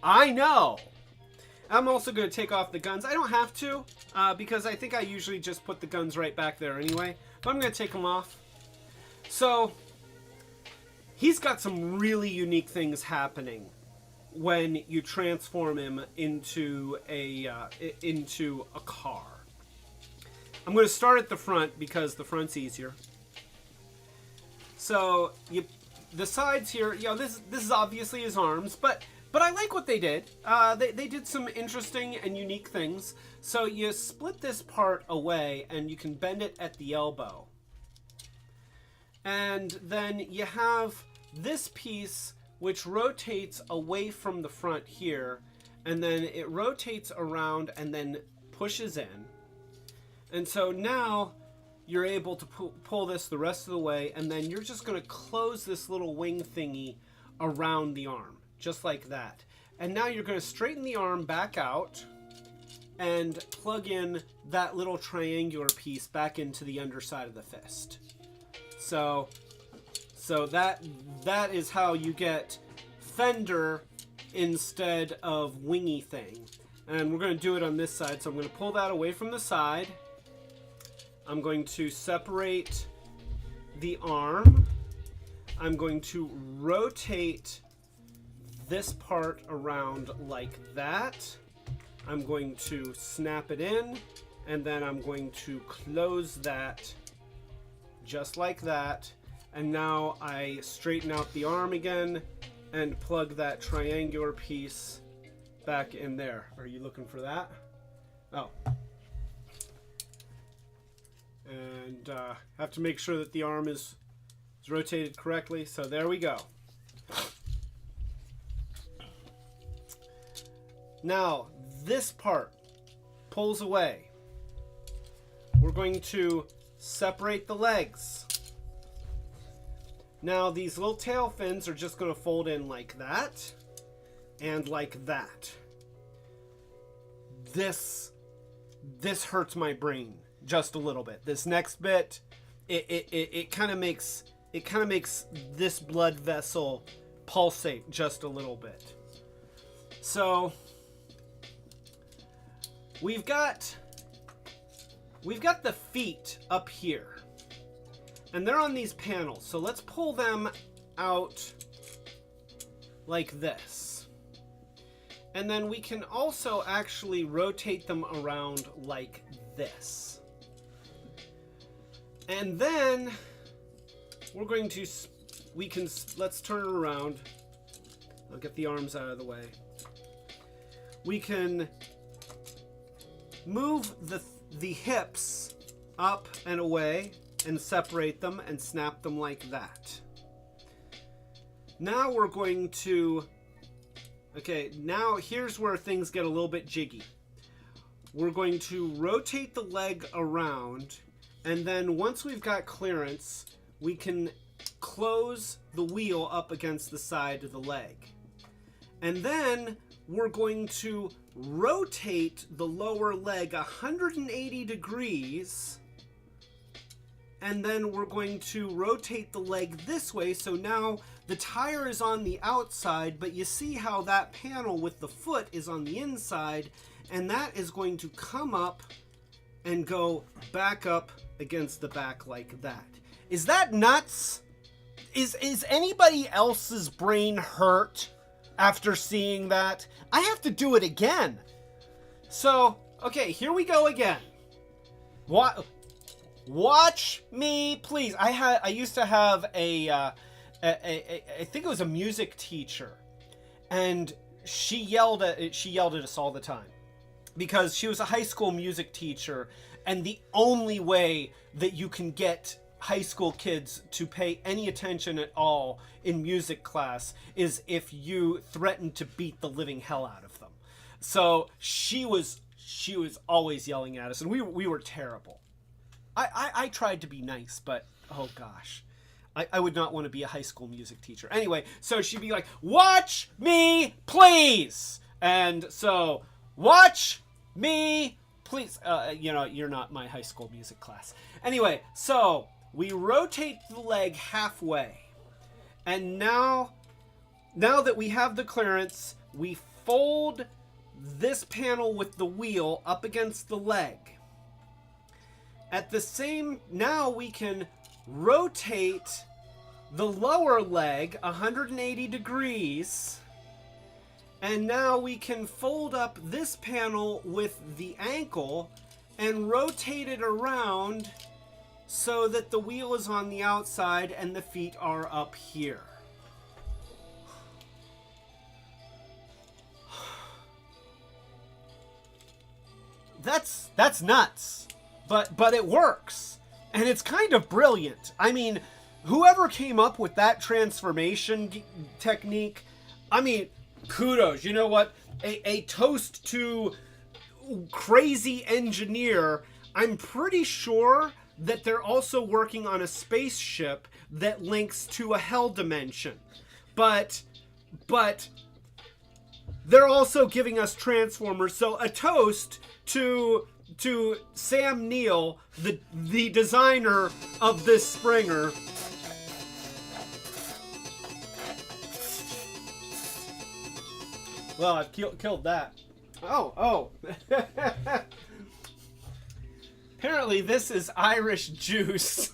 I know. I'm also going to take off the guns. I don't have to, because I think I usually just put the guns right back there anyway. But I'm going to take them off. So, he's got some really unique things happening when you transform him into a car. I'm going to start at the front because the front's easier. So, the sides here, this is obviously his arms, but I like what they did. They did some interesting and unique things. So you split this part away and you can bend it at the elbow. And then you have this piece which rotates away from the front here. And then it rotates around and then pushes in. And so now you're able to pull this the rest of the way. And then you're just going to close this little wing thingy around the arm. Just like that. And now you're going to straighten the arm back out and plug in that little triangular piece back into the underside of the fist. So that is how you get fender instead of wingy thing. And we're going to do it on this side. So I'm going to pull that away from the side. I'm going to separate the arm. I'm going to rotate this part around like that. I'm going to snap it in, and then I'm going to close that just like that. And now I straighten out the arm again and plug that triangular piece back in there. Are you looking for that? Oh. And have to make sure that the arm is rotated correctly. So there we go. Now, this part pulls away. We're going to separate the legs. Now, these little tail fins are just going to fold in like that and like that. This hurts my brain just a little bit. This next bit, it kind of makes this blood vessel pulsate just a little bit. So We've got the feet up here, and they're on these panels. So let's pull them out like this. And then we can also actually rotate them around like this. And then we're going to, let's turn it around. I'll get the arms out of the way. We can move the hips up and away and separate them and snap them like that. Now we're going to, okay, now here's where things get a little bit jiggy. We're going to rotate the leg around, and then once we've got clearance, we can close the wheel up against the side of the leg. And then we're going to rotate the lower leg 180 degrees, and then we're going to rotate the leg this way, so now the tire is on the outside, but you see how that panel with the foot is on the inside, and that is going to come up and go back up against the back like that. Is that nuts? Is anybody else's brain hurt after seeing that. I have to do it again. So, okay, here we go again. Watch me, please. I used to have I think it was a music teacher, and she yelled at us all the time because she was a high school music teacher, and the only way that you can get high school kids to pay any attention at all in music class is if you threaten to beat the living hell out of them. So she was always yelling at us, and we were terrible. I tried to be nice, but oh gosh, I would not want to be a high school music teacher. Anyway, so she'd be like, "Watch me, please," and so watch me, please. You're not my high school music class. Anyway, so we rotate the leg halfway, and now that we have the clearance, we fold this panel with the wheel up against the leg. Now we can rotate the lower leg 180 degrees, and now we can fold up this panel with the ankle and rotate it around so that the wheel is on the outside and the feet are up here. That's nuts, but it works, and it's kind of brilliant. I mean, whoever came up with that transformation technique, I mean, kudos. You know what? A toast to crazy engineer. I'm pretty sure that they're also working on a spaceship that links to a hell dimension, but they're also giving us Transformers. So a toast to Sam Neill, the designer of this Springer. Well, I've killed that. Oh. Apparently this is Irish juice.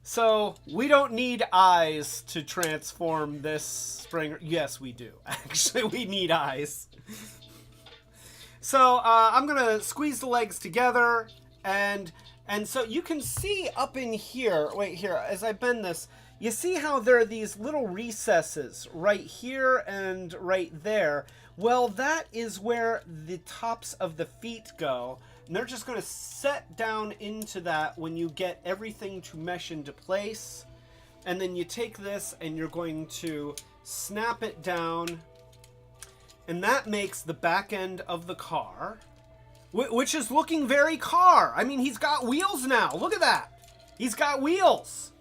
So we don't need eyes to transform this Springer. Yes, we do. Actually, we need eyes. So I'm gonna squeeze the legs together, and so you can see up in here. Wait, here, as I bend this, you see how there are these little recesses right here and right there. Well, that is where the tops of the feet go. And they're just going to set down into that when you get everything to mesh into place. And then you take this and you're going to snap it down. And that makes the back end of the car, which is looking very car. I mean, he's got wheels now. Look at that. He's got wheels.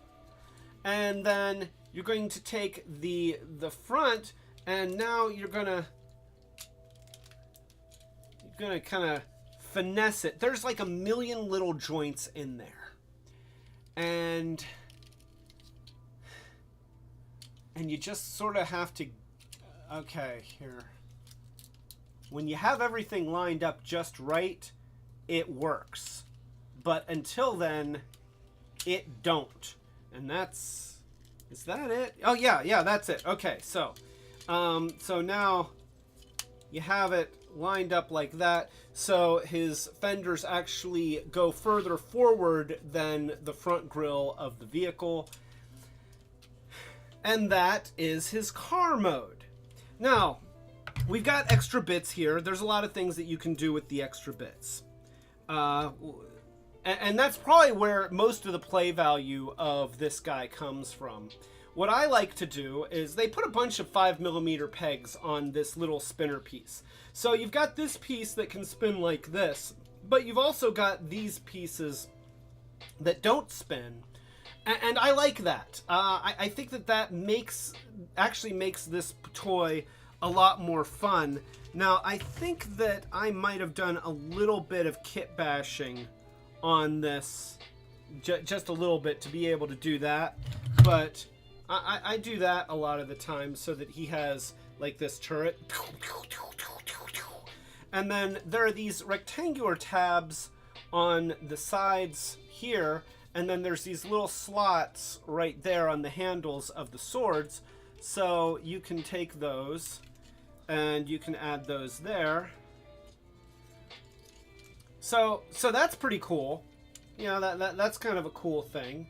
And then you're going to take the front, and now you're gonna kind of finesse it. There's like a million little joints in there, and you just sort of have to. Okay, here. When you have everything lined up just right, it works. But until then, it don't. And is that it? Oh yeah, that's it. Okay, so now you have it lined up like that. So his fenders actually go further forward than the front grille of the vehicle. And that is his car mode. Now, we've got extra bits here. There's a lot of things that you can do with the extra bits. And that's probably where most of the play value of this guy comes from. What I like to do is they put a bunch of 5mm pegs on this little spinner piece. So you've got this piece that can spin like this, but you've also got these pieces that don't spin. And I like that. I think that actually makes this toy a lot more fun. Now, I think that I might have done a little bit of kit bashing on this, just a little bit to be able to do that, but I do that a lot of the time so that he has like this turret, and then there are these rectangular tabs on the sides here, and then there's these little slots right there on the handles of the swords. So you can take those and you can add those there. So that's pretty cool. You know, that's kind of a cool thing.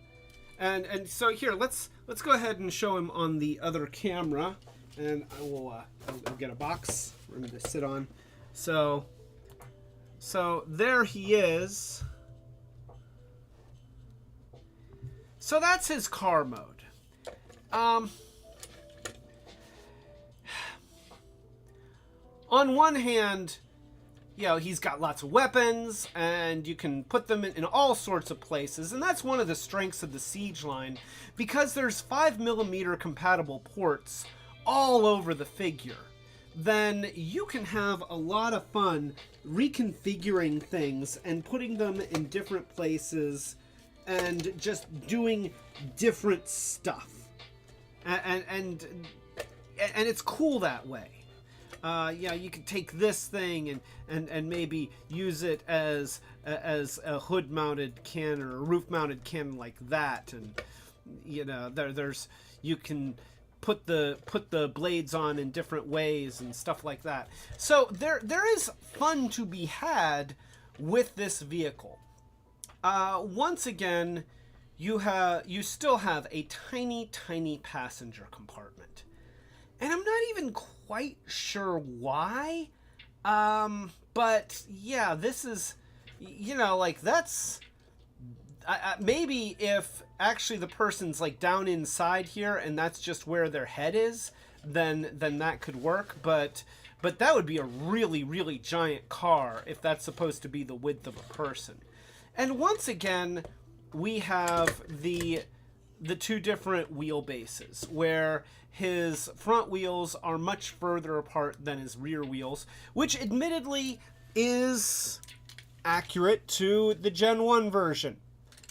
And so here, let's go ahead and show him on the other camera, and I will I'll get a box for him to sit on. So there he is. So that's his car mode. On one hand, you know, he's got lots of weapons, and you can put them in all sorts of places, and that's one of the strengths of the Siege line, because there's 5mm compatible ports all over the figure. Then you can have a lot of fun reconfiguring things and putting them in different places and just doing different stuff. And it's cool that way. Yeah, you could take this thing and maybe use it as a hood-mounted cannon or a roof-mounted cannon like that, and you know, there's you can put the blades on in different ways and stuff like that. So there is fun to be had with this vehicle. Once again, you still have a tiny passenger compartment. And I'm not even quite sure why. But yeah, this is, you know, like that's, maybe if actually the person's like down inside here and that's just where their head is, then that could work. But that would be a really giant car if that's supposed to be the width of a person. And once again, we have the two different wheelbases, where his front wheels are much further apart than his rear wheels, which admittedly is accurate to the Gen 1 version.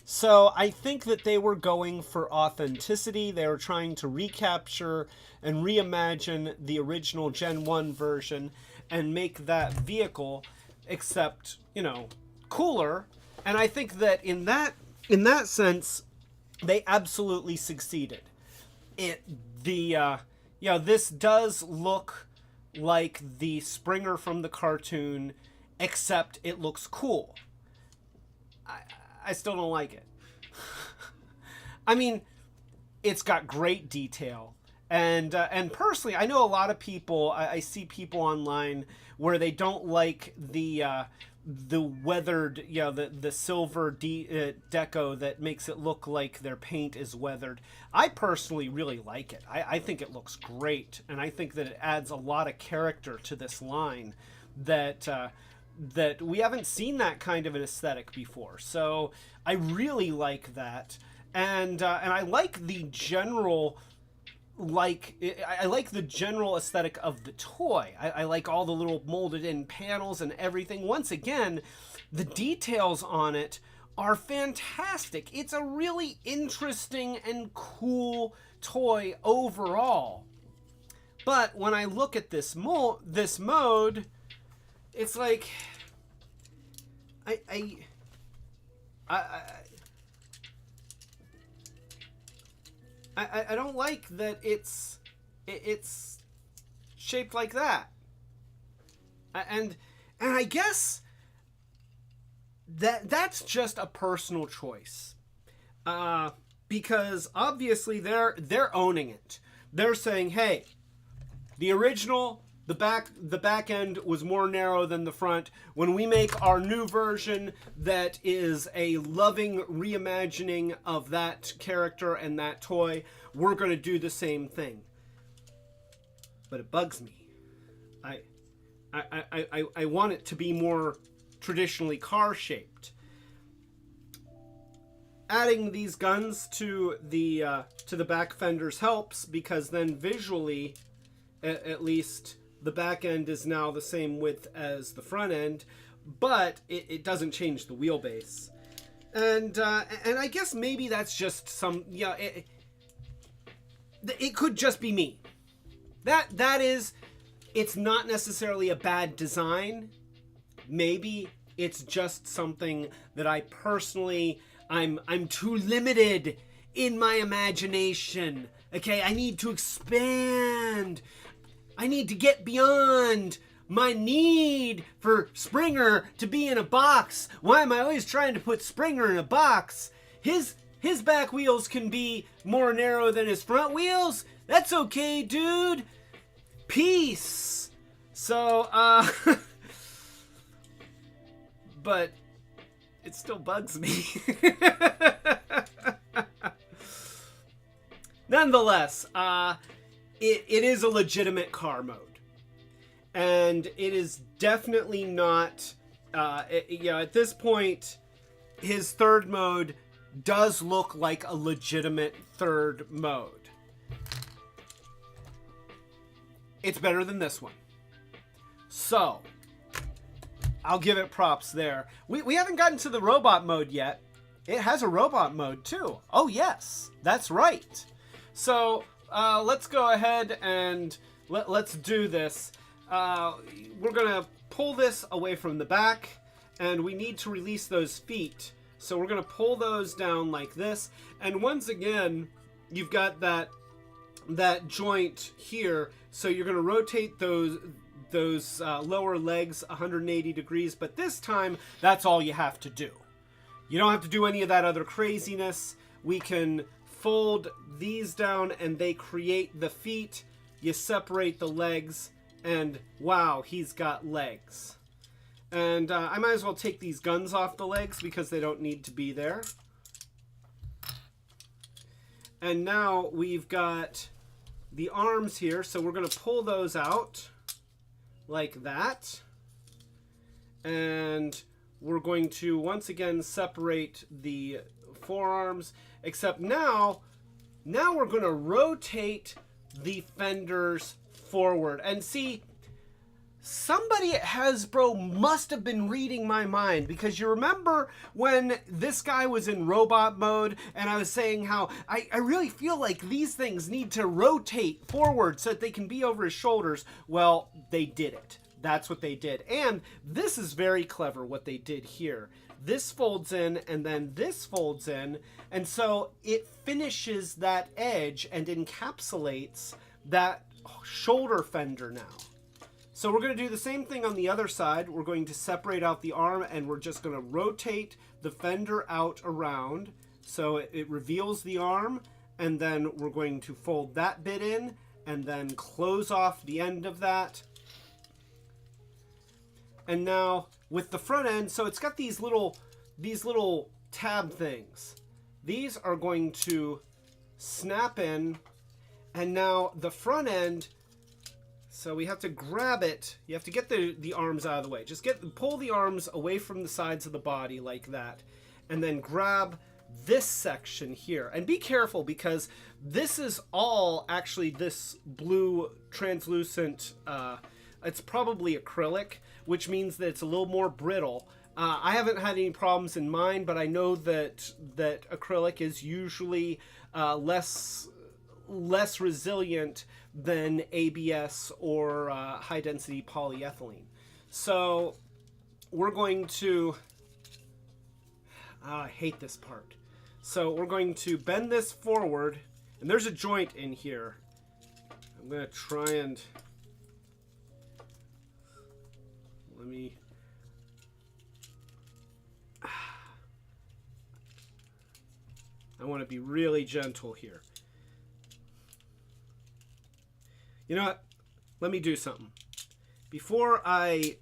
So I think that they were going for authenticity. They were trying to recapture and reimagine the original Gen 1 version and make that vehicle, except, you know, cooler. And I think that in that sense, they absolutely succeeded. This does look like the Springer from the cartoon, except it looks cool. I still don't like it. I mean, it's got great detail, and personally, I know a lot of people. I see people online where they don't like the weathered, you know, the silver deco that makes it look like their paint is weathered. I personally really like it. I think it looks great, and I think that it adds a lot of character to this line that we haven't seen that kind of an aesthetic before. So I really like that, and I like the general. I like the general aesthetic of the toy. I like all the little molded in panels and everything. Once again, the details on it are fantastic. It's a really interesting and cool toy overall. But when I look at this mode, it's like I don't like that it's shaped like that, and I guess that's just a personal choice, because obviously they're owning it. They're saying, hey, the original, the back end was more narrow than the front. When we make our new version that is a loving reimagining of that character and that toy, we're going to do the same thing. But it bugs me. I want it to be more traditionally car-shaped. Adding these guns to the back fenders helps, because then visually, at least, the back end is now the same width as the front end, but it doesn't change the wheelbase. And I guess maybe that's just some, yeah, it could just be me. That is, it's not necessarily a bad design. Maybe it's just something that I personally, I'm too limited in my imagination. Okay, I need to expand. I need to get beyond my need for Springer to be in a box. Why am I always trying to put Springer in a box? His back wheels can be more narrow than his front wheels. That's okay, dude. Peace. So, but it still bugs me. Nonetheless, it is a legitimate car mode. And it is definitely not, at this point, his third mode does look like a legitimate third mode. It's better than this one. So, I'll give it props there. We haven't gotten to the robot mode yet. It has a robot mode too. Oh yes, that's right. So, let's go ahead and let's do this. We're gonna pull this away from the back, and we need to release those feet. So we're gonna pull those down like this, and once again, you've got that joint here. So you're gonna rotate those lower legs 180 degrees, but this time that's all you have to do. You don't have to do any of that other craziness. We can fold these down, and they create the feet. You separate the legs. And wow, he's got legs. And I might as well take these guns off the legs because they don't need to be there. And now we've got the arms here, so we're going to pull those out like that. And we're going to once again separate the forearms, except now we're going to rotate the fenders forward. And see, somebody at Hasbro must have been reading my mind, because you remember when this guy was in robot mode and I was saying how I really feel like these things need to rotate forward so that they can be over his shoulders. Well, they did it. That's what they did. And this is very clever what they did here. This folds in and then this folds in, and so it finishes that edge and encapsulates that shoulder fender now. So we're going to do the same thing on the other side. We're going to separate out the arm, and we're just going to rotate the fender out around so it reveals the arm, and then we're going to fold that bit in and then close off the end of that. And now with the front end, so it's got these little tab things. These are going to snap in. And now the front end, so we have to grab it. You have to get the arms out of the way. Just pull the arms away from the sides of the body like that. And then grab this section here. And be careful, because this is all actually this blue translucent, it's probably acrylic, which means that it's a little more brittle. I haven't had any problems in mine, but I know that acrylic is usually less resilient than ABS or high density polyethylene. So we're going to, I hate this part. So we're going to bend this forward, and there's a joint in here. I'm going to try and, I want to be really gentle here. You know what? Let me do something. Before I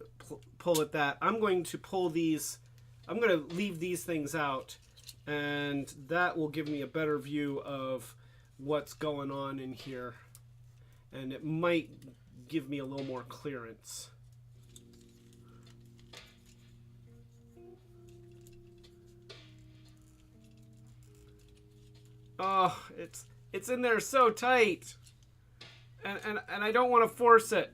pull at that, I'm going to pull these, I'm going to leave these things out, and that will give me a better view of what's going on in here, and it might give me a little more clearance. Oh, it's in there so tight. And I don't want to force it.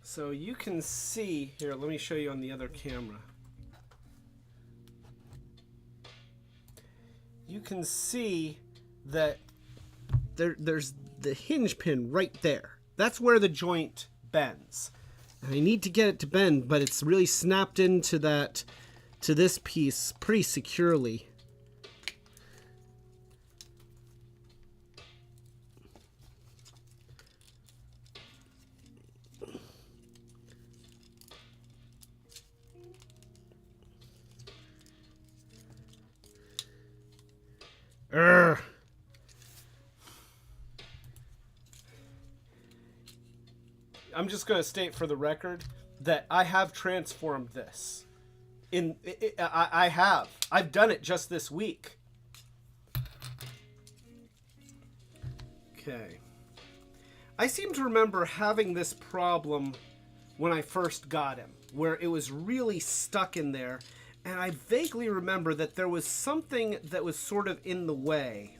So you can see, here, let me show you on the other camera. You can see that there's the hinge pin right there. That's where the joint bends. And I need to get it to bend, but it's really snapped into this piece pretty securely. Urgh. I'm just going to state for the record that I have transformed this. I have. I've done it just this week. Okay. I seem to remember having this problem when I first got him, where it was really stuck in there, and I vaguely remember that there was something that was sort of in the way.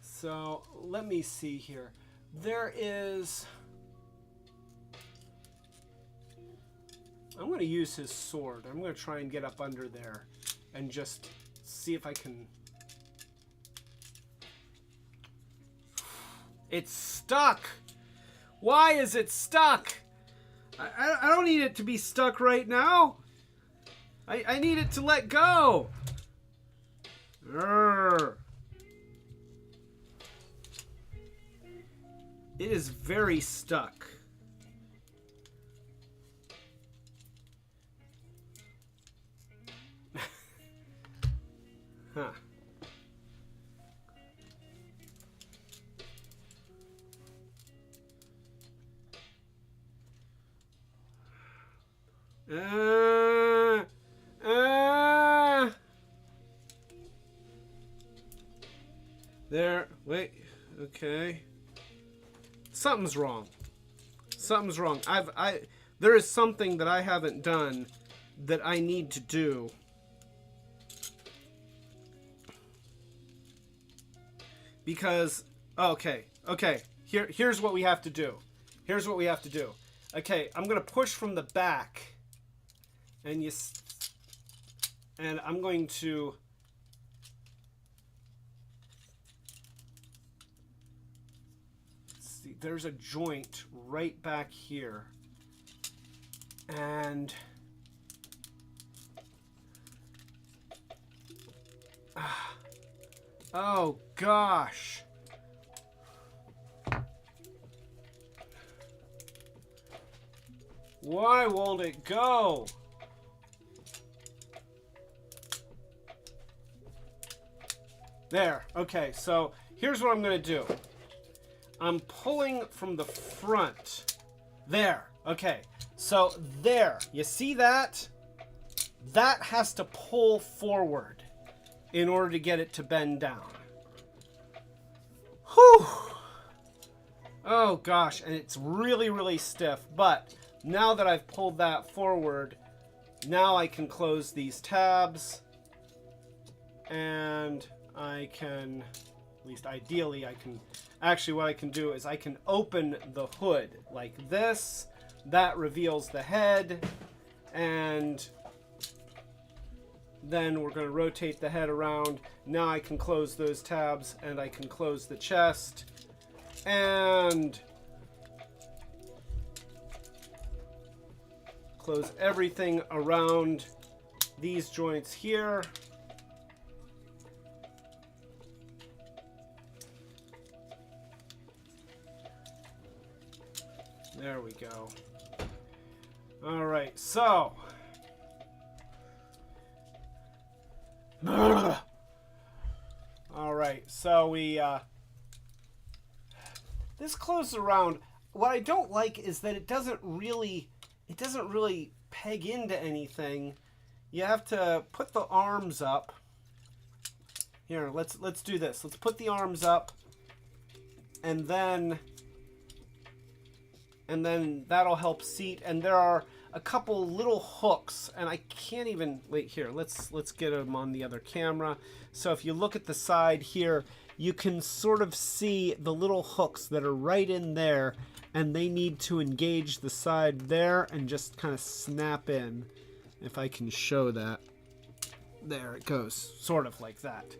So let me see here. There is... I'm going to use his sword. I'm going to try and get up under there and just see if I can... It's stuck! Why is it stuck? I don't need it to be stuck right now. I need it to let go. Urgh. It is very stuck. Huh. There. Wait. Okay. Something's wrong. Something's wrong. There is something that I haven't done that I need to do. Because, okay. Here's what we have to do. Here's what we have to do. Okay, I'm going to push from the back. And I'm going to... See, there's a joint right back here. And... oh, gosh. Why won't it go? There. Okay, so here's what I'm going to do. I'm pulling from the front. There. Okay, so there. You see that? That has to pull forward in order to get it to bend down. Whew. Oh, gosh, and it's really, really stiff, but... now that I've pulled that forward, now I can close these tabs, and I can, at least ideally, I can, actually what I can do is I can open the hood like this. That reveals the head, and then we're going to rotate the head around. Now I can close those tabs, and I can close the chest, and... close everything around these joints here. There we go. All right, so. All right, so we, this closes around. What I don't like is that it doesn't really peg into anything. You have to put the arms up. Here, let's do this. Let's put the arms up, and then that'll help seat. And there are a couple little hooks, and I can't even wait. Here, let's get them on the other camera. So if you look at the side here, you can sort of see the little hooks that are right in there. And they need to engage the side there and just kind of snap in, if I can show that. There it goes, sort of like that.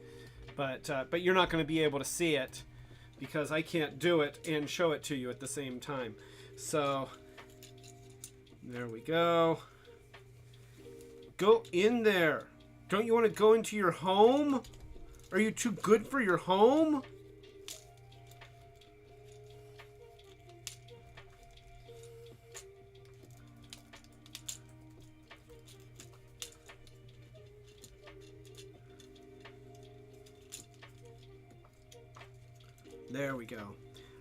But you're not going to be able to see it because I can't do it and show it to you at the same time. So there we go. Go in there. Don't you want to go into your home? Are you too good for your home? There we go.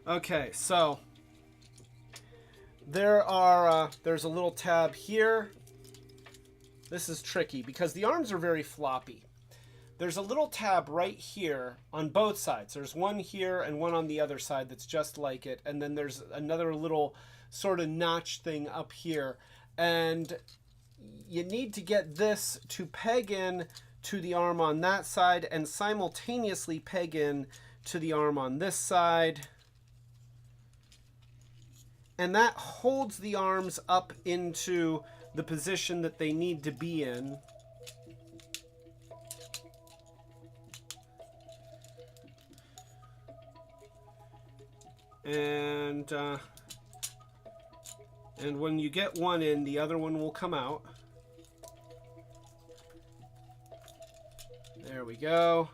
Okay, so there's a little tab here. This is tricky because the arms are very floppy. There's a little tab right here on both sides. There's one here and one on the other side that's just like it. And then there's another little sort of notch thing up here. And you need to get this to peg in to the arm on that side and simultaneously peg in to the arm on this side. And that holds the arms up into the position that they need to be in. And when you get one in, the other one will come out. There we go.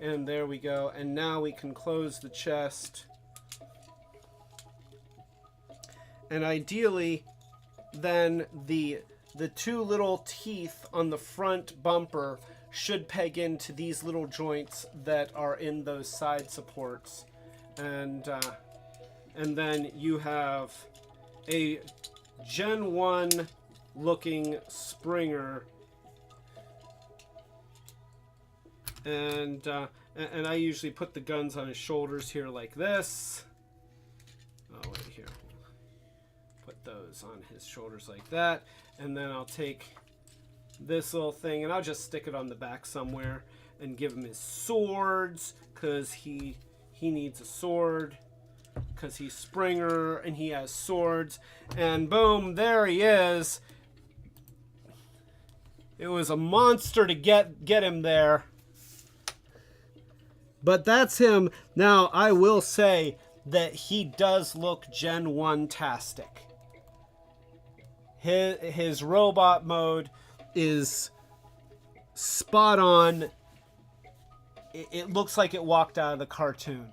And there we go. And now we can close the chest. And ideally, then the two little teeth on the front bumper should peg into these little joints that are in those side supports. And then you have a Gen 1 looking Springer. And I usually put the guns on his shoulders here like this. Oh, wait, here. Put those on his shoulders like that. And then I'll take this little thing and I'll just stick it on the back somewhere and give him his swords, because he needs a sword, because he's Springer and he has swords. And boom, there he is. It was a monster to get him there. But that's him. Now, I will say that he does look Gen 1-tastic. His robot mode is spot on. It looks like it walked out of the cartoon.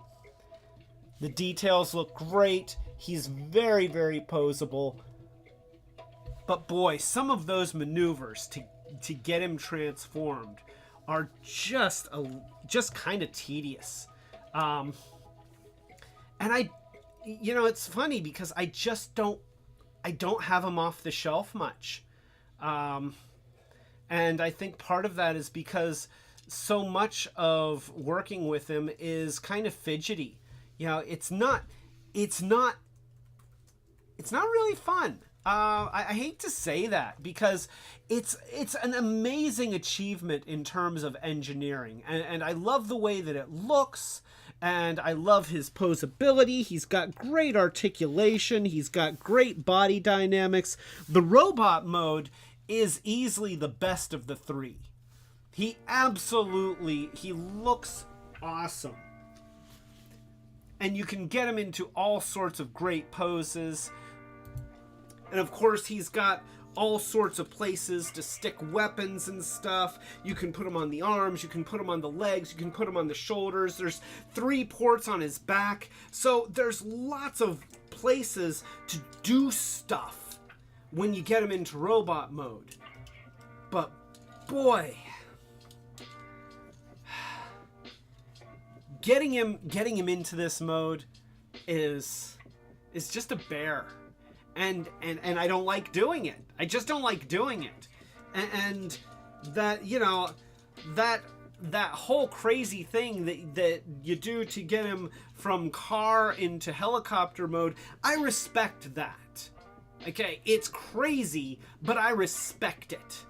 The details look great. He's very, very poseable. But boy, some of those maneuvers to get him transformed are just kind of tedious. And it's funny because I don't have him off the shelf much. And I think part of that is because so much of working with him is kind of fidgety. It's not really fun. I hate to say that because it's an amazing achievement in terms of engineering, and I love the way that it looks, and I love his posability. He's got great articulation. He's got great body dynamics. The robot mode is easily the best of the three. He looks awesome. And you can get him into all sorts of great poses. And of course, he's got all sorts of places to stick weapons and stuff. You can put him on the arms, you can put him on the legs, you can put him on the shoulders. There's 3 ports on his back. So there's lots of places to do stuff when you get him into robot mode. But boy, getting him into this mode is just a bear. And I don't like doing it. I just don't like doing it. And that, that whole crazy thing that you do to get him from car into helicopter mode, I respect that. Okay, it's crazy, but I respect it.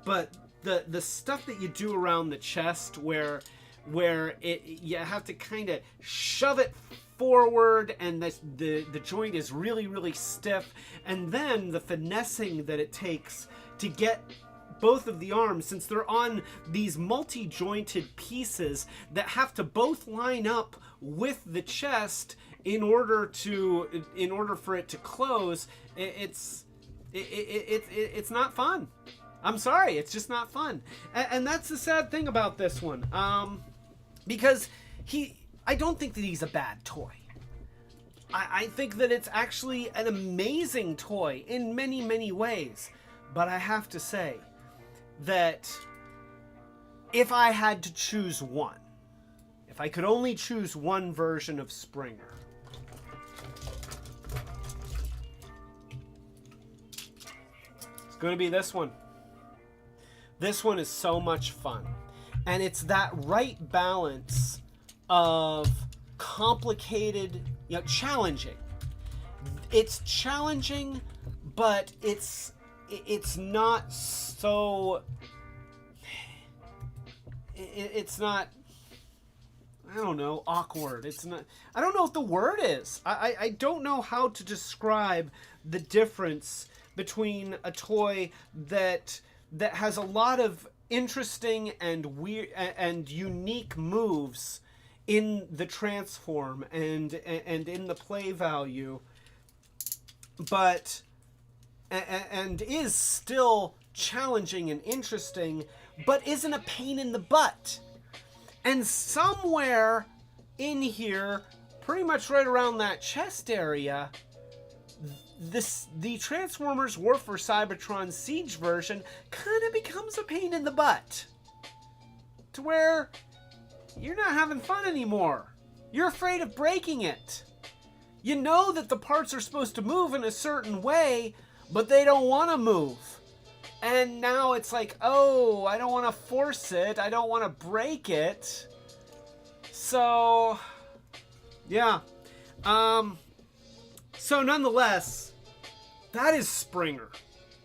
But the stuff that you do around the chest where you have to kind of shove it forward and the joint is really, really stiff, and then the finessing that it takes to get both of the arms, since they're on these multi-jointed pieces that have to both line up with the chest in order for it to close. It's not fun. I'm sorry, it's just not fun. And that's the sad thing about this one. Because I don't think that he's a bad toy. I think that it's actually an amazing toy in many, many ways. But I have to say that if I had to choose one, if I could only choose one version of Springer, it's going to be this one. This one is so much fun. And it's that right balance of complicated, challenging. It's challenging, but it's not so... It's not... I don't know, awkward. It's not... I don't know what the word is. I don't know how to describe the difference between a toy that has a lot of interesting and weird and unique moves in the transform and in the play value, but and is still challenging and interesting, but isn't a pain in the butt. And somewhere in here, pretty much right around that chest area, the Transformers War for Cybertron Siege version kind of becomes a pain in the butt. To where you're not having fun anymore. You're afraid of breaking it. You know that the parts are supposed to move in a certain way, but they don't want to move. And now it's like, oh, I don't want to force it. I don't want to break it. So, yeah. So nonetheless, that is Springer.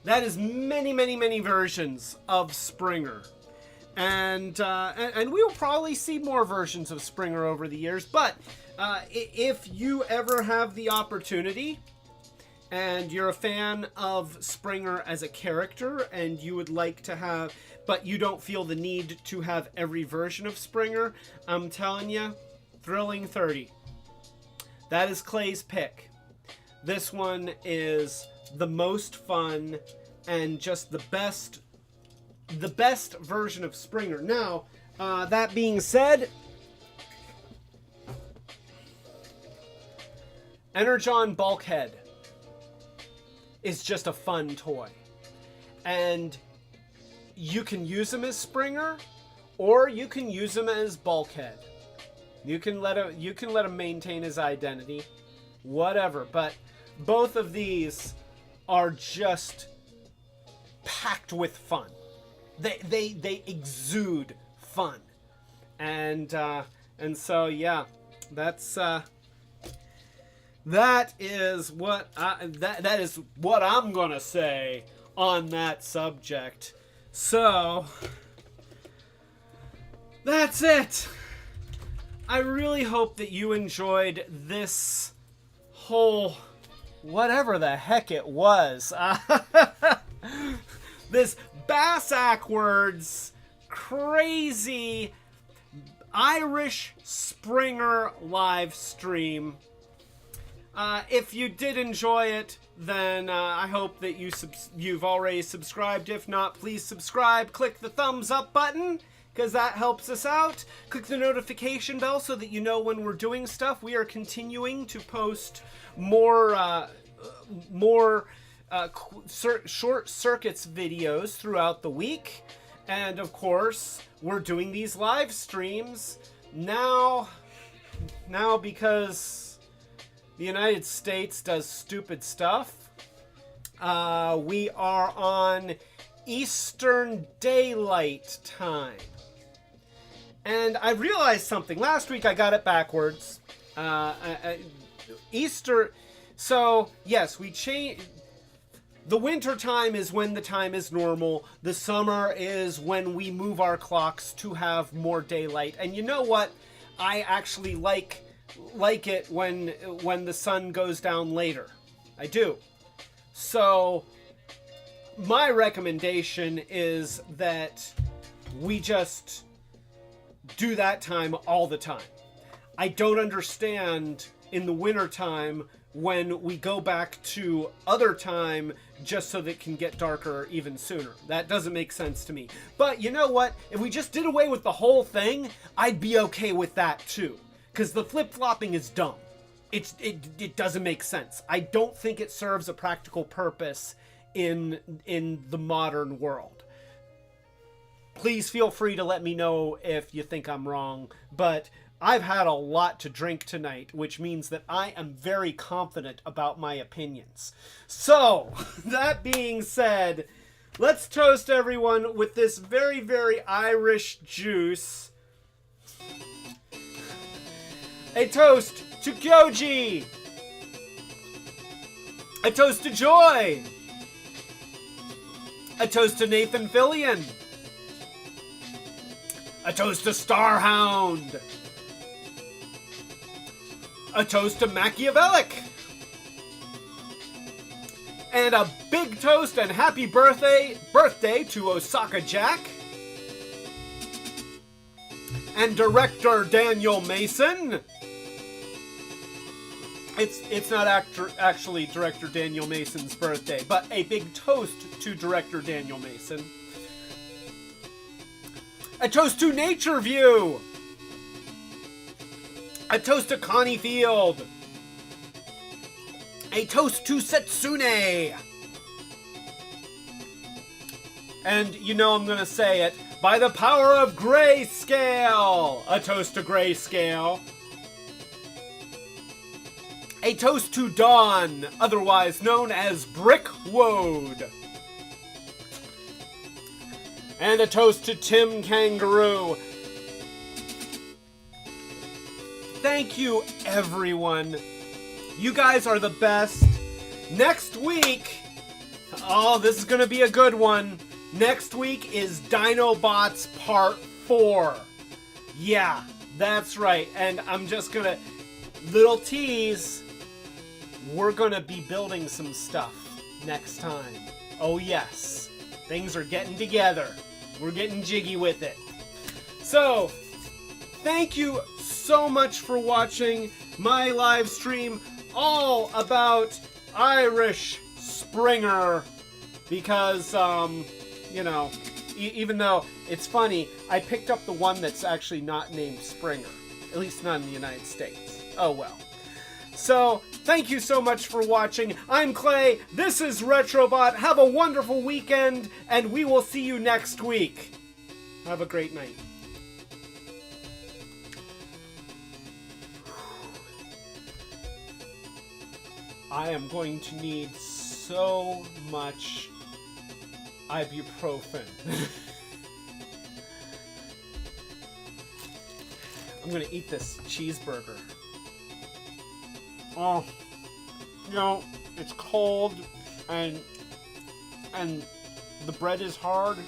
That is many, many, many versions of Springer. And we will probably see more versions of Springer over the years. But if you ever have the opportunity and you're a fan of Springer as a character and you would like to have, but you don't feel the need to have every version of Springer, I'm telling you, Thrilling 30. That is Clay's pick. This one is the most fun and just the best version of Springer. Now, that being said, Energon Bulkhead is just a fun toy. And you can use him as Springer, or you can use him as Bulkhead. You can let him maintain his identity, whatever. But both of these are just packed with fun. They exude fun, and so yeah, that is what I'm gonna say on that subject. So that's it. I really hope that you enjoyed this whole whatever the heck it was. This bass-ackwards, crazy Irish Springer live stream. If you did enjoy it, then I hope that you've already subscribed. If not, please subscribe. Click the thumbs up button, because that helps us out. Click the notification bell so that you know when we're doing stuff. We are continuing to post more short circuits videos throughout the week. And of course, we're doing these live streams now because the United States does stupid stuff. We are on Eastern Daylight Time. And I realized something. Last week I got it backwards. Easter. So, yes, we changed. The winter time is when the time is normal. The summer is when we move our clocks to have more daylight. And you know what? I actually like it when the sun goes down later. I do. So my recommendation is that we just do that time all the time. I don't understand in the wintertime when we go back to other time just so that it can get darker even sooner. That doesn't make sense to me. But you know what? If we just did away with the whole thing, I'd be okay with that too. Because the flip-flopping is dumb. It doesn't make sense. I don't think it serves a practical purpose in the modern world. Please feel free to let me know if you think I'm wrong, but I've had a lot to drink tonight, which means that I am very confident about my opinions. So, that being said, let's toast everyone with this very, very Irish juice. A toast to Kyoji! A toast to Joy! A toast to Nathan Fillion! A toast to Starhound! A toast to Machiavellic! And a big toast and happy birthday to Osaka Jack! And director Daniel Mason! It's not actually director Daniel Mason's birthday, but a big toast to director Daniel Mason. A toast to Nature View! A toast to Connie Field! A toast to Setsune! And you know I'm gonna say it, by the power of Grayscale! A toast to Grayscale. A toast to Dawn, otherwise known as Brickwoad. And a toast to Tim Kangaroo. Thank you, everyone. You guys are the best. Next week, oh, this is going to be a good one. Next week is Dinobots Part 4. Yeah, that's right. And I'm just going to, little tease, we're going to be building some stuff next time. Oh, yes. Things are getting together. We're getting jiggy with it. So, thank you so much for watching my live stream all about Irish Springer. Because, you know, even though it's funny, I picked up the one that's actually not named Springer. At least not in the United States. Oh well. So, thank you so much for watching. I'm Clay. This is Retrobot. Have a wonderful weekend, and we will see you next week. Have a great night. I am going to need so much ibuprofen. I'm gonna eat this cheeseburger. Oh, you know, it's cold and the bread is hard,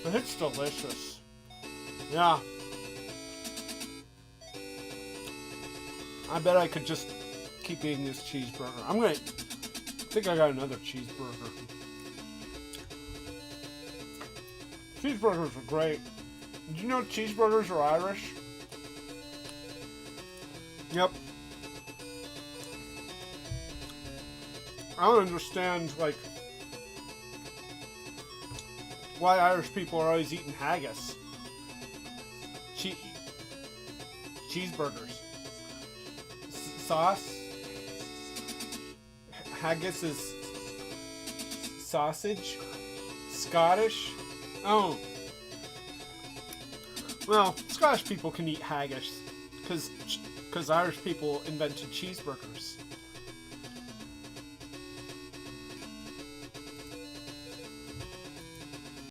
but it's delicious. Yeah. I bet I could just keep eating this cheeseburger. I think I got another cheeseburger. Cheeseburgers are great. Did you know cheeseburgers are Irish? Yep. I don't understand, like, why Irish people are always eating haggis. Cheeseburgers. Sauce? Haggis is sausage? Scottish? Oh. Well, Scottish people can eat haggis, because Irish people invented cheeseburgers.